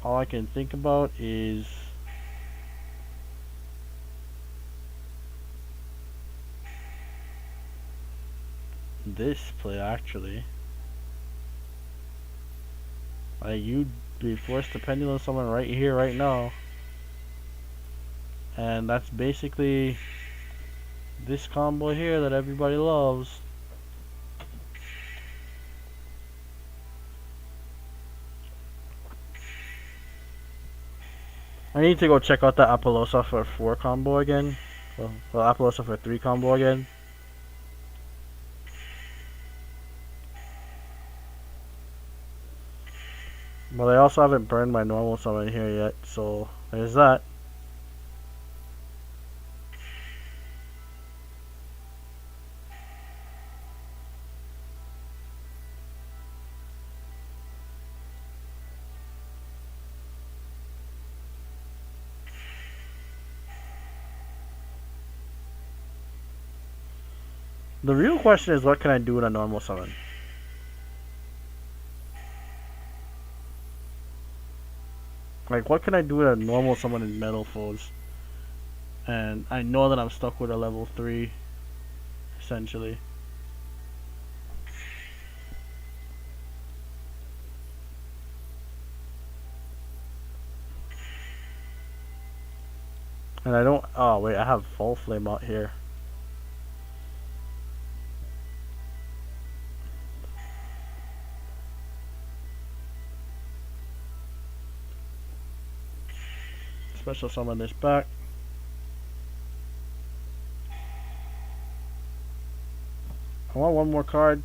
Speaker 1: All I can think about is this play actually. Like, you'd be forced to pendulum summon right here, right now. And that's basically this combo here that everybody loves. I need to go check out that Apollosa for 4 combo again. Well, Apollosa for 3 combo again. But I also haven't burned my normal summon here yet, so there's that. The real question is, what can I do with a normal summon? Like, what can I do with a normal summon in Metalfoes? And I know that I'm stuck with a level 3, essentially. And I don't... Oh, wait, I have Full Flame out here. Special summon this back. I want one more card.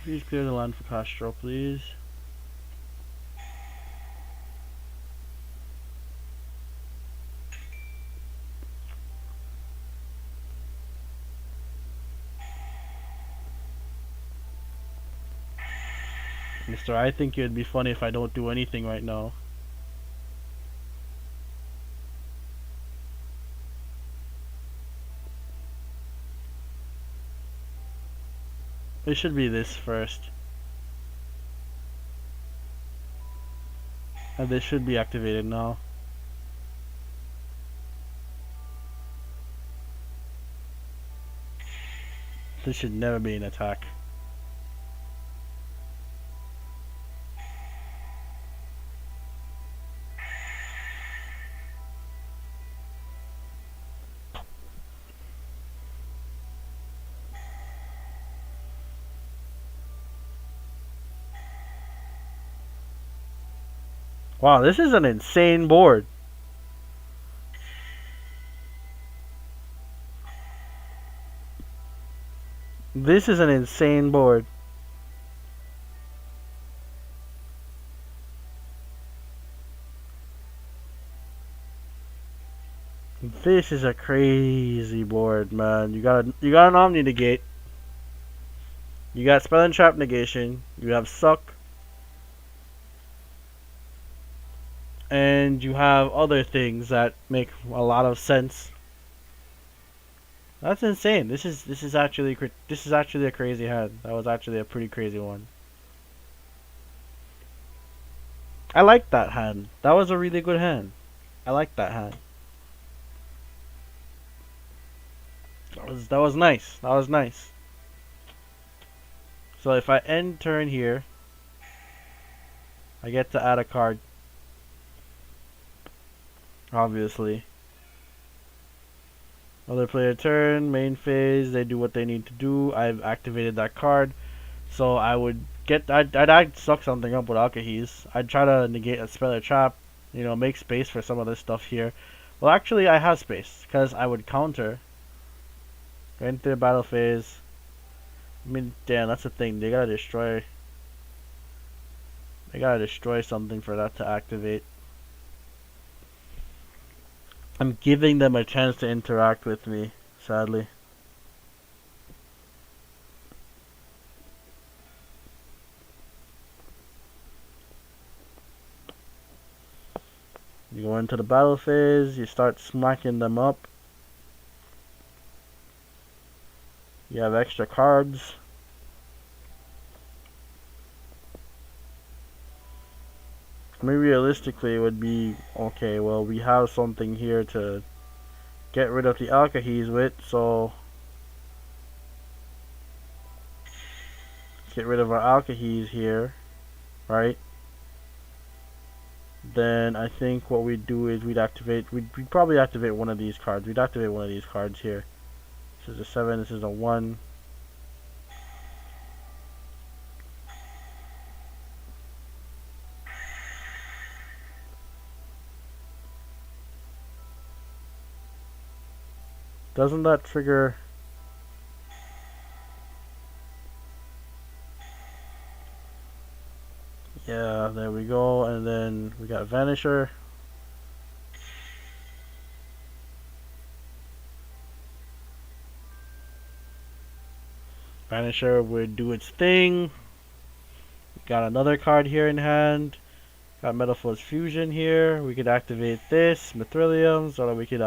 Speaker 1: Please clear the land for Castro, please. Mister, I think it'd be funny if I don't do anything right now. It should be this first. And this should be activated now. This should never be an attack. Wow, this is an insane board. This is an insane board. This is a crazy board, man. You got an Omni negate. You got spell and trap negation. You have suck. And you have other things that make a lot of sense. That's insane. This is actually a crazy hand. That was actually a pretty crazy one. I like that hand. That was a really good hand. I like that hand. That was nice. That was nice. So if I end turn here, I get to add a card. Obviously. Other player turn, main phase, they do what they need to do. I've activated that card. So I would get I'd suck something up with Alkahees. I'd try to negate a spell or trap, you know, make space for some of this stuff here. Well, actually I have space because I would counter. Go into the battle phase. I mean, damn, that's the thing. They gotta destroy something for that to activate. I'm giving them a chance to interact with me, sadly. You go into the battle phase, you start smacking them up. You have extra cards. I mean, realistically, it would be, okay, well, we have something here to get rid of the Alkahees with, so let's get rid of our Alkahees here, right? Then I think what we'd do is we'd probably activate one of these cards. We'd activate one of these cards here. This is a 7, this is a 1. Doesn't that trigger? Yeah, there we go. And then we got Vanisher. Vanisher would do its thing. Got another card here in hand. Got Metalfoes Fusion here. We could activate this Mithrilium so that we could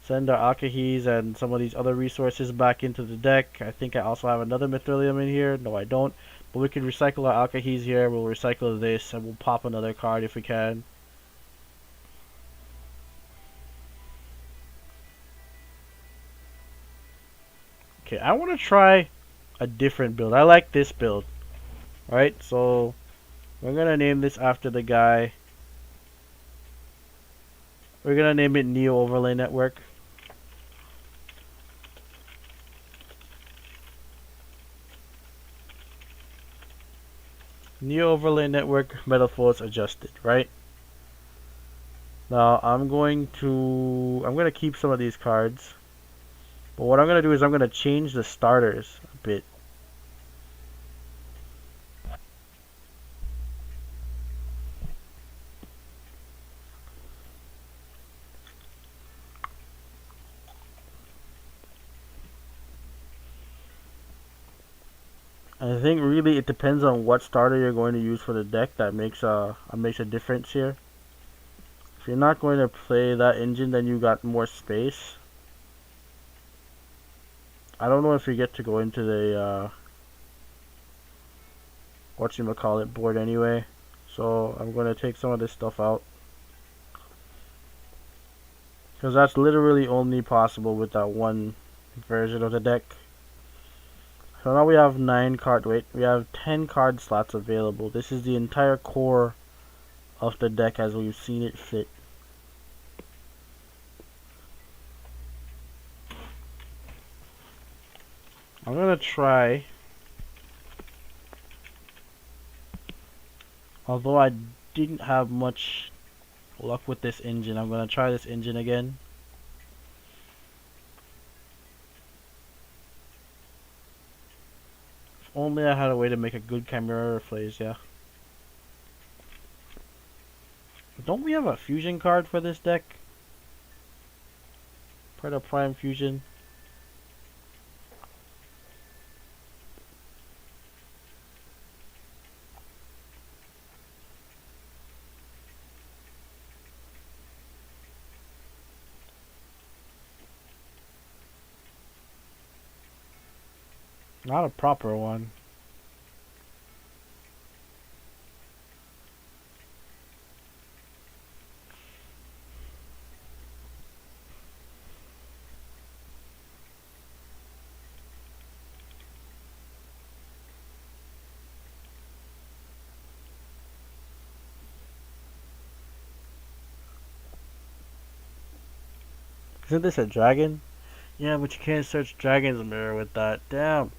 Speaker 1: send our Alkahees and some of these other resources back into the deck. I think I also have another Mithrilium in here. No, I don't. But we can recycle our Alkahees here. We'll recycle this and we'll pop another card if we can. Okay, I want to try a different build. I like this build. Alright, so we're going to name this after the guy. We're going to name it Neo Overlay Network. Neo Overlay Network Metalfoes adjusted, right? Now I'm going to keep some of these cards. But what I'm going to do is I'm going to change the starters a bit. I think really it depends on what starter you're going to use for the deck that makes a difference here. If you're not going to play that engine, then you got more space. I don't know if you get to go into the whatchamacallit board anyway. So I'm gonna take some of this stuff out. Because that's literally only possible with that one version of the deck. So now we have 9 card, wait, we have 10 card slots available. This is the entire core of the deck as we've seen it fit. I'm gonna try, although I didn't have much luck with this engine, I'm gonna try this engine again. If only I had a way to make a good Chimera Phase, yeah. Don't we have a fusion card for this deck? Part of Prime Fusion. Not a proper one. Isn't this a dragon? Yeah, but you can't search Dragon's Mirror with that. Damn.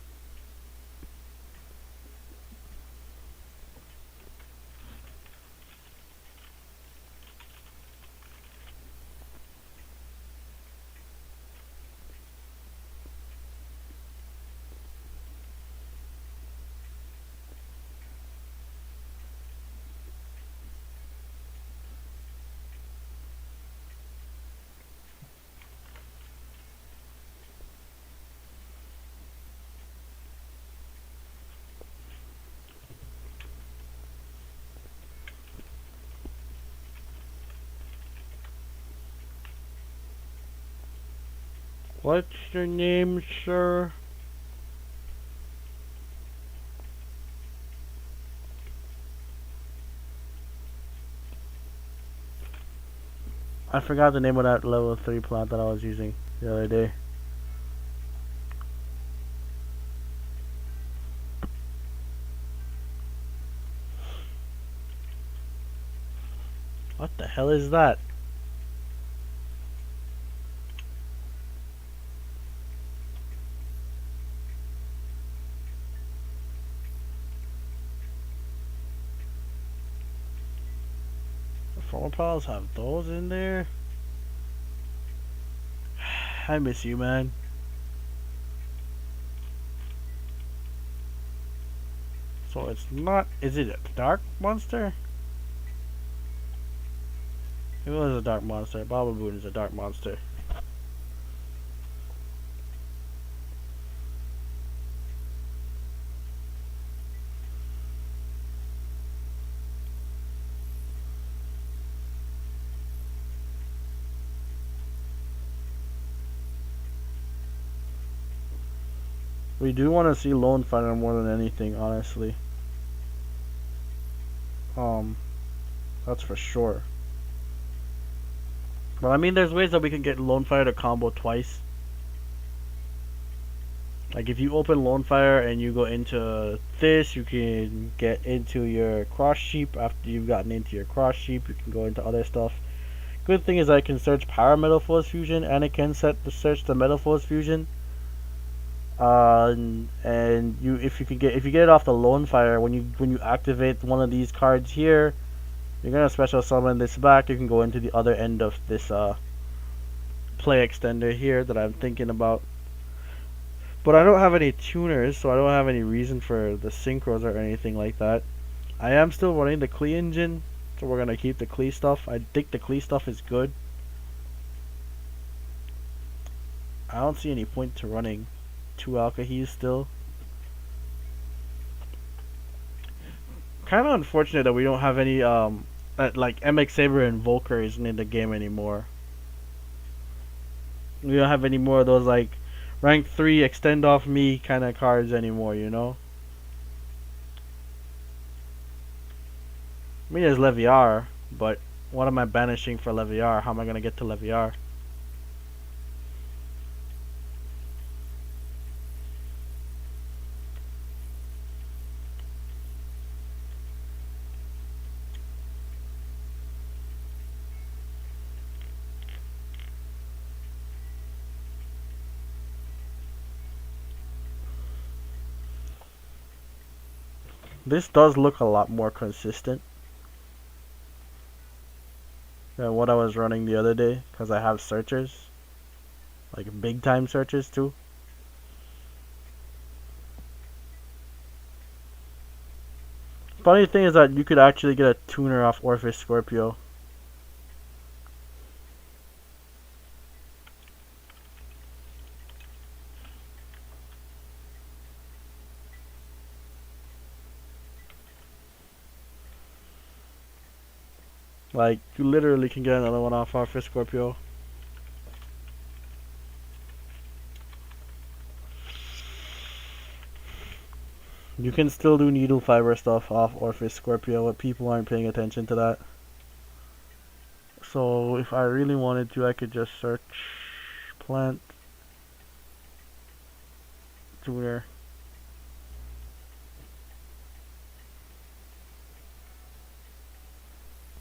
Speaker 1: What's your name, sir? I forgot the name of that level 3 plant that I was using the other day. What the hell is that? Former pals have those in there? I miss you, man. So it's not... Is it a dark monster? It was a dark monster. Baba Boon is a dark monster. We do want to see Lone Fighter more than anything, honestly. That's for sure. But I mean, there's ways that we can get Lone Fire to combo twice. Like if you open Lone Fire and you go into this, you can get into your Cross Sheep. After you've gotten into your Cross Sheep, you can go into other stuff. Good thing is I can search Power Metalfoes Fusion, and it can search the Metalfoes Fusion. And you if you get it off the Lone Fire, when you activate one of these cards here, you're gonna special summon this back. You can go into the other end of this play extender here that I'm thinking about. But I don't have any tuners, so I don't have any reason for the synchros or anything like that. I am still running the Klee engine, so we're gonna keep the Klee stuff. I think the Klee stuff is good. I don't see any point to running 2 Alkahees still. Kind of unfortunate that we don't have any like MX Saber and Volker isn't in the game anymore. We don't have any more of those like rank 3 extend off me kind of cards anymore, you know? I mean, there's Leviar, but what am I banishing for Leviar? How am I going to get to Leviar? This does look a lot more consistent than what I was running the other day because I have searchers, like big time searchers too. Funny thing is that you could actually get a tuner off Orpheus Scorpio. Like, you literally can get another one off Orpheus Scorpio. You can still do needle fiber stuff off Orpheus Scorpio, but people aren't paying attention to that. So if I really wanted to, I could just search plant tuner.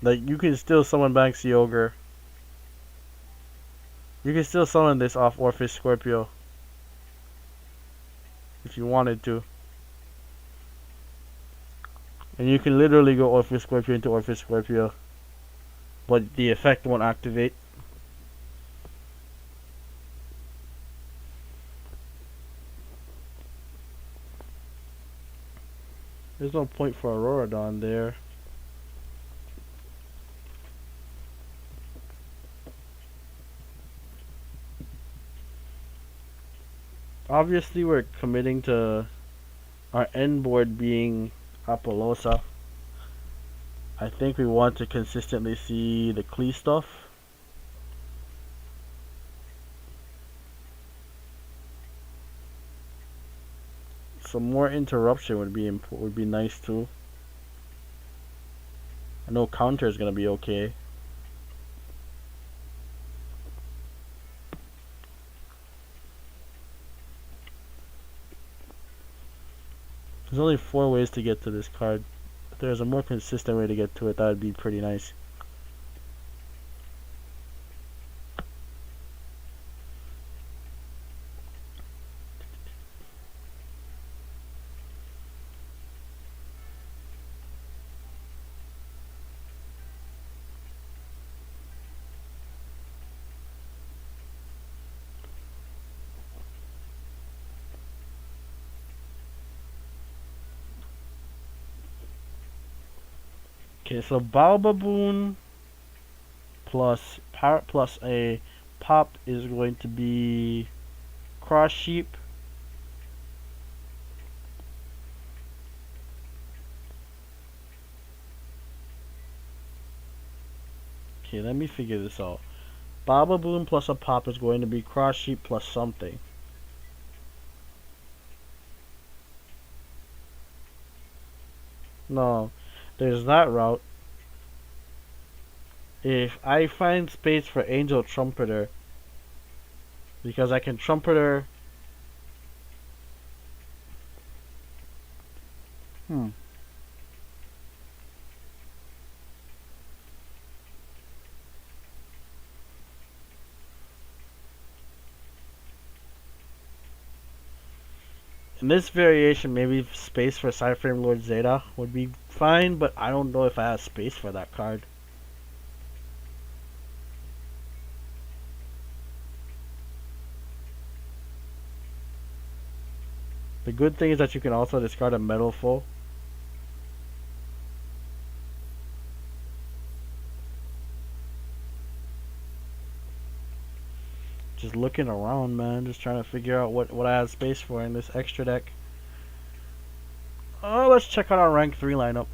Speaker 1: Like, you can still summon Banksy Ogre. You can still summon this off Orpheus Scorpio if you wanted to. And you can literally go Orpheus Scorpio into Orpheus Scorpio, but the effect won't activate. There's no point for Auroradon there. Obviously, we're committing to our end board being Apollosa. I think we want to consistently see the Klee stuff. Some more interruption would be nice too. I know counter is gonna be okay. There's only 4 ways to get to this card. If there's a more consistent way to get to it, that would be pretty nice. Okay, so Baobaboon plus Parrot plus a pop is going to be Cross Sheep. Okay, let me figure this out. Baobaboon plus a pop is going to be Cross Sheep plus something. No, there's that route. If I find space for Angel Trumpeter, because I can Trumpeter. In this variation, maybe space for Cyframe Lord Zeta would be fine, but I don't know if I have space for that card. The good thing is that you can also discard a Metalfoe. Just looking around, man. Just trying to figure out what I have space for in this extra deck. Oh, let's check out our rank 3 lineup.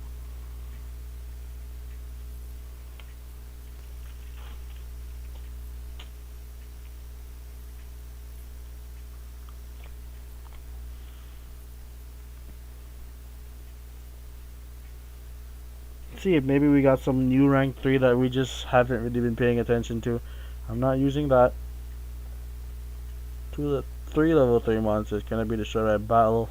Speaker 1: Let's see if maybe we got some new rank 3 that we just haven't really been paying attention to. I'm not using that. 3 level 3 monsters can be destroyed by battle.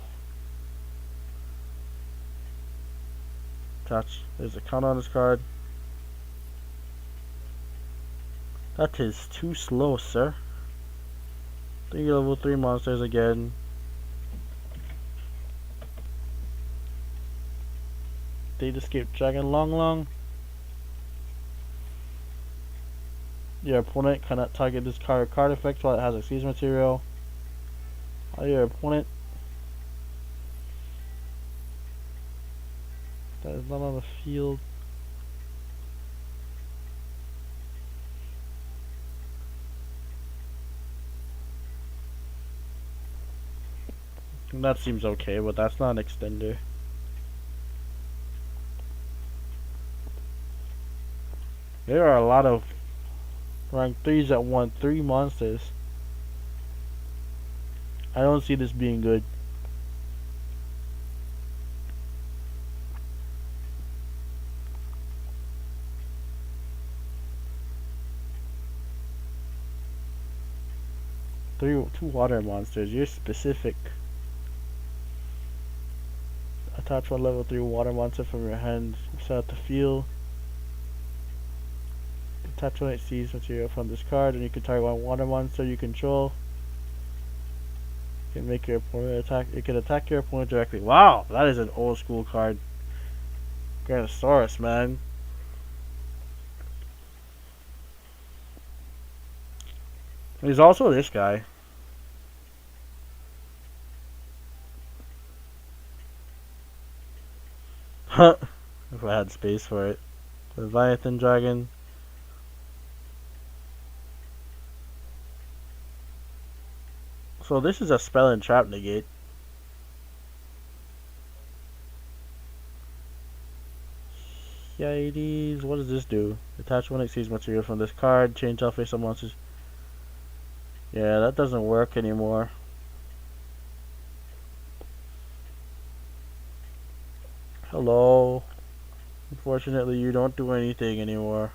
Speaker 1: Touch. There's a count on this card. That is too slow, sir. 3 level 3 monsters again. They'd escape Dragon Long Long. Your opponent cannot target this card effect while it has a seize material. While your opponent that is not on the field. That seems okay, but that's not an extender. There are a lot of rank 3s that want 3 monsters. I don't see this being good. Two water monsters. You're specific. Attach one level 3 water monster from your hand. Set out the field. Attach one seize material from this card, and you can target one water monster you control. You can make your opponent attack. You can attack your opponent directly. Wow, that is an old school card. Granosaurus, man. There's also this guy. Huh. If I had space for it. Leviathan Dragon. So this is a spell and trap negate. Yikes, what does this do? Attach one exceeds material from this card, change off face of monsters. Yeah, that doesn't work anymore. Hello. Unfortunately, you don't do anything anymore.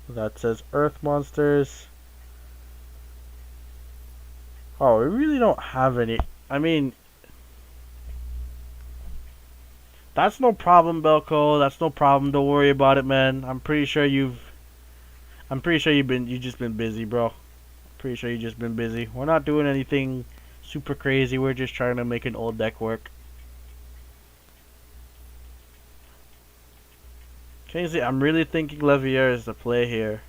Speaker 1: That says Earth Monsters. Oh, we really don't have any. I mean, that's no problem, Belko. That's no problem. Don't worry about it, man. I'm pretty sure you've just been busy, bro. Pretty sure you've just been busy. We're not doing anything super crazy. We're just trying to make an old deck work. Casey, I'm really thinking Levier is the play here.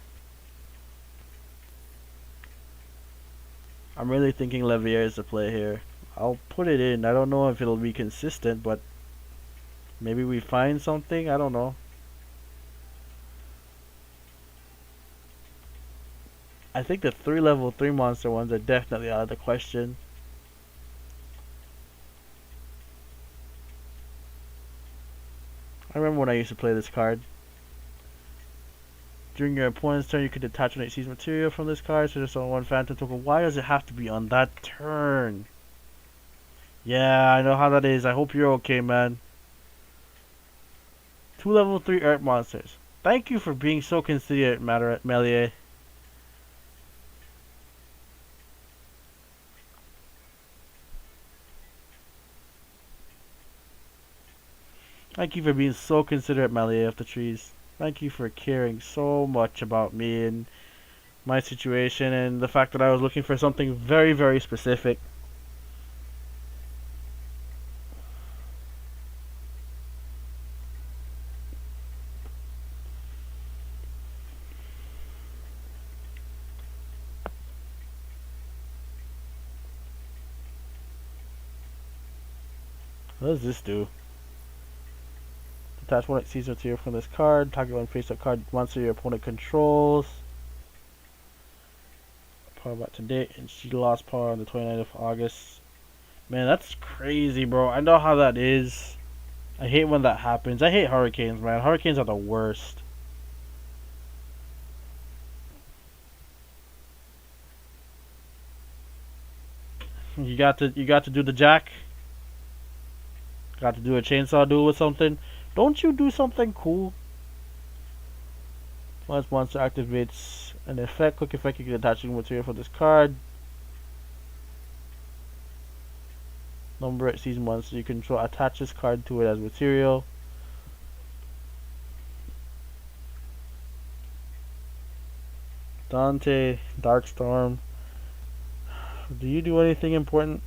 Speaker 1: I'm really thinking Levier is the play here. I'll put it in. I don't know if it'll be consistent, but maybe we find something. I don't know. I think the 3 level 3 monster ones are definitely out of the question. I remember when I used to play this card. During your opponent's turn, you can detach an seize material from this card, so there's only one phantom token. Why does it have to be on that turn? Yeah, I know how that is. I hope you're okay, man. 2 level 3 Earth monsters. Thank you for being so considerate, Melier. Thank you for being so considerate, Melier of the trees. Thank you for caring so much about me and my situation and the fact that I was looking for something very, very specific. What does this do? Attach one seize material from this card. Target one face-up card monster your opponent controls. Power back to date, and she lost power on the 29th of August. Man, that's crazy, bro. I know how that is. I hate when that happens. I hate hurricanes, man. Hurricanes are the worst. You got to do the jack. Got to do a chainsaw duel with something. Don't you do something cool? Once monster activates an effect, quick effect, you can attach material for this card. Number it sees monster you control. Attach this card to it as material. Dante, Darkstorm. Do you do anything important?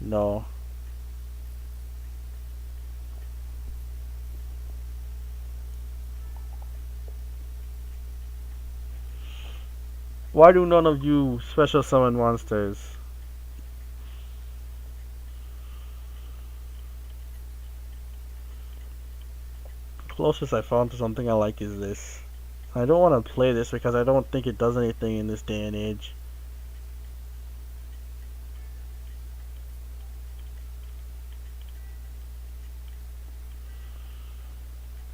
Speaker 1: No. Why do none of you special summon monsters? Closest I found to something I like is this. I don't want to play this because I don't think it does anything in this day and age.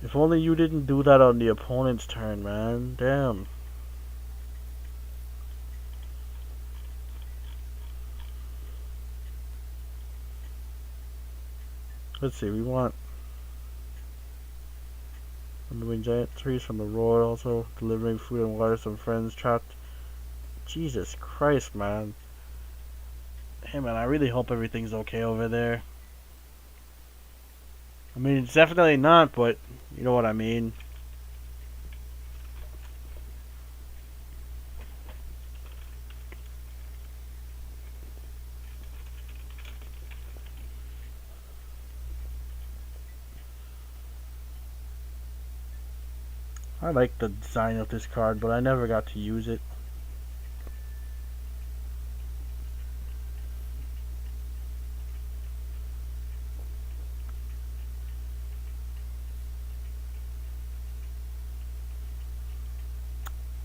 Speaker 1: If only you didn't do that on the opponent's turn, man. Damn. Let's see, we want removing giant trees from the road, also delivering food and water to some friends trapped. Jesus Christ, man. Hey, man, I really hope everything's okay over there. I mean, it's definitely not, but you know what I mean. I like the design of this card, but I never got to use it.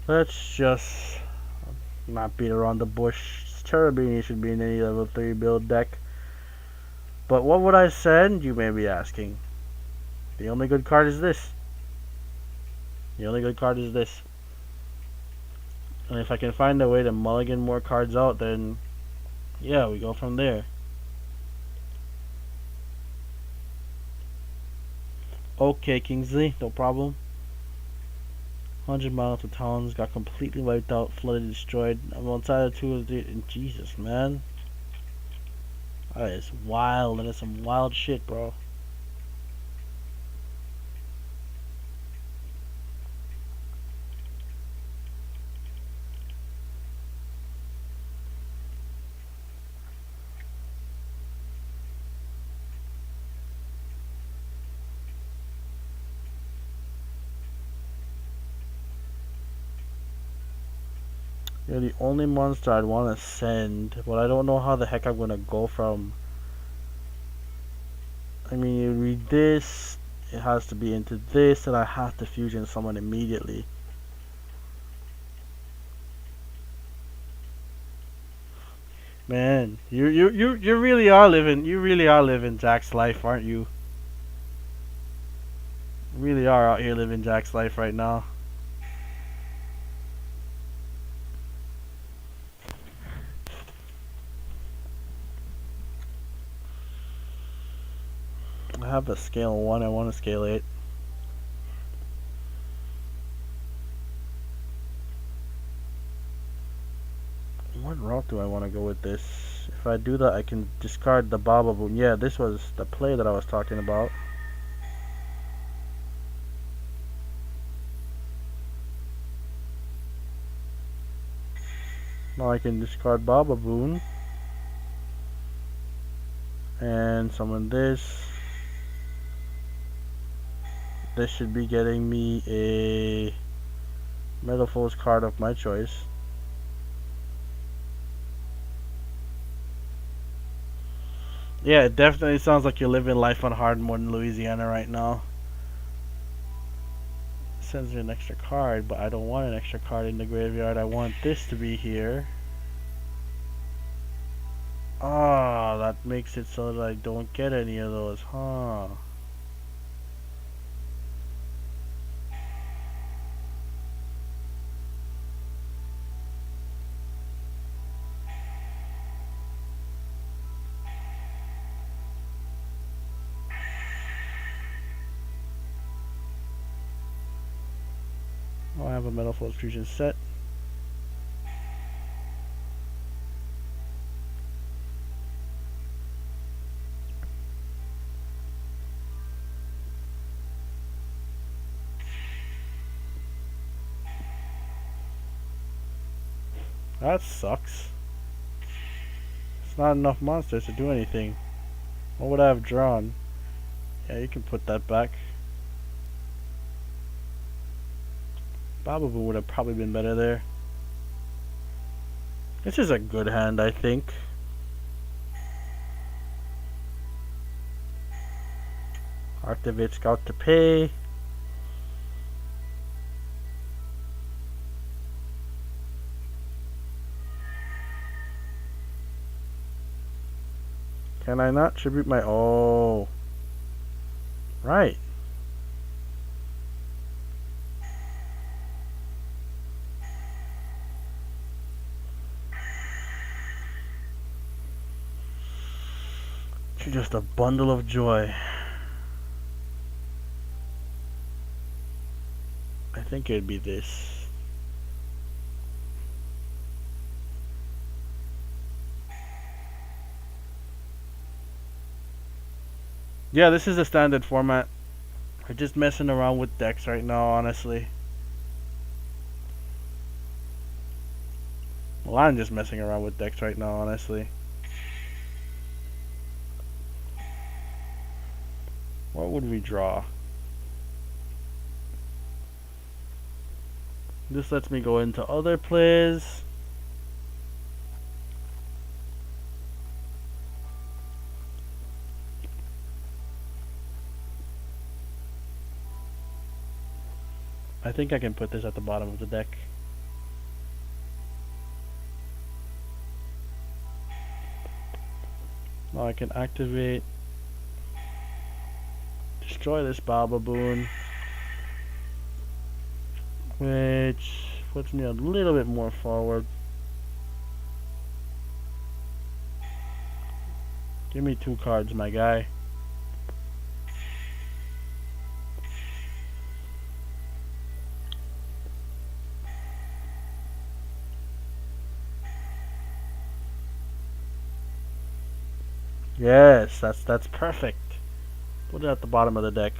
Speaker 1: Let's just not beat around the bush. Cherubini should be in any level 3 build deck. But what would I send, you may be asking? The only good card is this. The only good card is this. And if I can find a way to mulligan more cards out, then yeah, we go from there. Okay, Kingsley, no problem. 100 miles to towns, got completely wiped out, flooded, destroyed. I'm outside of 2 of the... Jesus, man. That is wild. That is some wild shit, bro. You're the only monster I'd want to send, but I don't know how the heck I'm gonna go from. I mean, you read this, it has to be into this, and I have to fusion someone immediately. Man, you really are living Jack's life, aren't you? You really are out here living Jack's life right now. I have a scale 1, I want a scale 8. What route do I want to go with this? If I do that, I can discard the Bababoon. Yeah, this was the play that I was talking about. Now I can discard Bababoon and summon this. This should be getting me a Metalfoes card of my choice. Yeah, it definitely sounds like you're living life on hard mode in Louisiana right now. Sends me an extra card, but I don't want an extra card in the graveyard. I want this to be here. Ah, that makes it so that I don't get any of those, huh? I have a Metalfoes fusion set. That sucks. It's not enough monsters to do anything. What would I have drawn? Yeah, you can put that back. Bababoo would have probably been better there. This is a good hand, I think. Activate Scout to pay. Can I not tribute my... Oh. Right. She's just a bundle of joy. I think it'd be this. Yeah, this is the standard format. We're just messing around with decks right now, honestly. Well, I'm just messing around with decks right now, honestly. What would we draw? This lets me go into other plays. I think I can put this at the bottom of the deck. Now I can activate, destroy this Bababoon, which puts me a little bit more forward. Give me 2 cards, my guy. Yes, that's perfect. Put it at the bottom of the deck.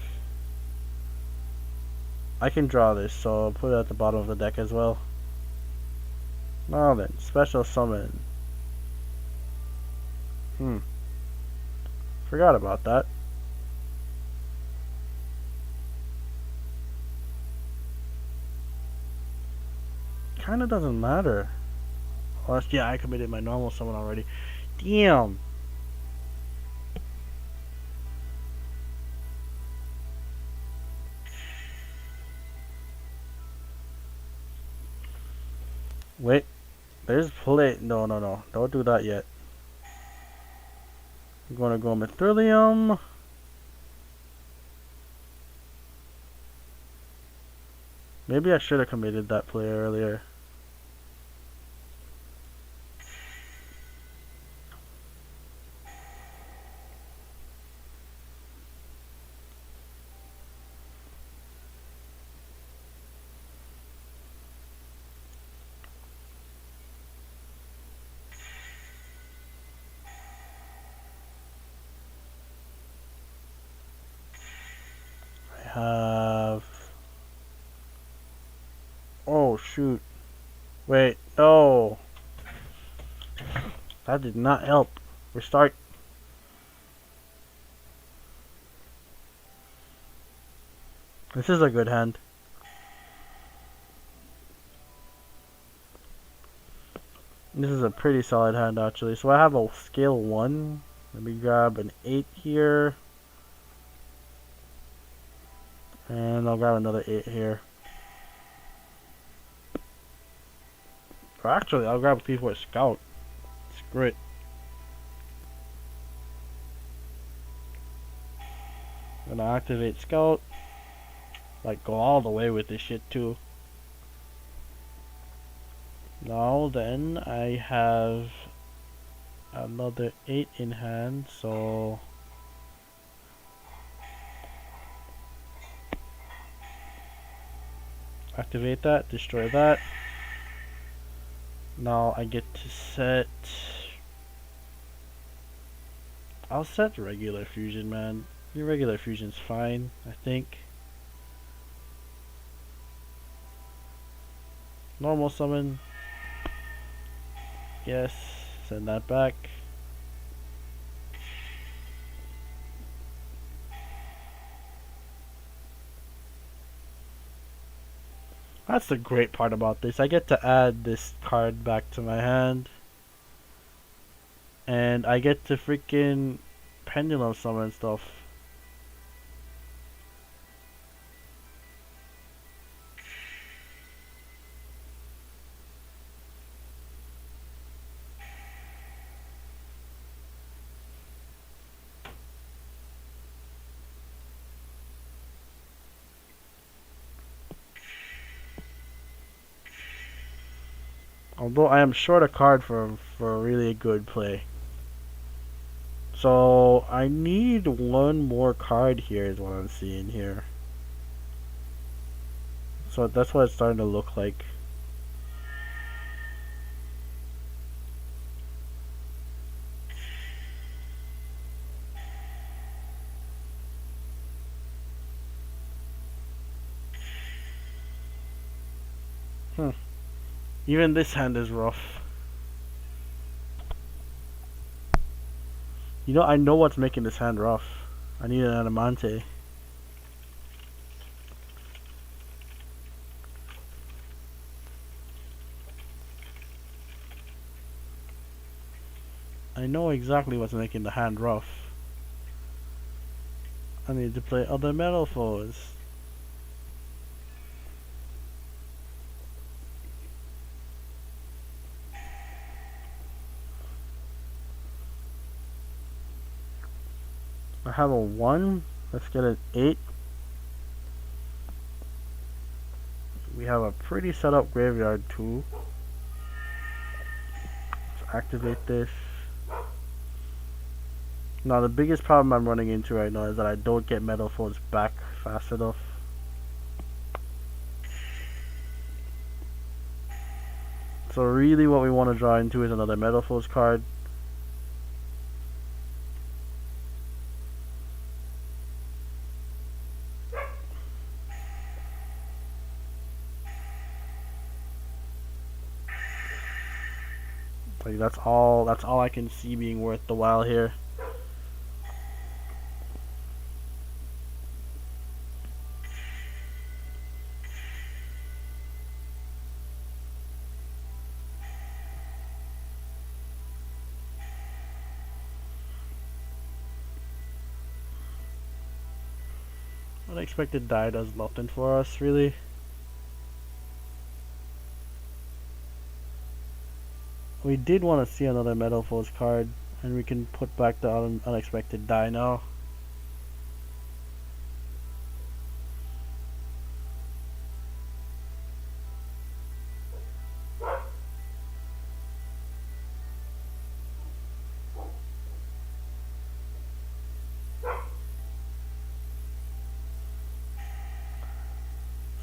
Speaker 1: I can draw this, so I'll put it at the bottom of the deck as well. Now then, special summon. Forgot about that. Kinda doesn't matter. Oh, yeah, I committed my normal summon already. Damn. Wait, there's play. No, don't do that yet. I'm gonna go Mythrilium. Maybe I should have committed that play earlier. Have... Oh, shoot. Wait, no. That did not help. Restart. This is a good hand. This is a pretty solid hand, actually. So I have a scale 1. Let me grab an 8 here. And I'll grab another 8 here. Or actually, I'll grab a P4 Scout. Screw it. Gonna activate Scout. Like, go all the way with this shit, too. Now then, I have another 8 in hand, so... Activate that, destroy that. Now I get to set... I'll set regular fusion, man. Your regular fusion's fine, I think. Normal summon. Yes, send that back. That's the great part about this. I get to add this card back to my hand. And I get to freaking pendulum summon stuff. Although I am short a card for a really good play. So I need one more card here is what I'm seeing here. So that's what it's starting to look like. Even this hand is rough. You know, I know what's making this hand rough. I need an Adamante. I know exactly what's making the hand rough. I need to play other Metalfoes. I have a 1. Let's get an 8. We have a pretty set up graveyard too. Let's activate this. Now the biggest problem I'm running into right now is that I don't get Metalfoes back fast enough. So really what we want to draw into is another Metalfoes card. Like that's all I can see being worth the while here. Unexpected die does nothing for us really. We did want to see another Metalfoes card, and we can put back the unexpected die now.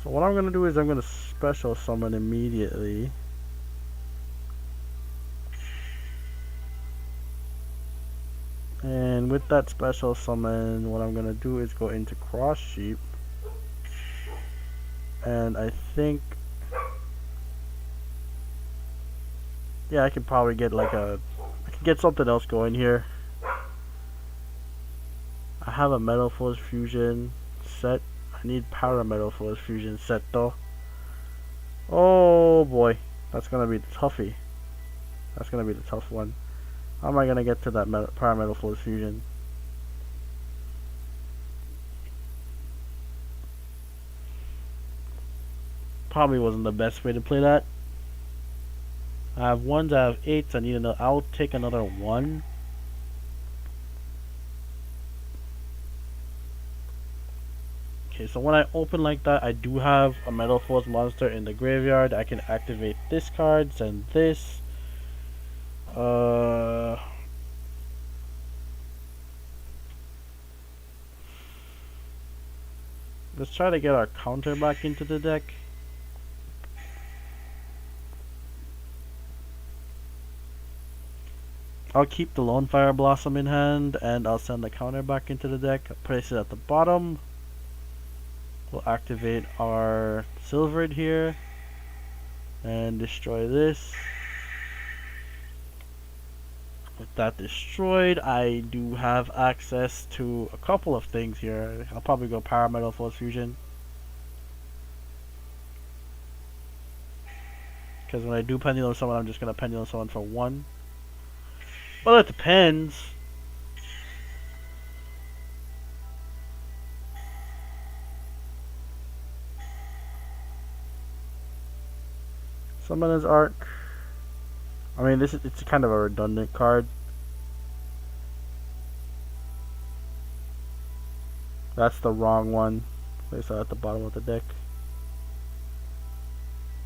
Speaker 1: So what I'm going to do is I'm going to special summon immediately. And with that special summon, what I'm going to do is go into Cross Sheep. And I think... yeah, I could probably get like I could get something else going here. I have a Metalfoes fusion set. I need Para Metalfoes fusion set though. Oh boy, that's gonna be the toughie. That's gonna be the tough one. How am I gonna get to that Para Metalfoes fusion? Probably wasn't the best way to play that. I have 1s, I have 8s, I need another. I'll take another 1. Okay, so when I open like that, I do have a Metalfoes monster in the graveyard. I can activate this card, send this. Let's try to get our counter back into the deck. I'll keep the Lone Fire Blossom in hand, and I'll send the counter back into the deck, place it at the bottom. We'll activate our Silvered here, and destroy this. With that destroyed, I do have access to a couple of things here. I'll probably go Metalfoes Fusion, because when I do Pendulum Summon, I'm just going to Pendulum Summon for 1. Well, it depends. Summoner's Arc. I mean, it's kind of a redundant card. That's the wrong one. Place that at the bottom of the deck.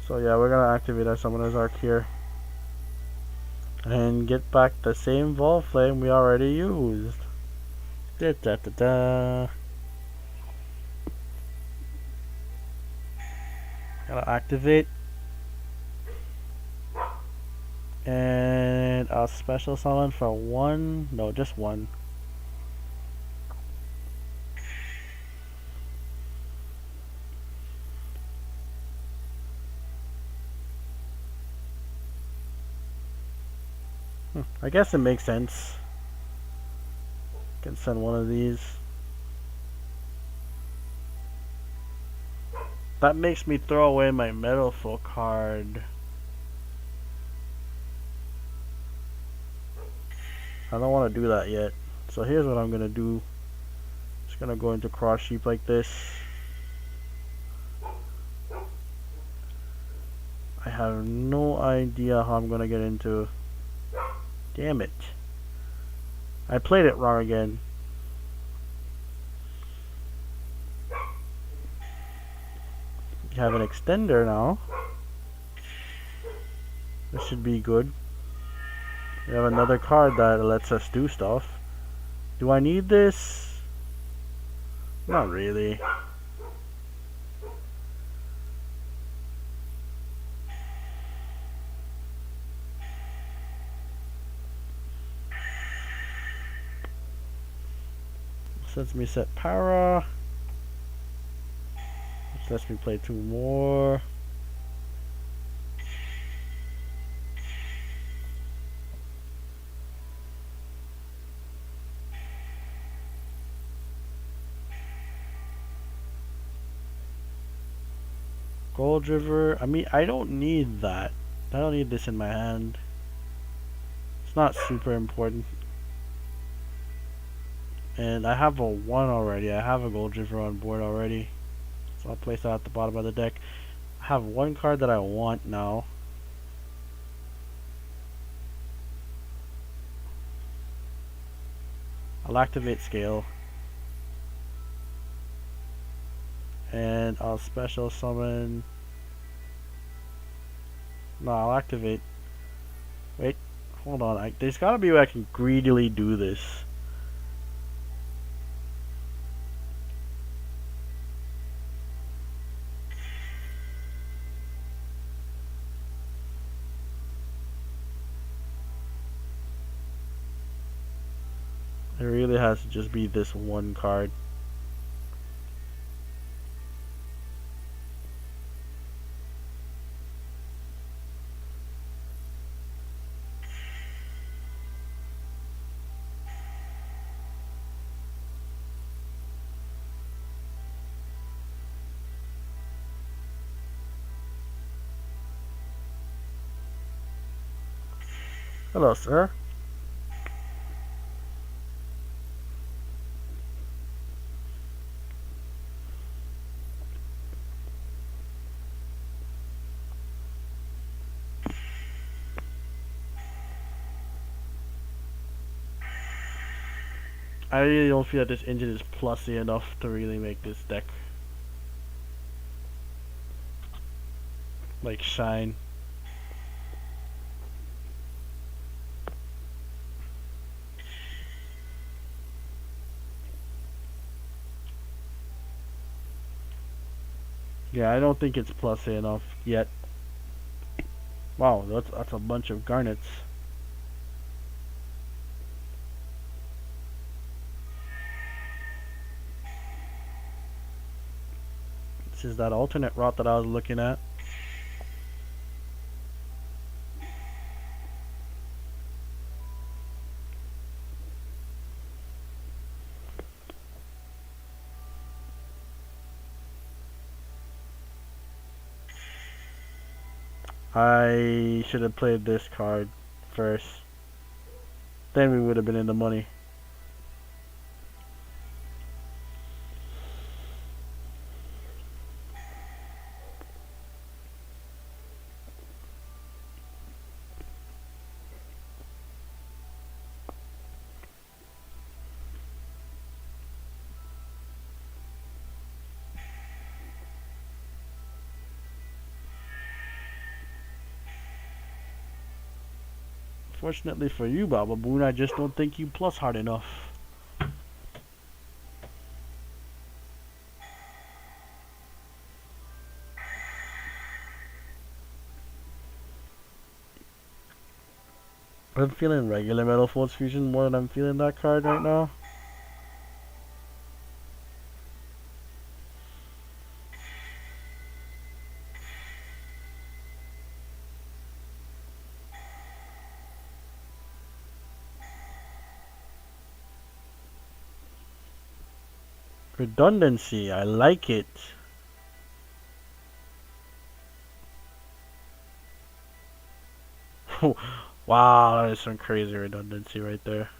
Speaker 1: So yeah, we're gonna activate our Summoner's Arc here. And get back the same Vol Flame we already used. Da da da da. Gotta activate. And I'll special summon for 1. No, just 1. I guess it makes sense. Can send one of these. That makes me throw away my Metalfoe card. I don't want to do that yet. So here's what I'm gonna do. Just gonna go into Cross Sheep like this. I have no idea how I'm gonna get into. Damn it. I played it wrong again. We have an extender now. This should be good. We have another card that lets us do stuff. Do I need this? Not really. This lets me set para. This lets me play 2 more. Gold River. I mean, I don't need that. I don't need this in my hand. It's not super important. And I have a 1 already. I have a Gold River on board already. So I'll place that at the bottom of the deck. I have 1 card that I want now. I'll activate Scale. And I'll special summon. No, I'll activate. Wait, hold on. There's gotta be a way I can greedily do this. It really has to just be this 1 card. Hello, sir. I really don't feel that this engine is plussy enough to really make this deck like shine. Yeah, I don't think it's plussy enough yet. Wow, that's a bunch of garnets. this is that alternate route that I was looking at. I should have played this card first. Then we would have been in the money. Fortunately for you, Baba Boon, I just don't think you plus hard enough. I'm feeling regular Metalfoes fusion more than I'm feeling that card right now. Redundancy, I like it. Wow, that is some crazy redundancy right there.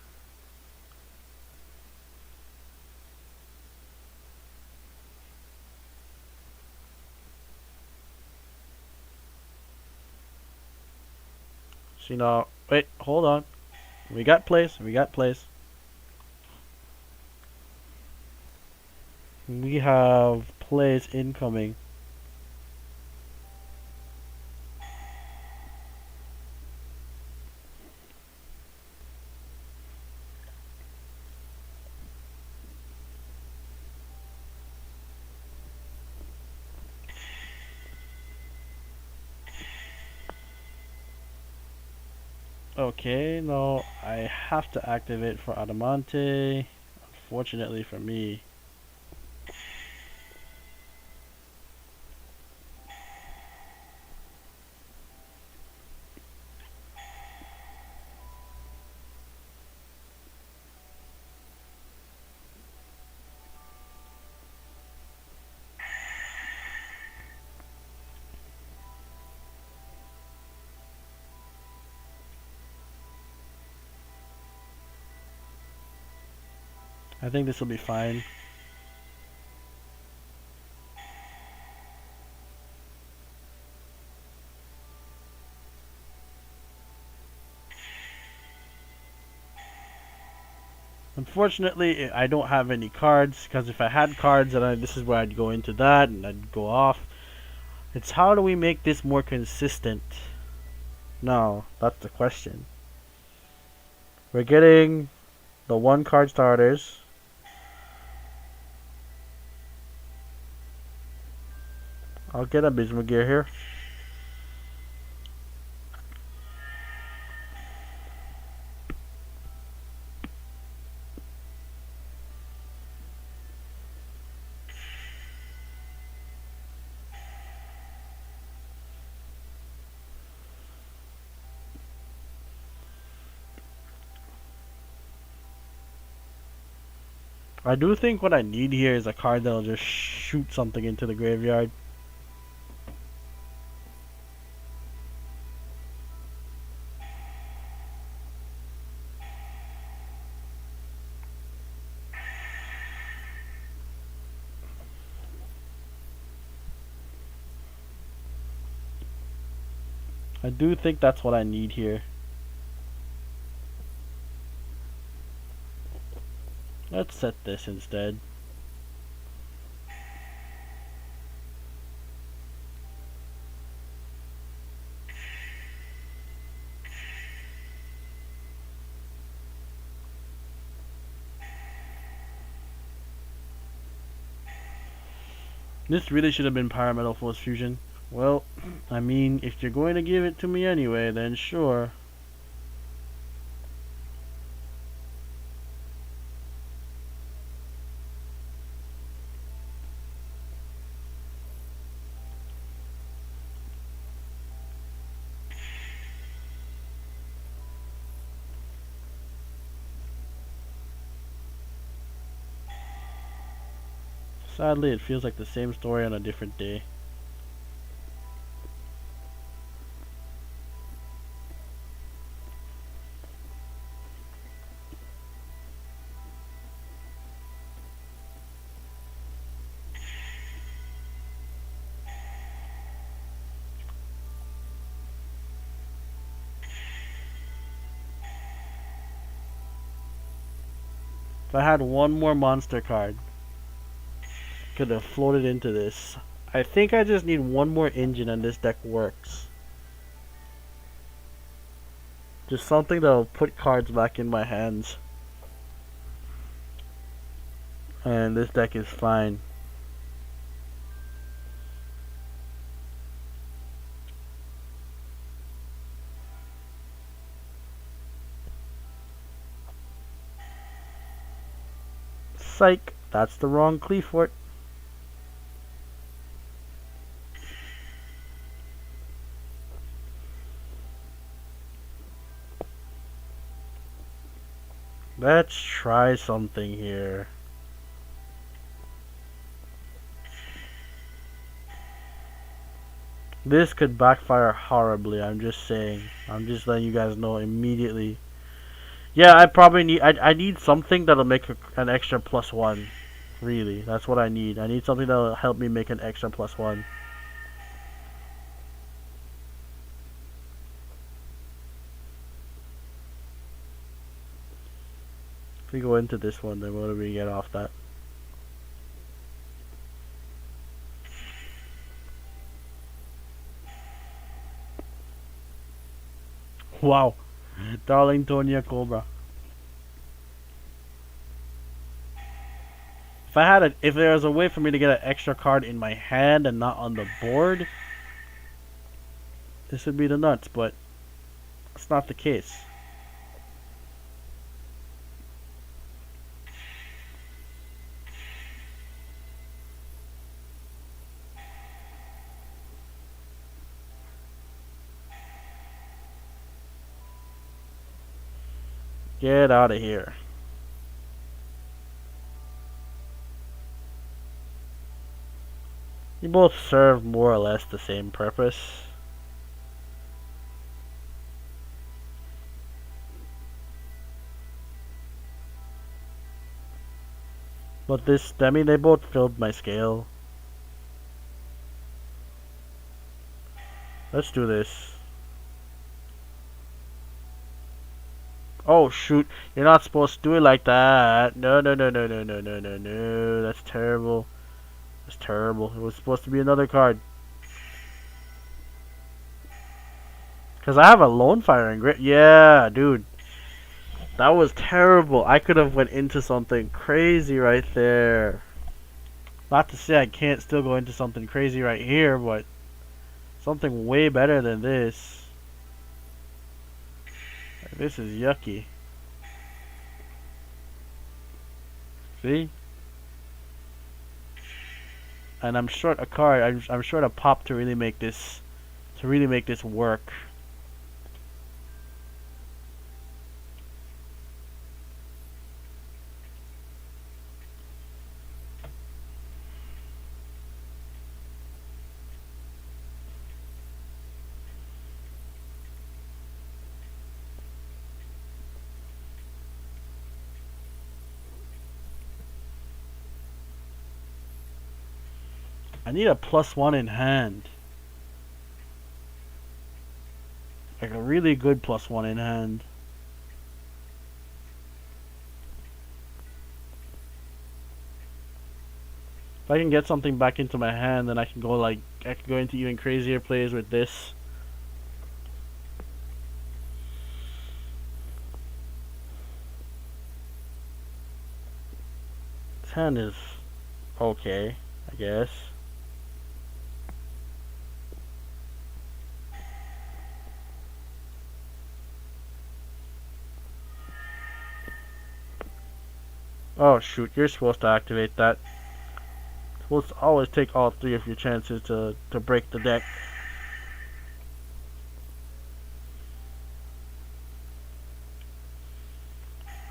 Speaker 1: See now, wait, hold on. We got place, we got place. We have plays incoming. Okay, no, I have to activate for Adamante. Unfortunately for me. I think this will be fine. Unfortunately, I don't have any cards, because if I had cards, then this is where I'd go into that, and I'd go off. It's how do we make this more consistent? No, that's the question. We're getting the one card starters. I'll get a Bismugear here. I do think what I need here is a card that'll just shoot something into the graveyard. I do think that's what I need here. Let's set this instead. This really should have been Metalfoes fusion. Well, I mean, if you're going to give it to me anyway, then sure. Sadly, it feels like the same story on a different day. If I had one more monster card, could have floated into this. I think I just need one more engine and this deck works. Just something that'll put cards back in my hands. And this deck is fine. Psych, that's the wrong Cleafort. Let's try something here. This could backfire horribly, I'm just saying. I'm just letting you guys know immediately. Yeah, I probably need, I need something that'll make an extra +1. Really, that's what I need. I need something that'll help me make an extra +1. If we go into this one, then what do we get off that? Wow. Darling Tonya Cobra. If there was a way for me to get an extra card in my hand and not on the board, this would be the nuts, but it's not the case. Get out of here. You both serve more or less the same purpose. But I mean, they both filled my scale. Let's do this. Oh shoot, you're not supposed to do it like that. No, no, no, no, no, no, no, no, no. That's terrible. That's terrible. It was supposed to be another card. Because I have a lone fire and grit. Yeah, dude. That was terrible. I could have went into something crazy right there. Not to say I can't still go into something crazy right here, but something way better than this. This is yucky. See? And I'm short a card. I'm short a pop to really make this work. I need a +1 in hand. Like a really good +1 in hand. If I can get something back into my hand, then I can go into even crazier plays with this. This hand is okay, I guess. Oh shoot, you're supposed to activate that. Supposed to always take all 3 of your chances to break the deck.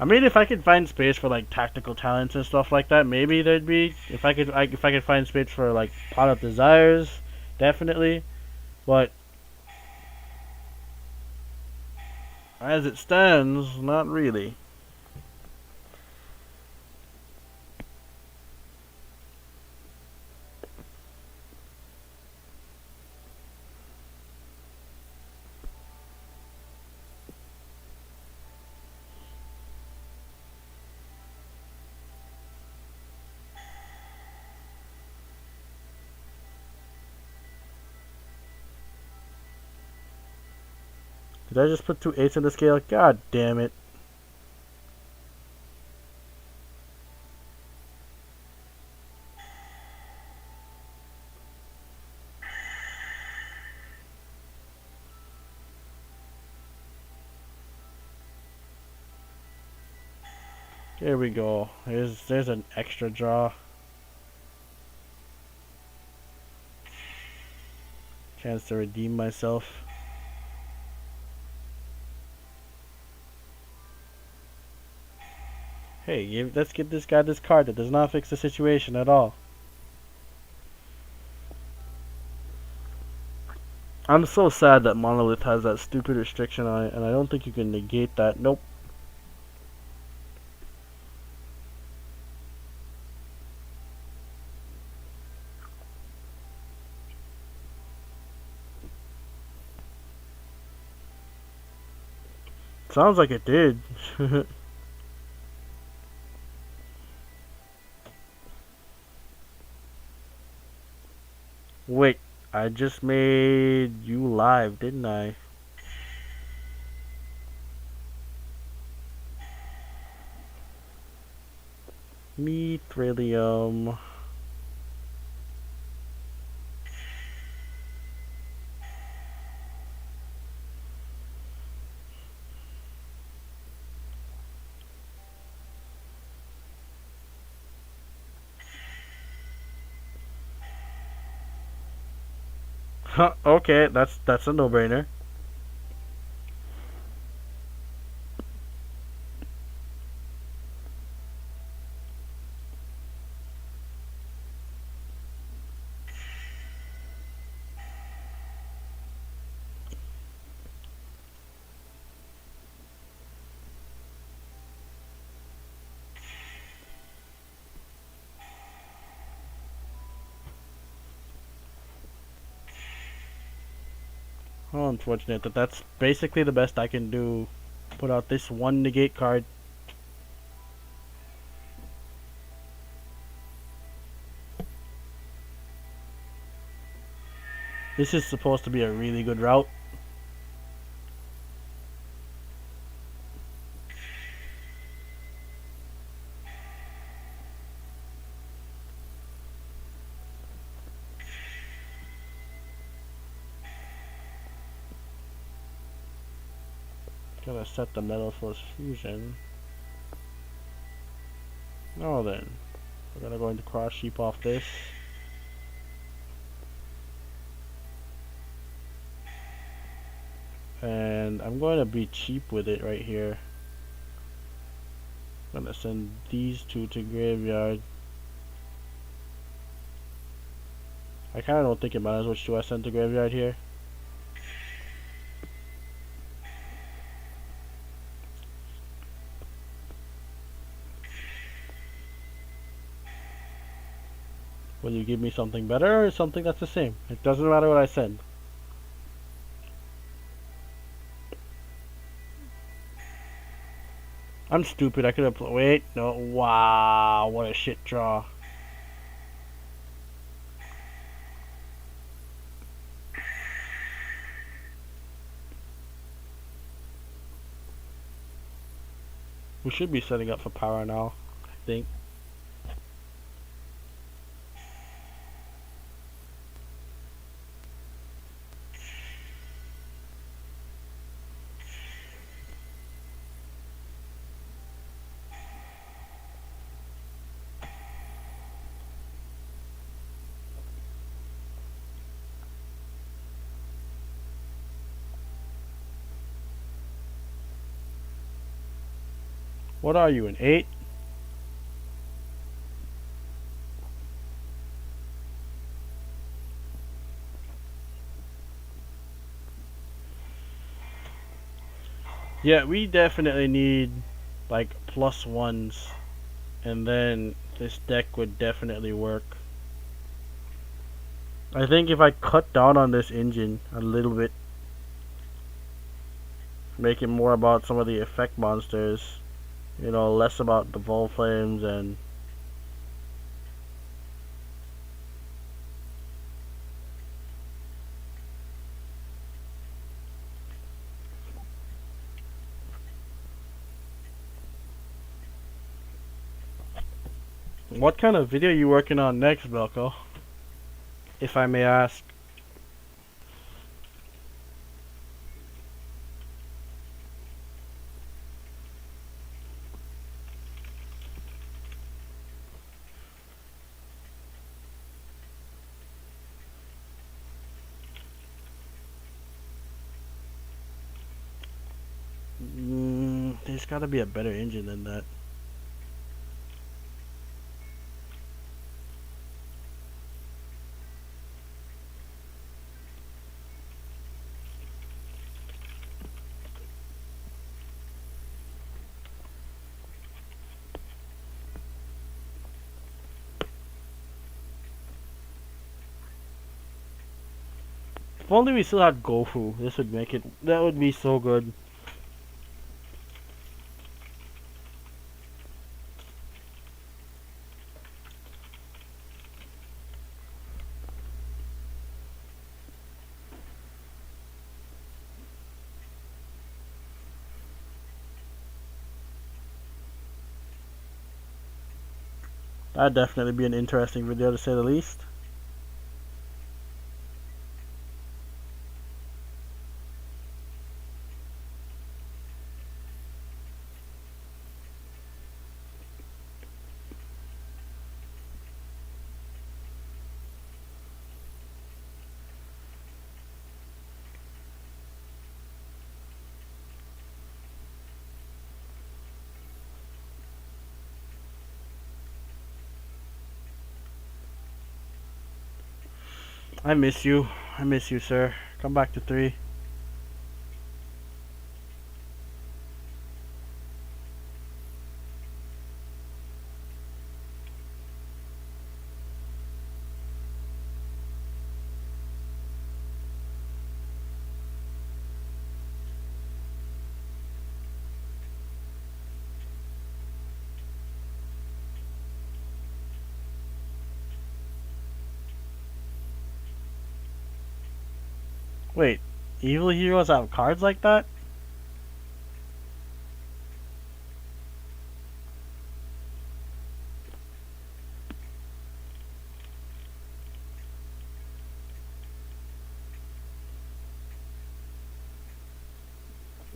Speaker 1: I mean, if I could find space for like tactical talents and stuff like that, maybe there'd be. If I could find space for like pot of desires, definitely. But as it stands, not really. Did I just put 2 8s in the scale? God damn it. Here we go. There's an extra draw. Chance to redeem myself. Hey, let's get this guy this card that does not fix the situation at all. I'm so sad that Monolith has that stupid restriction on it, and I don't think you can negate that. Nope. Sounds like it did. Wait, I just made you live, didn't I? Mithrilium. Huh, okay, that's a no-brainer. How unfortunate that that's basically the best I can do. Put out this one negate card. This is supposed to be a really good route. Gotta set the Metalfoes fusion. Now then, we're gonna go into cross sheep off this. And I'm going to be cheap with it right here. I'm gonna send these two to graveyard. I kinda don't think it matters which two I send to graveyard here. Will you give me something better or something that's the same? It doesn't matter what I send. I'm stupid. I could have. Wait, no. Wow, what a shit draw. We should be setting up for power now, I think. What are you, an 8? Yeah, we definitely need like plus ones, and then this deck would definitely work. I think if I cut down on this engine a little bit, make it more about some of the effect monsters, less about the vol flames and what kind of video are you working on next, Belko? If I may ask. There's gotta be a better engine than that. If only we still had Gofu, this would make it. That would be so good. That'd definitely be an interesting video to say the least. I miss you. I miss you, sir. Come back to 3. Wait, evil heroes have cards like that?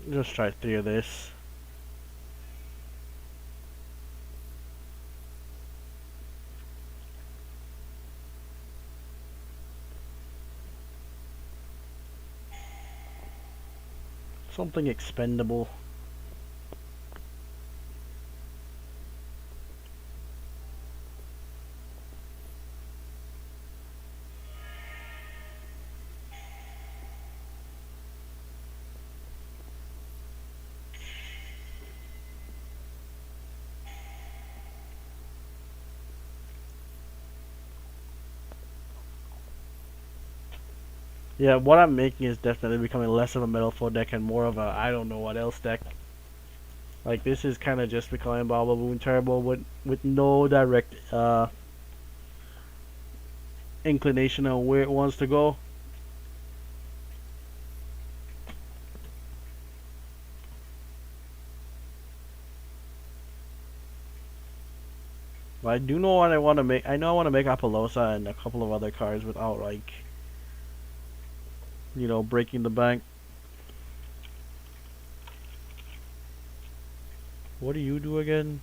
Speaker 1: Just try 3 of this. Something expendable. Yeah, what I'm making is definitely becoming less of a Metalfoe deck and more of a I don't know what else deck. Like this is kind of just becoming Baba Boon Turbo with no direct inclination on where it wants to go. But I do know what I want to make. I know I want to make Apollosa and a couple of other cards without like, breaking the bank. What do you do again?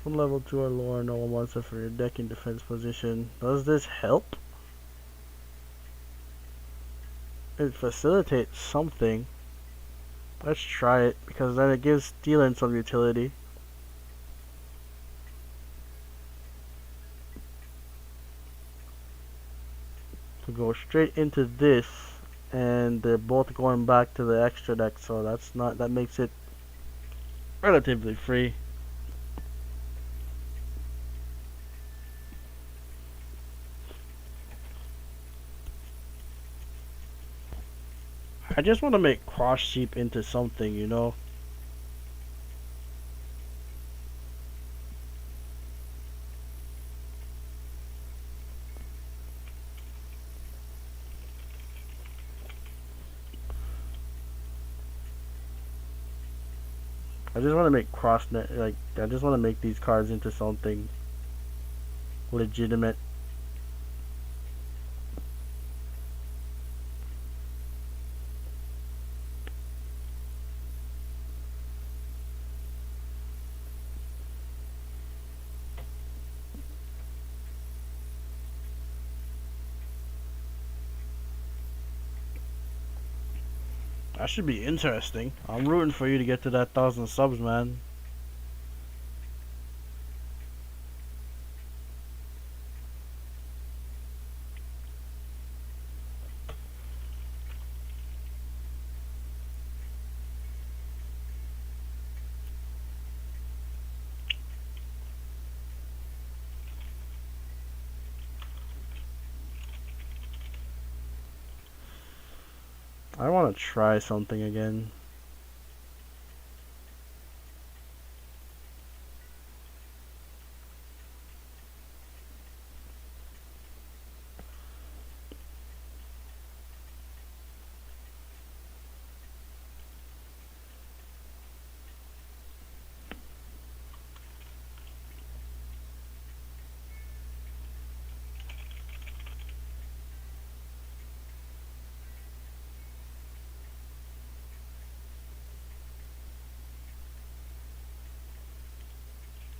Speaker 1: From level 2 or lower, no one wants it for your deck in defense position. Does this help? It facilitates something. Let's try it, because then it gives stealing some utility. To go straight into this, and they're both going back to the extra deck, so that makes it relatively free. I just want to make Cross Sheep into something, you know? I just want to make I just want to make these cards into something legitimate. That should be interesting. I'm rooting for you to get to that 1,000 subs, man. I want to try something again.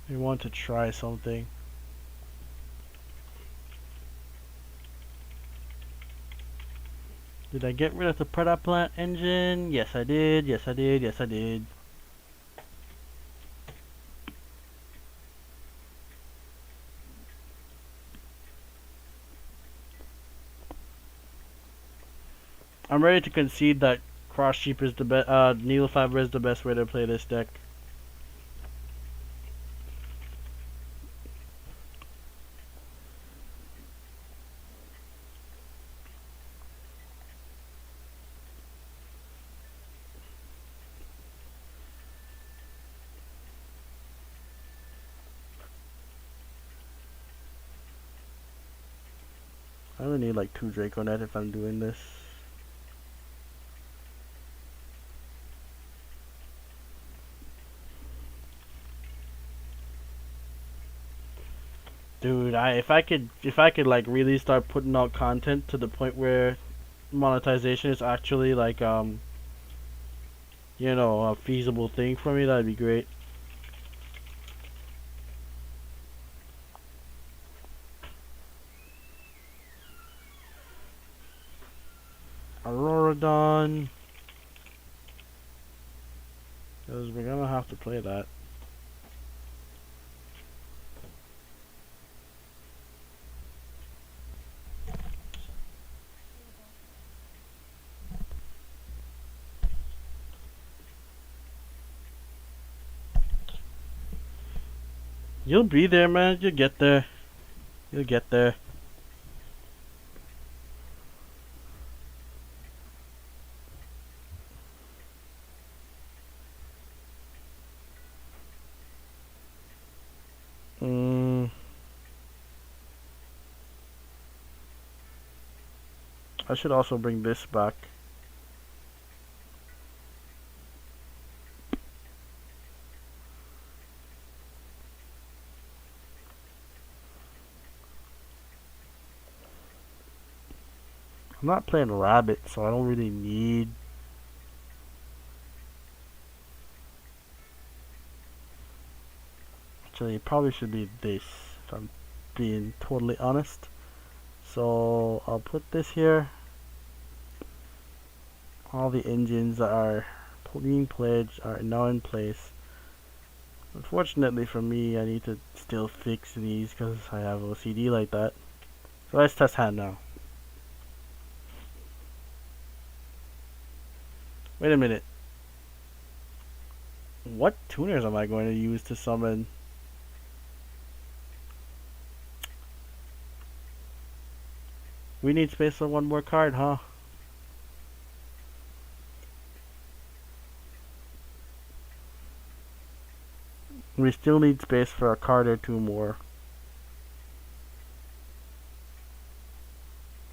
Speaker 1: We want to try something. Did I get rid of the Predator Plant engine? Yes, I did. Yes, I did. Yes, I did. I'm ready to concede that Cross Sheep is the best. Needle Fiber is the best way to play this deck. I only need like 2 Draconet if I'm doing this. Dude, if I could like really start putting out content to the point where monetization is actually like you know, a feasible thing for me, that'd be great. Auroradon. Because we're gonna have to play that. You'll be there, man. You'll get there. You'll get there. I should also bring this back. I'm not playing Rabbit, so I don't really need... Actually, it probably should be this, if I'm being totally honest. So I'll put this here. All the engines that are being pledged are now in place. Unfortunately for me, I need to still fix these because I have OCD like that. So let's test hand now. Wait a minute. What tuners am I going to use to summon? We need space for one more card, huh? We still need space for a card or two more.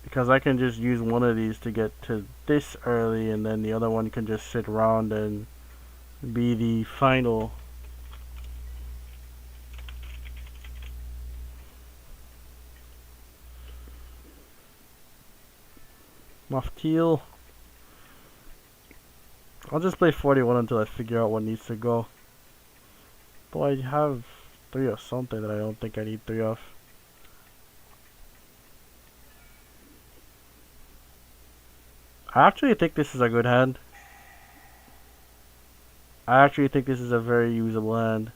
Speaker 1: Because I can just use one of these to get to this early, and then the other one can just sit around and be the final. Mafteal. I'll just play 41 until I figure out what needs to go. Though I have 3 of something that I don't think I need 3 of. I actually think this is a good hand. I actually think this is a very usable hand.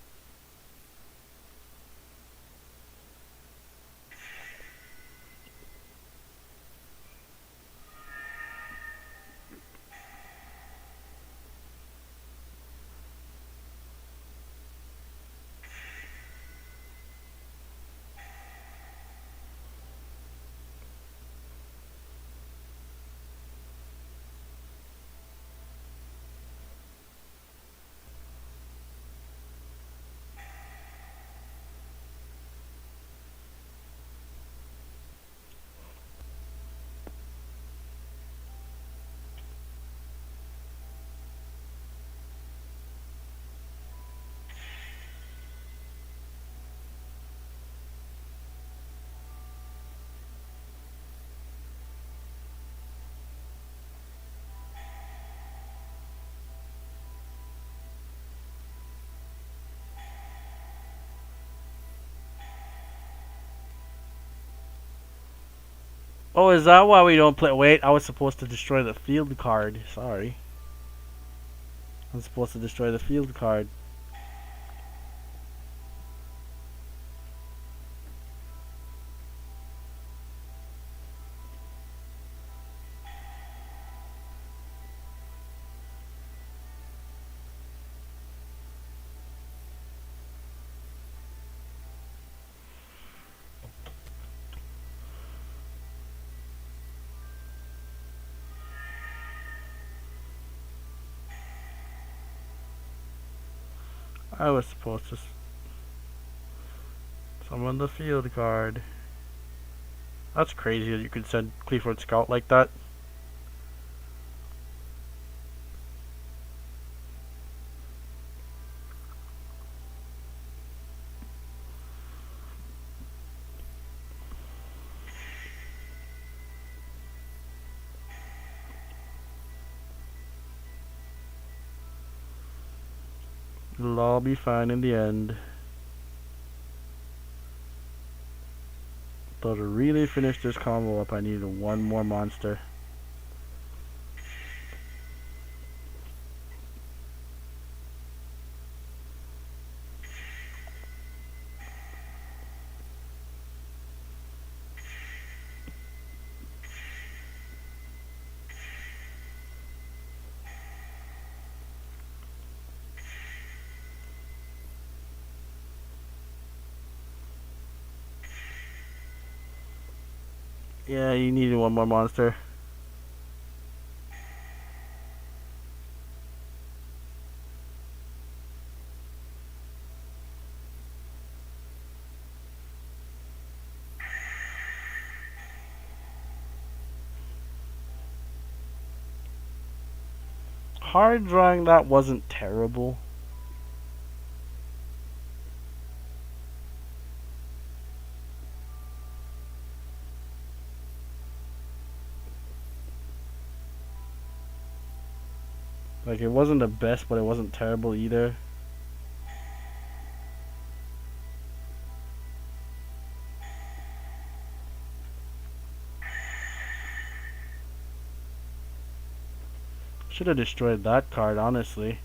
Speaker 1: Oh, is that why we don't play? Wait, I was supposed to destroy the field card. Sorry. I'm supposed to destroy the field card. I was supposed to summon the field card. That's crazy that you could send Cleveland Scout like that. It'll all be fine in the end. Though to really finish this combo up, I need one more monster. Yeah, you needed one more monster. Hard drawing that wasn't terrible. Like, it wasn't the best, but it wasn't terrible either. Should have destroyed that card, honestly.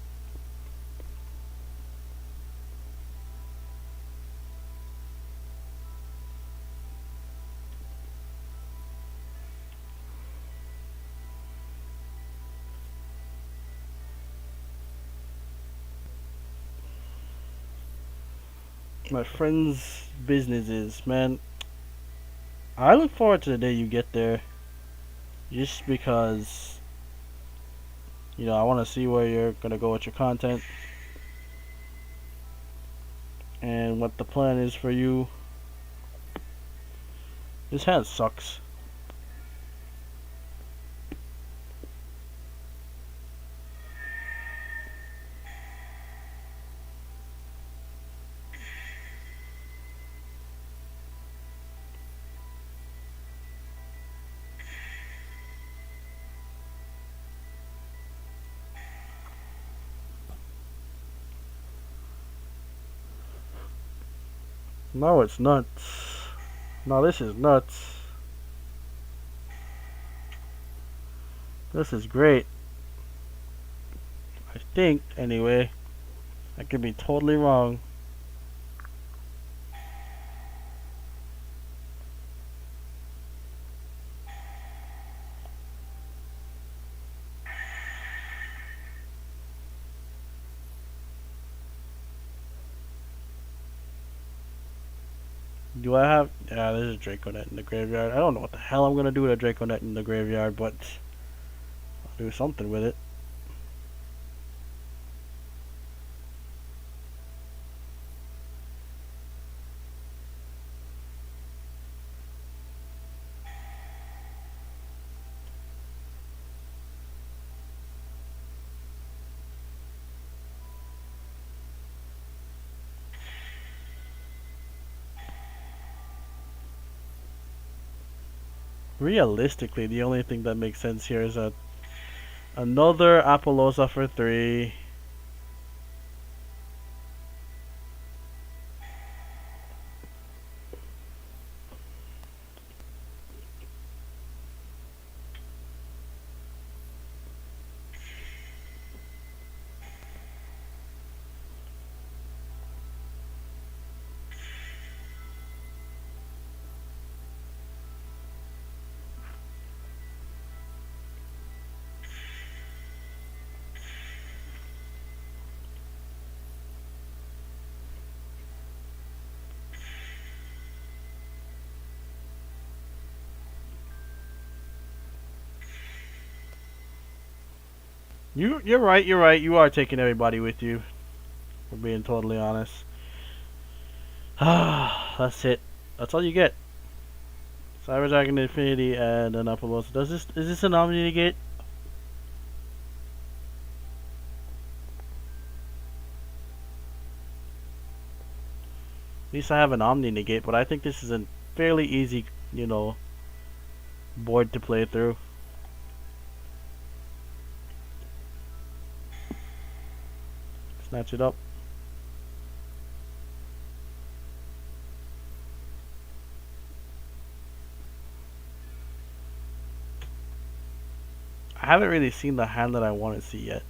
Speaker 1: My friend's businesses, man. I look forward to the day you get there. Just because, I want to see where you're gonna go with your content and what the plan is for you. This hand sucks. No, it's nuts. No, this is nuts. This is great. I think, anyway. I could be totally wrong. Do I have... Yeah, there's a Draconet in the graveyard. I don't know what the hell I'm gonna do with a Draconet in the graveyard, but I'll do something with it. Realistically, the only thing that makes sense here is that another Apollosa for 3. You're right, you're right. You are taking everybody with you. For being totally honest. That's it. That's all you get. Cyber Dragon Infinity and an Apollosa. Is this an Omni Negate? At least I have an Omni Negate, but I think this is a fairly easy, board to play through. Snatch it up. I haven't really seen the hand that I want to see yet.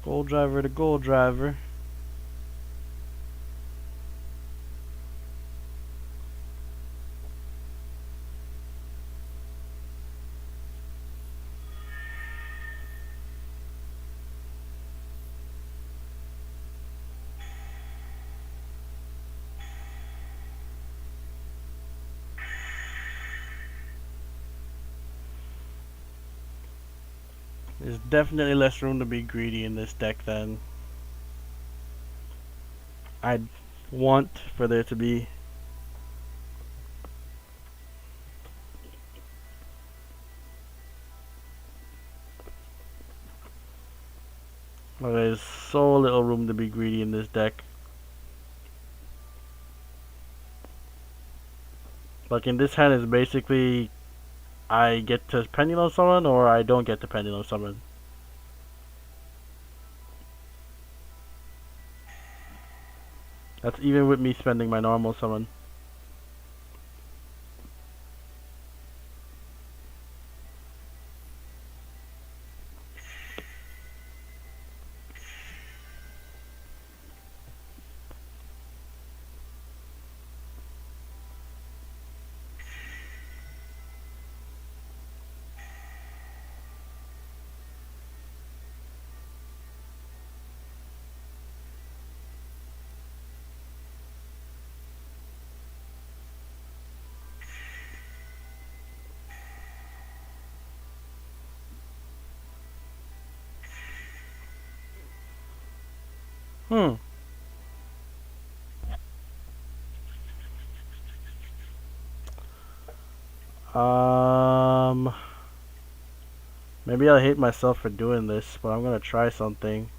Speaker 1: Gold driver to gold driver. There's definitely less room to be greedy in this deck than I'd want for there to be. Well, there's so little room to be greedy in this deck. Like in this hand is basically I get to pendulum summon or I don't get to pendulum summon. That's even with me spending my normal summon. Hmm. Um. Maybe I hate myself for doing this, but I'm gonna try something.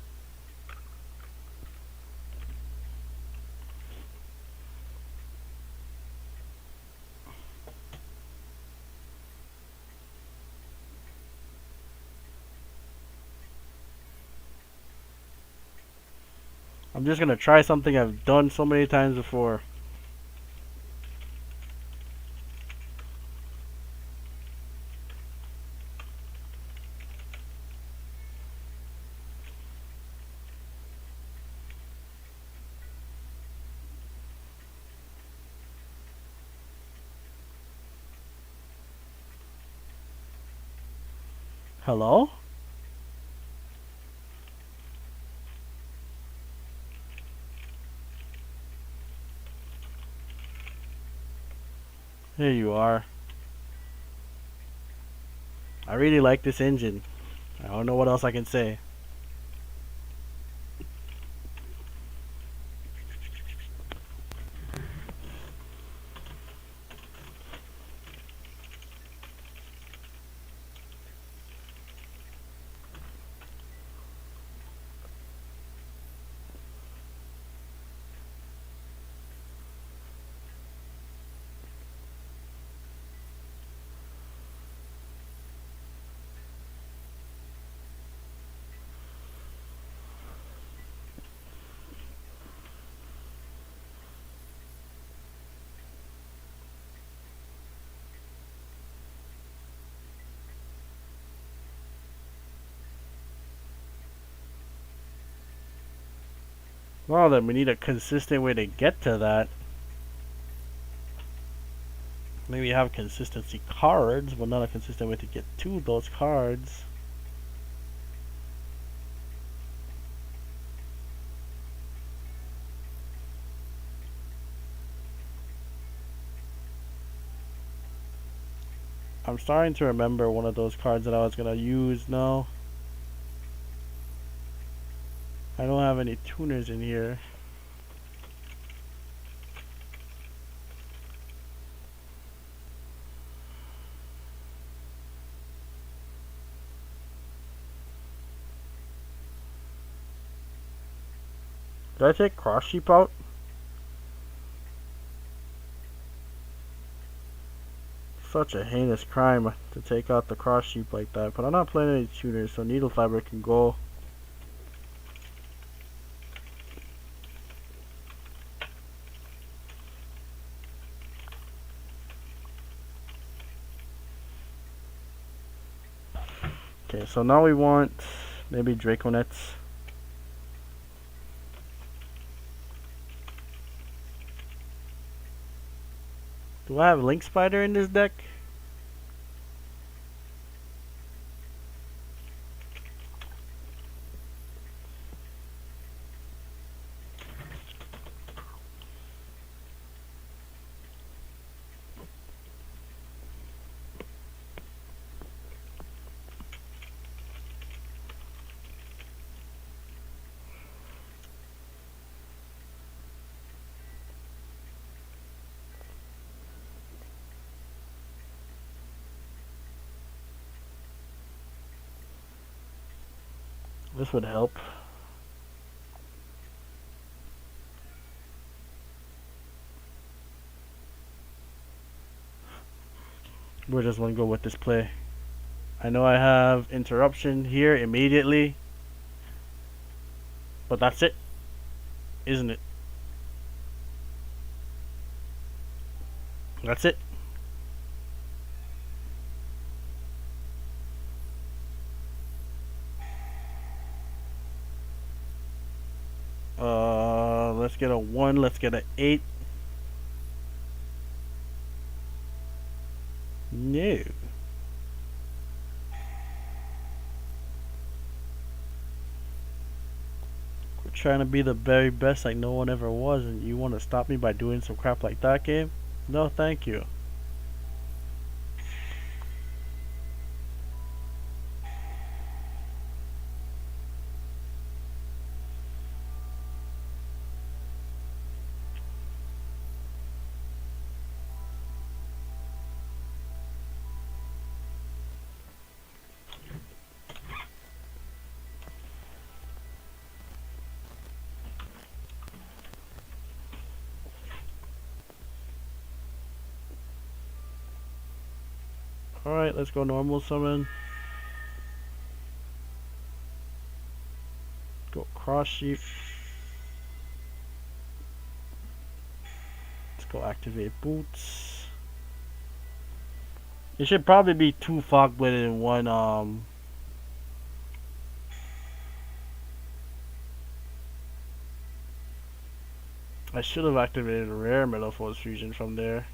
Speaker 1: I'm just gonna try something I've done so many times before. Hello? Here you are. I really like this engine. I don't know what else I can say. Well, then we need a consistent way to get to that. Maybe have consistency cards, but not a consistent way to get to those cards. I'm starting to remember one of those cards that I was gonna use now. I don't have any tuners in here. Did I take Cross Sheep out? Such a heinous crime to take out the Cross Sheep like that, but I'm not playing any tuners, so Needle Fiber can go. Okay, so now we want maybe Draconets. Do I have Link Spider in this deck? This would help. We're just gonna go with this play. I know I have interruption here immediately, but that's it, isn't it? That's it. Let's get a 1, let's get an 8. No. We're trying to be the very best like no one ever was, and you want to stop me by doing some crap like that, game? No, thank you. Alright, let's go normal summon. Go cross sheep. Let's go activate boots. It should probably be 2 fog bladed in one I should have activated a rare Metalfoes fusion from there.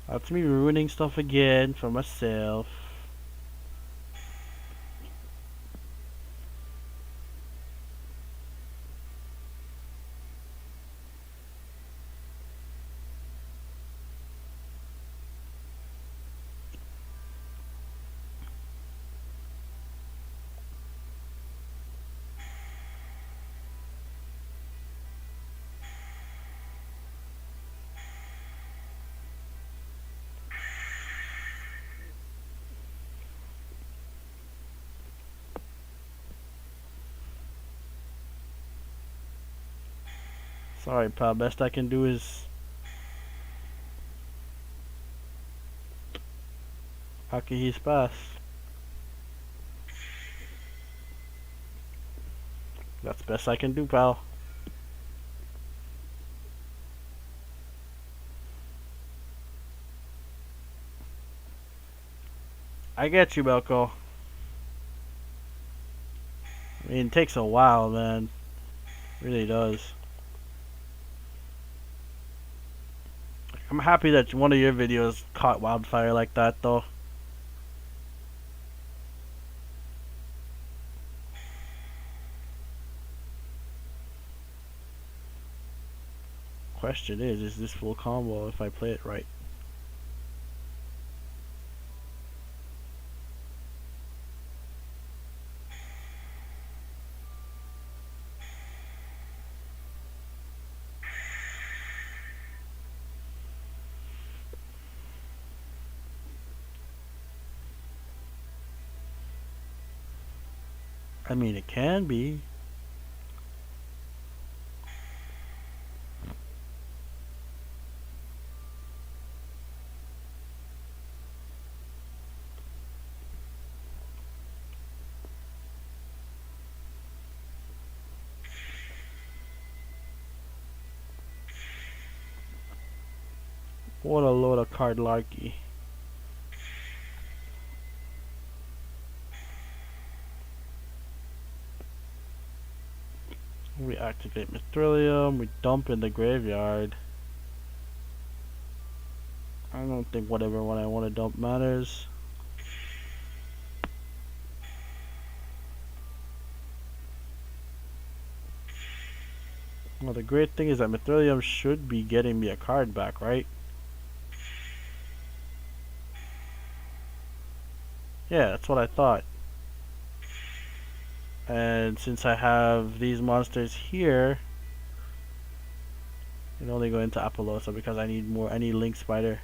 Speaker 1: That's me ruining stuff again for myself. Sorry, pal. Best I can do is Akihi's pass. That's best I can do, pal. I get you, Belko. I mean, it takes a while, man. It really does. I'm happy that one of your videos caught wildfire like that, though. Question is this full combo if I play it right? I mean, it can be. What a load of card larky. We activate Mithrilium, we dump in the graveyard. I don't think whatever one I want to dump matters. Well, the great thing is that Mithrilium should be getting me a card back, right? Yeah, that's what I thought. And since I have these monsters here, I can only go into Apollosa because I need more. I need Link Spider.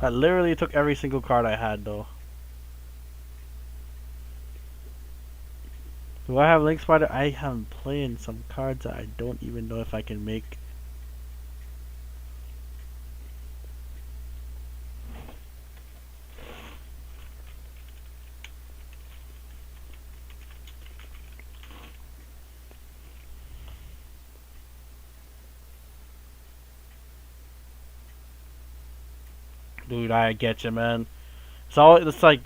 Speaker 1: I literally took every single card I had, though. Do I have Link Spider? I am playing some cards that I don't even know if I can make. Dude, I get you, man. So it's like,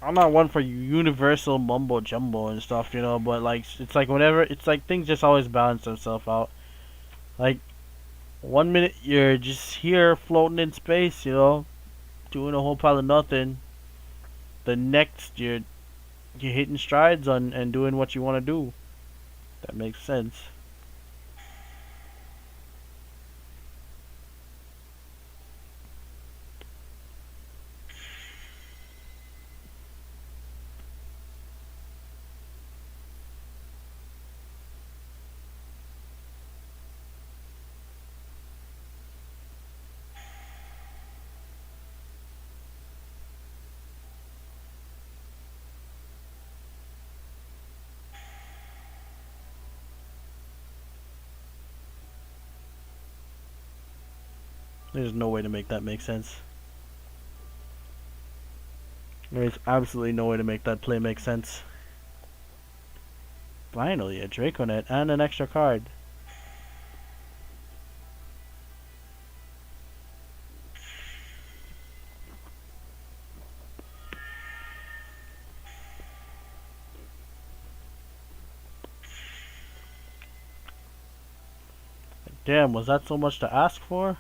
Speaker 1: I'm not one for universal mumbo jumbo and stuff, but like it's like whenever it's like things just always balance themselves out. Like 1 minute you're just here floating in space, doing a whole pile of nothing. The next you're hitting strides on and doing what you want to do. That makes sense. There's no way to make that make sense. There's absolutely no way to make that play make sense. Finally, a Draconet and an extra card. Damn, was that so much to ask for?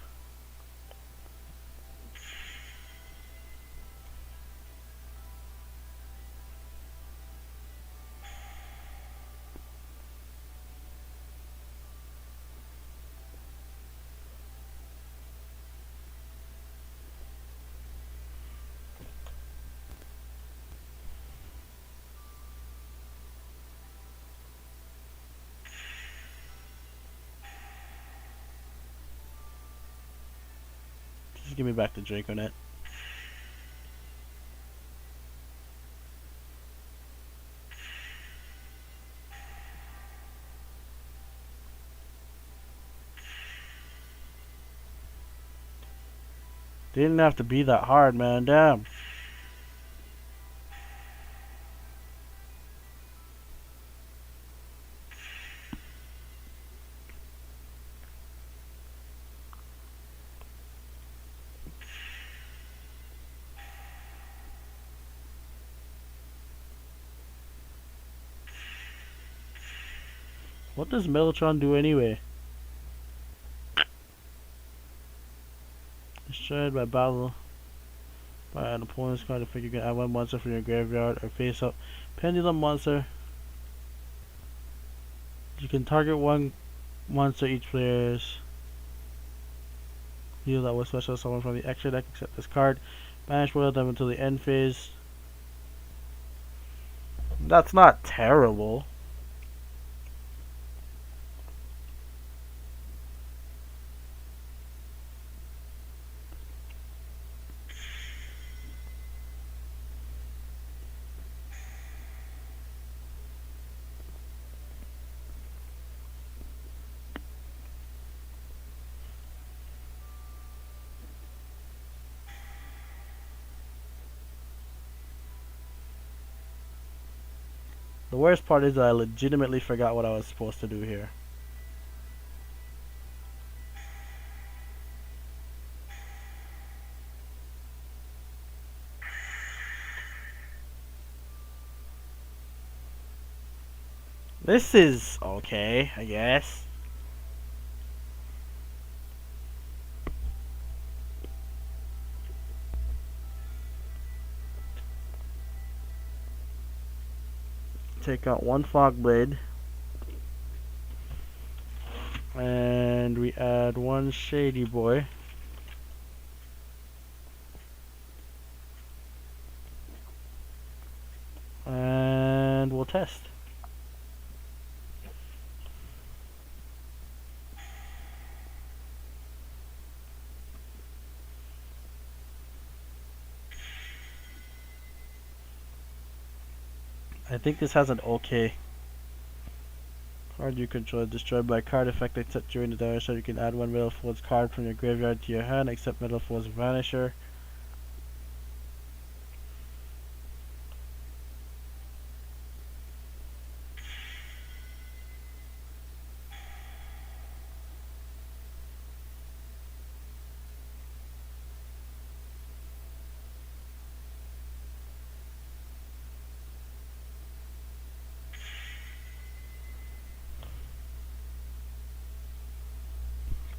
Speaker 1: Just give me back the Draconet. Didn't have to be that hard, man. Damn. What does Mellotron do anyway? Destroyed by battle by an opponent's card. If you can add one monster from your graveyard or face up pendulum monster. You can target one monster each player's. Heal that was special summon from the extra deck except this card. Banish one of them until the end phase. That's not terrible. The worst part is that I legitimately forgot what I was supposed to do here. This is okay, I guess. Take out one Fog Blade. And we add one Shady Boy. And we'll test. I think this has an okay. Card you control is destroyed by a card effect except during the damage, so you can add one Metalfoes card from your graveyard to your hand, except Metalfoes Vanisher.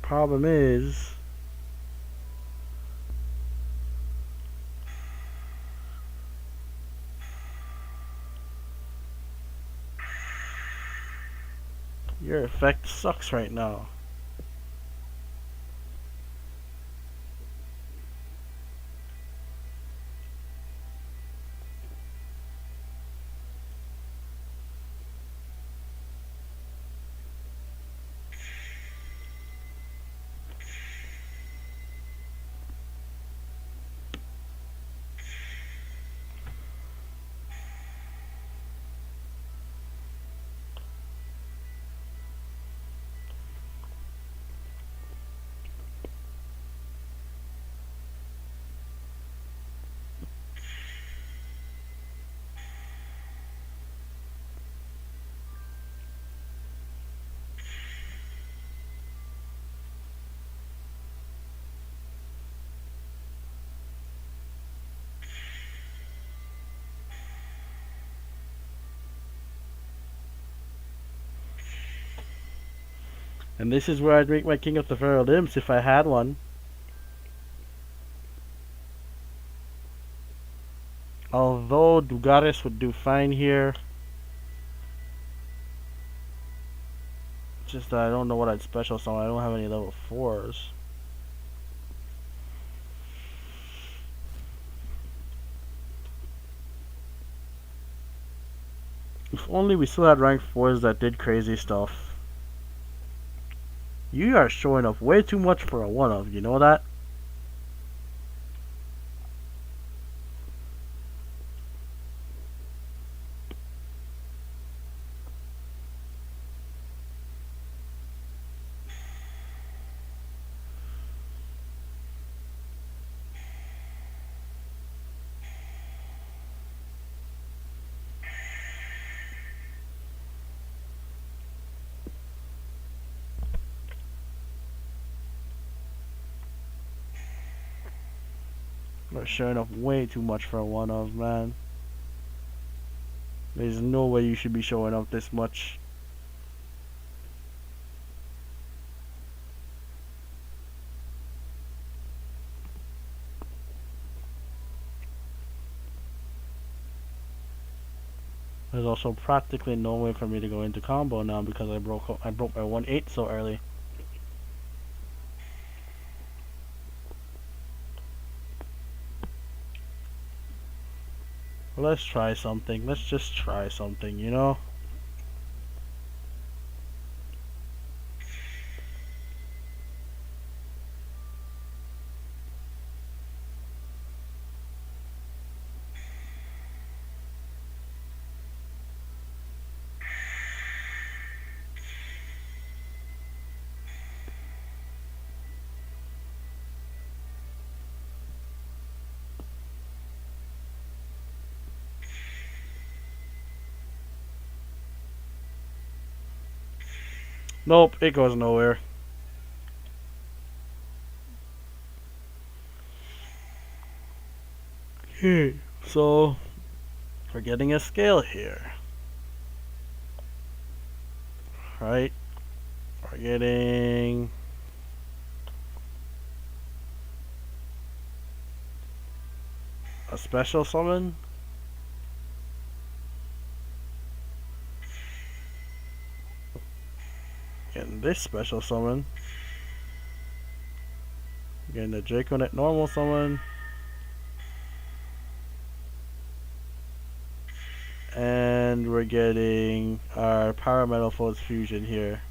Speaker 1: Problem is, your effect sucks right now. And this is where I'd make my King of the Feral Imps if I had one. Although Dugaris would do fine here. Just that I don't know what I'd special summon. I don't have any level 4s. If only we still had rank 4s that did crazy stuff. You are showing up way too much for a 1-of, you know that? You're showing up way too much for a 1-of, man. There's no way you should be showing up this much. There's also practically no way for me to go into combo now because I broke my 1-8 so early. Let's try something. Let's just try something, you know? Nope, it goes nowhere. Okay, so we're getting a scale here. Right? We're getting a special summon. Getting this special summon. Getting the Draconet normal summon. And we're getting our Metalfoes fusion here.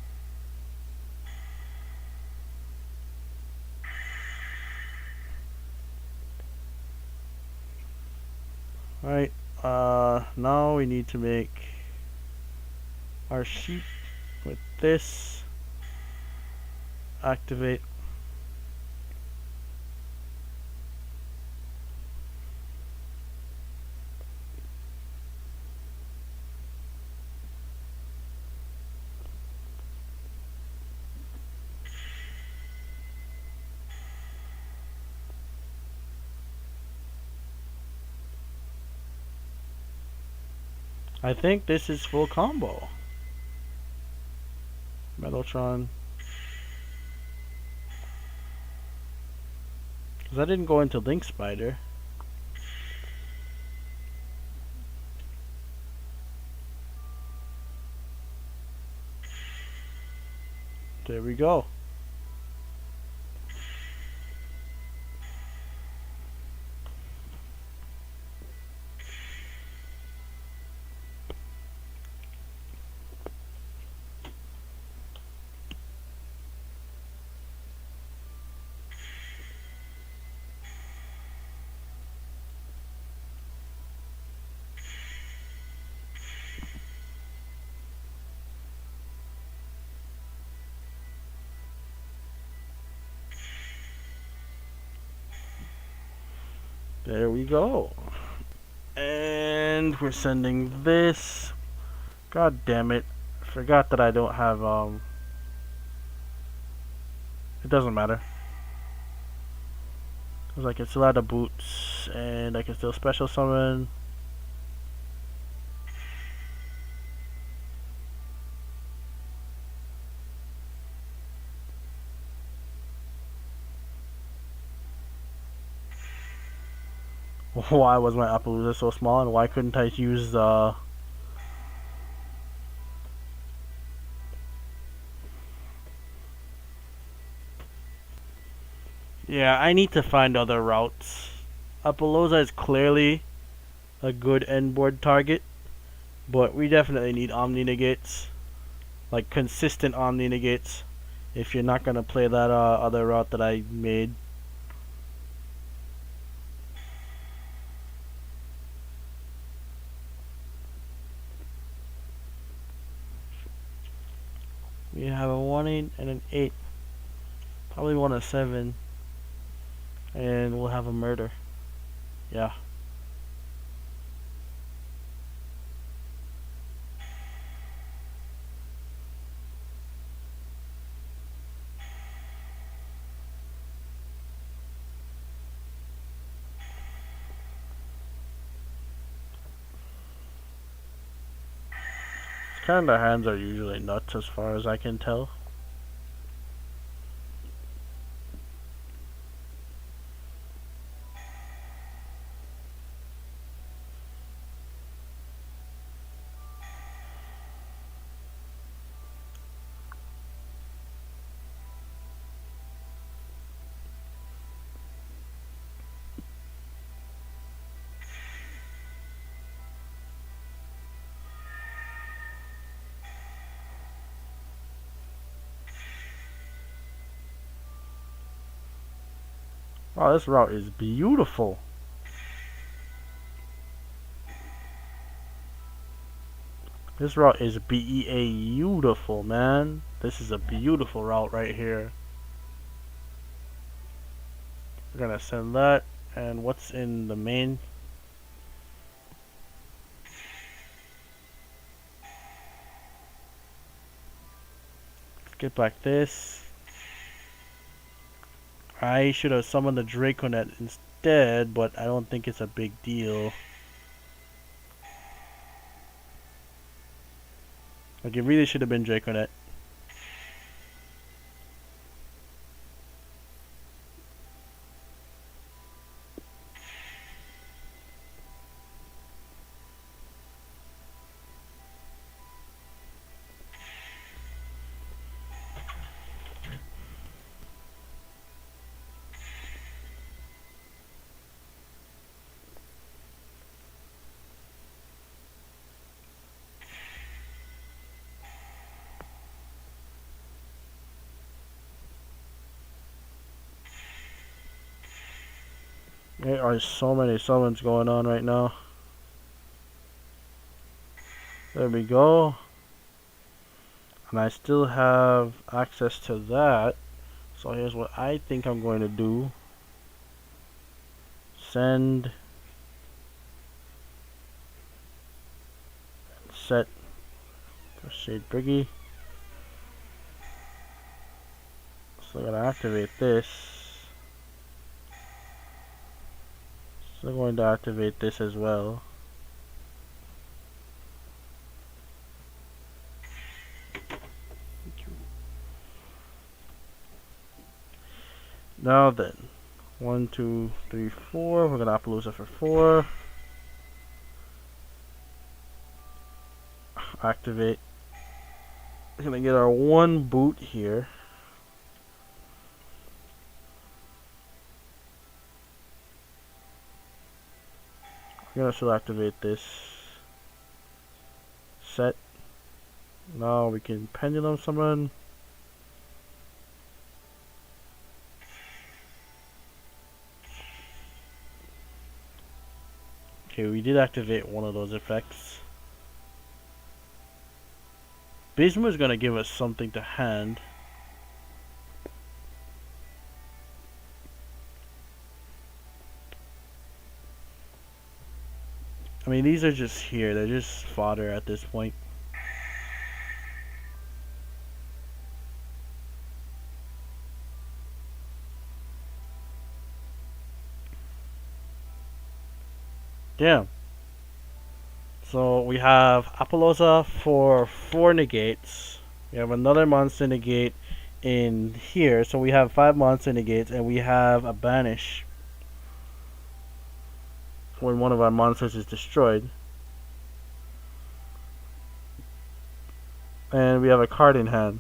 Speaker 1: Right. Now we need to make our sheep with this. Activate. I think this is full combo. Metaltron. Because I didn't go into Link Spider. There we go. There we go. And we're sending this. God damn it. I forgot that I don't have, it doesn't matter. Because I can still add the boots, and I can still special summon. Why was my Appaloosa so small, and why couldn't I use the... Yeah, I need to find other routes. Appaloosa is clearly a good end board target, but we definitely need Omni Negates. Like, consistent Omni Negates. If you're not gonna play that other route that I made. We have a 1-8 and an 8. Probably 1 a 7. And we'll have a murder. Yeah. Kind of hands are usually nuts as far as I can tell. Wow, this route is beautiful. This route is beautiful, man. This is a beautiful route right here. We're gonna send that. And what's in the main? Let's get back this. I should have summoned the Draconet instead, but I don't think it's a big deal. Like, it really should have been Draconet. There are so many summons going on right now. There we go. And I still have access to that. So here's what I think I'm going to do. Send. Set. Shade Briggy. So I'm going to activate this. So I'm going to activate this as well. Now then, 1, 2, 3, 4. We're gonna Appaloosa for 4. Activate. We're gonna get our 1 boot here. We're gonna still activate this. Set. Now we can pendulum summon. Okay, we did activate one of those effects. Bismu is gonna give us something to hand. I mean, these are just here. They're just fodder at this point. Damn. So we have Appaloosa for 4 negates. We have another monster negate in here. So we have 5 monster negates, and we have a banish when one of our monsters is destroyed. And we have a card in hand.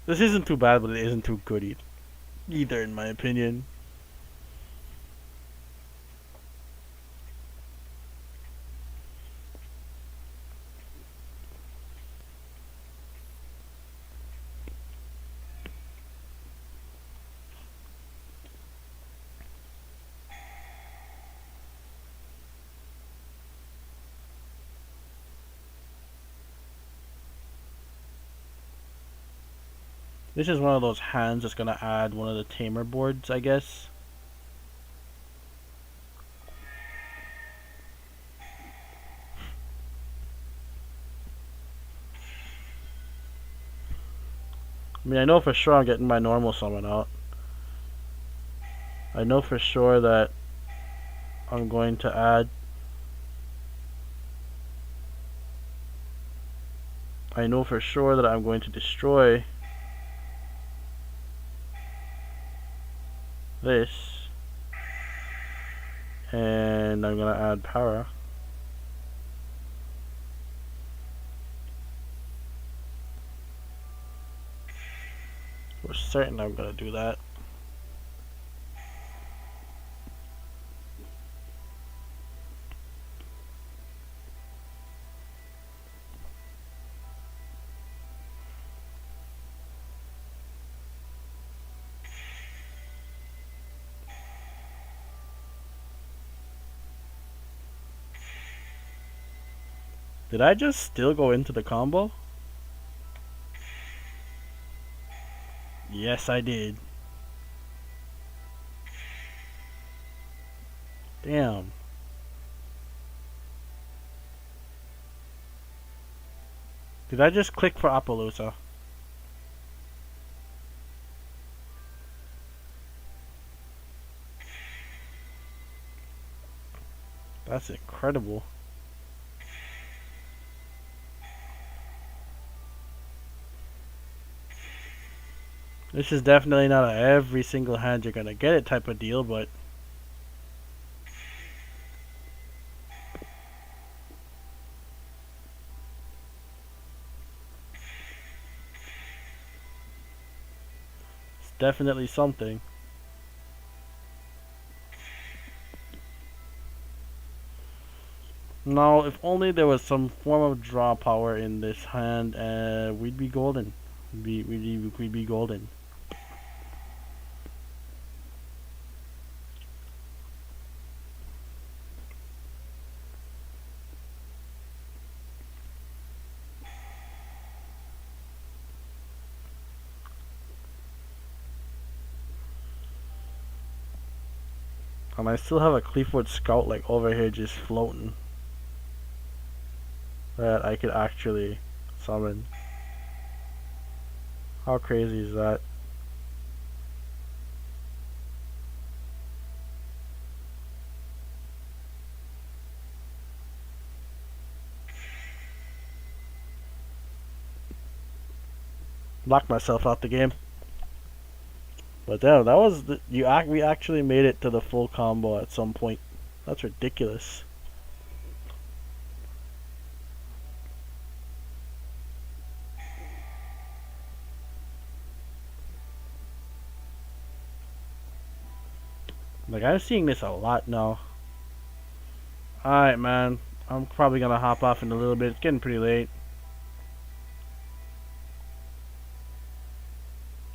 Speaker 1: This isn't too bad, but it isn't too good either, in my opinion. This is one of those hands that's gonna add one of the tamer boards, I guess. I mean, I know for sure I'm getting my normal summon out. I know for sure that I'm going to add. I know for sure that I'm going to destroy this. And I'm gonna add power. For certain I'm gonna do that. Did I just still go into the combo? Yes, I did. Damn. Did I just click for Appaloosa? That's incredible. This is definitely not a every single hand you're gonna get it type of deal, but it's definitely something. Now, if only there was some form of draw power in this hand, we'd be golden. We'd be golden. And I still have a Cleefwood Scout like over here just floating that I could actually summon. How crazy is that? Locked myself out the game. But damn, that was we actually made it to the full combo at some point. That's ridiculous. Like, I'm seeing this a lot now. Alright, man. I'm probably gonna hop off in a little bit. It's getting pretty late.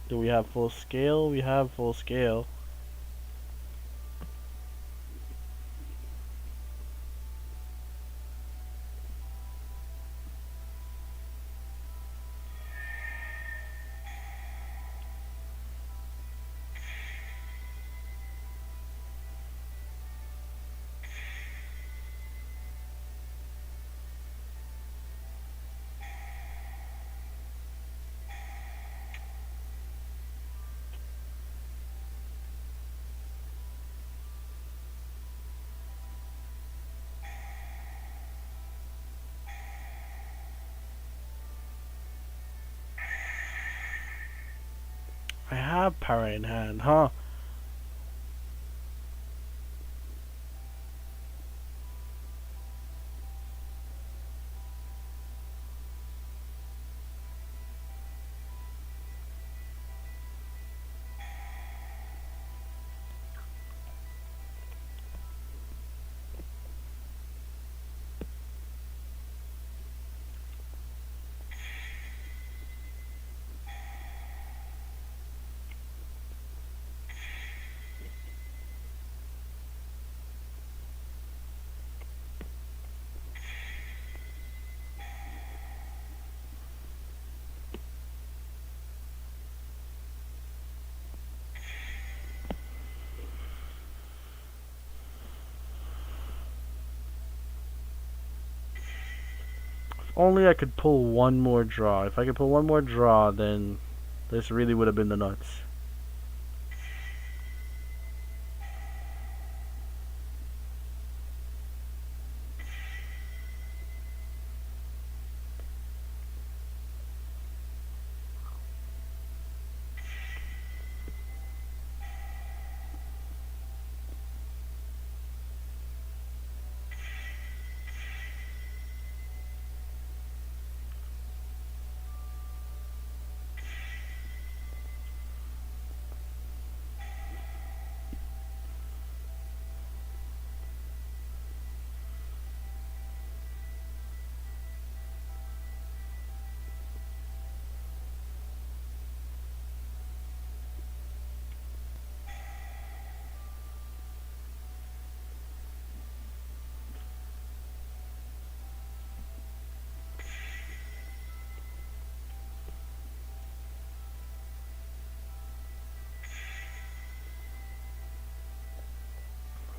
Speaker 1: Do we have full scale? We have full scale. I have power in hand, huh? Only I could pull one more draw. If I could pull one more draw, then this really would have been the nuts.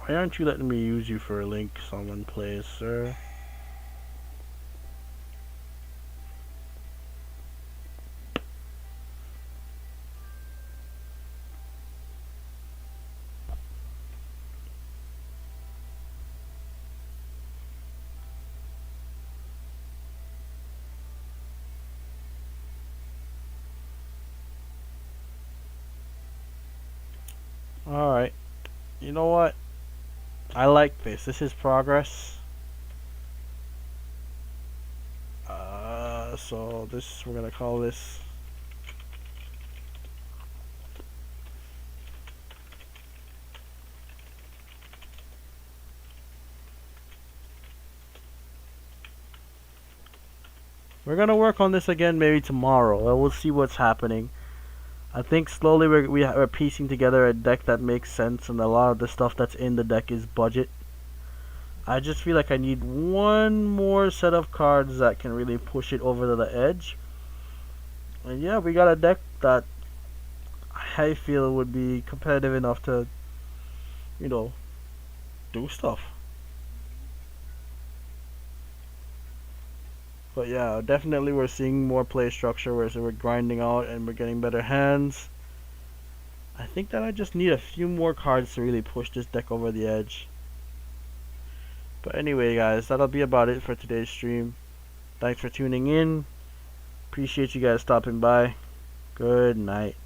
Speaker 1: Why aren't you letting me use you for a link someone plays, sir? Alright. You know what? I like this. This is progress. So this, we're gonna call this. We're gonna work on this again maybe tomorrow. We'll see what's happening. I think slowly we're piecing together a deck that makes sense, and a lot of the stuff that's in the deck is budget. I just feel like I need one more set of cards that can really push it over to the edge. And yeah, we got a deck that I feel would be competitive enough to, you know, do stuff. But yeah, definitely we're seeing more play structure where we're grinding out and we're getting better hands. I think that I just need a few more cards to really push this deck over the edge. But anyway guys, that'll be about it for today's stream. Thanks for tuning in. Appreciate you guys stopping by. Good night.